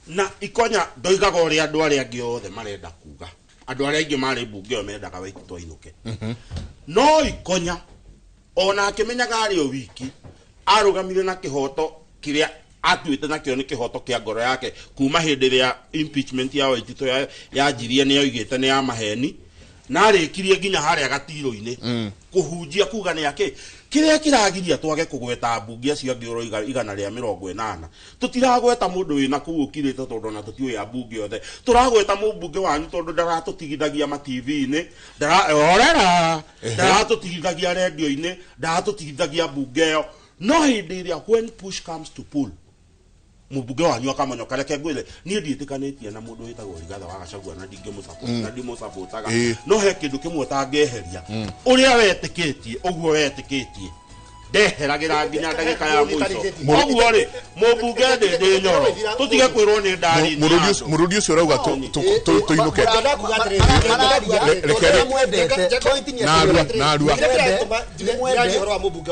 na Ikonya ndoigaga uria andu aria angi othe marenda kuga andu aria aingi mari bunge o mendaga Waititu ainuke no Ikonya ona akimenyaga ari o wiki arugamire na kihoto kiria atuite na kio ni kihoto kia ngoro yake kuma hindi ya impeachment ya Waitito ya njirie ni yoigite ni ya maheni na arikirie nginya haria gatiro-ini kuhunjia kuga ni yake kiria kiragiria twage kugweta mbunge acio angioro igana ria 80 tutiragweta mundu wina kuu ukirite tondu na tutiwe ya mbunge yothe turagweta mbunge wanyu tondu ndaratutigithagia ma TV-ini ndaratutigithagia radio-ini ndaratutigithagia mbunge yo no hindi iria when push comes to pull mubunge wanyu akamanyoka reke ngwire nie ndiitikanitie na mundu witagwo Rigathi wa Gachagua na ndingimusupport na ndimusupport no he kindu kimwe tangeheria uria wetikitie uguo wetikitie ndeheragira nginya ndagika ya mwico uguo ri mubunge ndi nyoro tutige kwirwo ni ndari murudi ucio rauga tuinuke na horo wa mubunge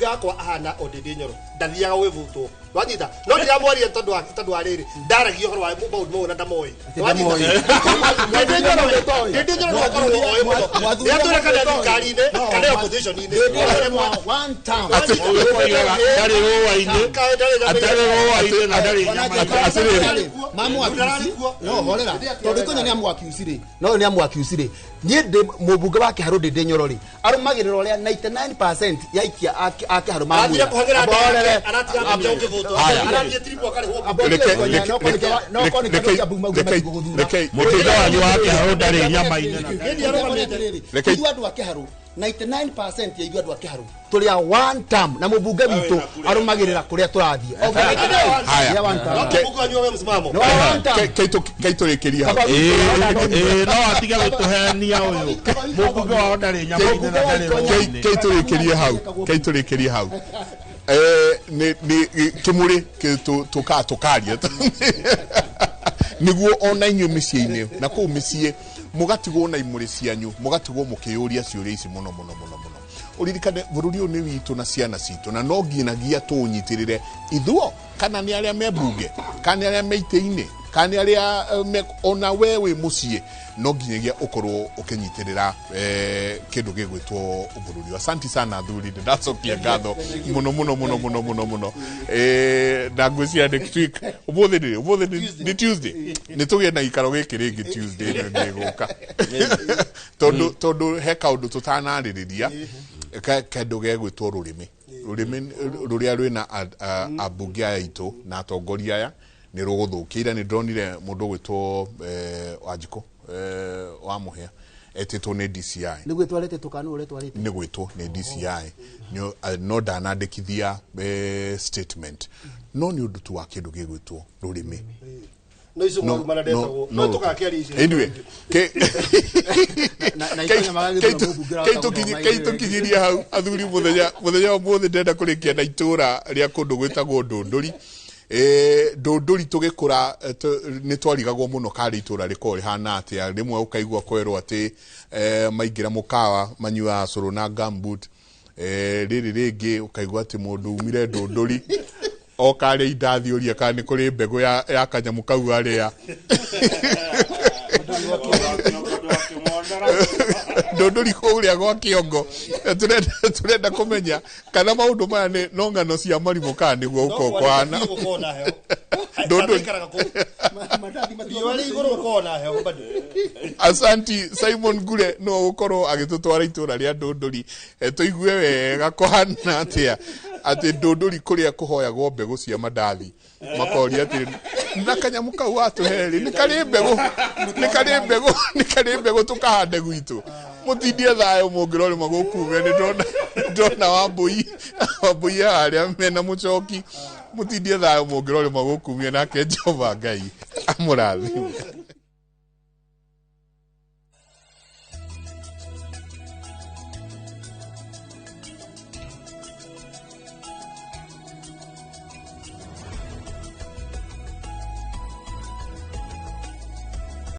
wakwa ahana Odede Nyoro ndathiaga gwivutwo wanyita no ndiramworia tondu wa riri ndaragio horo wa maundu mau na ndamoi Odede Nyoro no korwo oe muno ndiatura kana thirikari-ini kana opposition-ini one time ndari rowa-ini na ndari nyama mamu akiusi no horera tondu konya ni amu akiusi ri no ni amu akiusi ri nie de mubunge wa Kiharo Odede Nyoro ri arumagirira uria 99% ya ikia ake haro mamu mutiga wanyu wa Kiharo ndari nyama-ini ithu andu a Kiharo 99% ya ithu andu a Kiharo tuli a one term na mubunge witu arumagirira kuria turathie haya kaito rekeria no atiga gutuhenia uyu mubunge wa ndari nyama-ini na ndari kaito rekeria hau ni kimuri tukaria niguo ona inyu micii-ini na kuu micii mugatigwo na imuri cianyu mugatigwo mukiyuria ciuria ici muno uririkane bururi uyu ni witu na ciana citu na no nginagia tunyitirire ithuo kana ni aria me mbunge kana ni aria me ite-ini kana ni aria ona wewe mucii no nginyagia ukorwo ukinyitirira kindu gigwitwo bururi. Asante sana thuri ndacokia ngatho muno na ngwiciria next week umuthi ni Tuesday ni tugie na ikaro giki ringi Tuesday ni guka tondu he kaundu tutanaririria kindu gigwitwo rurimi ruria rwina abunge aitu na atongoria aya ni ruguthukiira ni ndronire mundu gwitwo Wanjiko wa muhia etitwo ni DCI ni gwitwarete tukanu uretwarete ni gwitwo ni DCI no ndanandikithia statement no ni undu tu wa kindu gigwitwo rurimi no iso ng'oru manadetagwo no tukakiaria icio anyway kaito kinyiria hau athuri muthenya umuthi ndenda kurikia na itura ria kundu gwitagwo Ndunduri Ndunduri tugikura ni twarigagwo muno kari itura riko rihana atia rimwe ukaigwa kwerwo ati maingira mukawa manyua curu na gambut riri ringi ukaigwa ati mundu umire Ndunduri okare idathiuria kana ni kuri mbegu ya kanyamu kau aria Ndunduri kuria gwa kiongo turenda kumenya kana maundu maya ni no ngano cia marimu kana niguo uko kwana Ndunduri asanti Simon Gure no ukorwo agitutwara itura ria Ndunduri tuigue wega kwana atia ati Ndunduri kuria kuhoyagwo mbegu cia mandathi makoria ati na kanyamu kau watu heri ni kari mbegu tukahande gwitu mutindie thayo mungirori magukume ni ndona wambui aria mena mucoki mutindie thayo mungirori magukumie nake Jehova Ngai amurathime.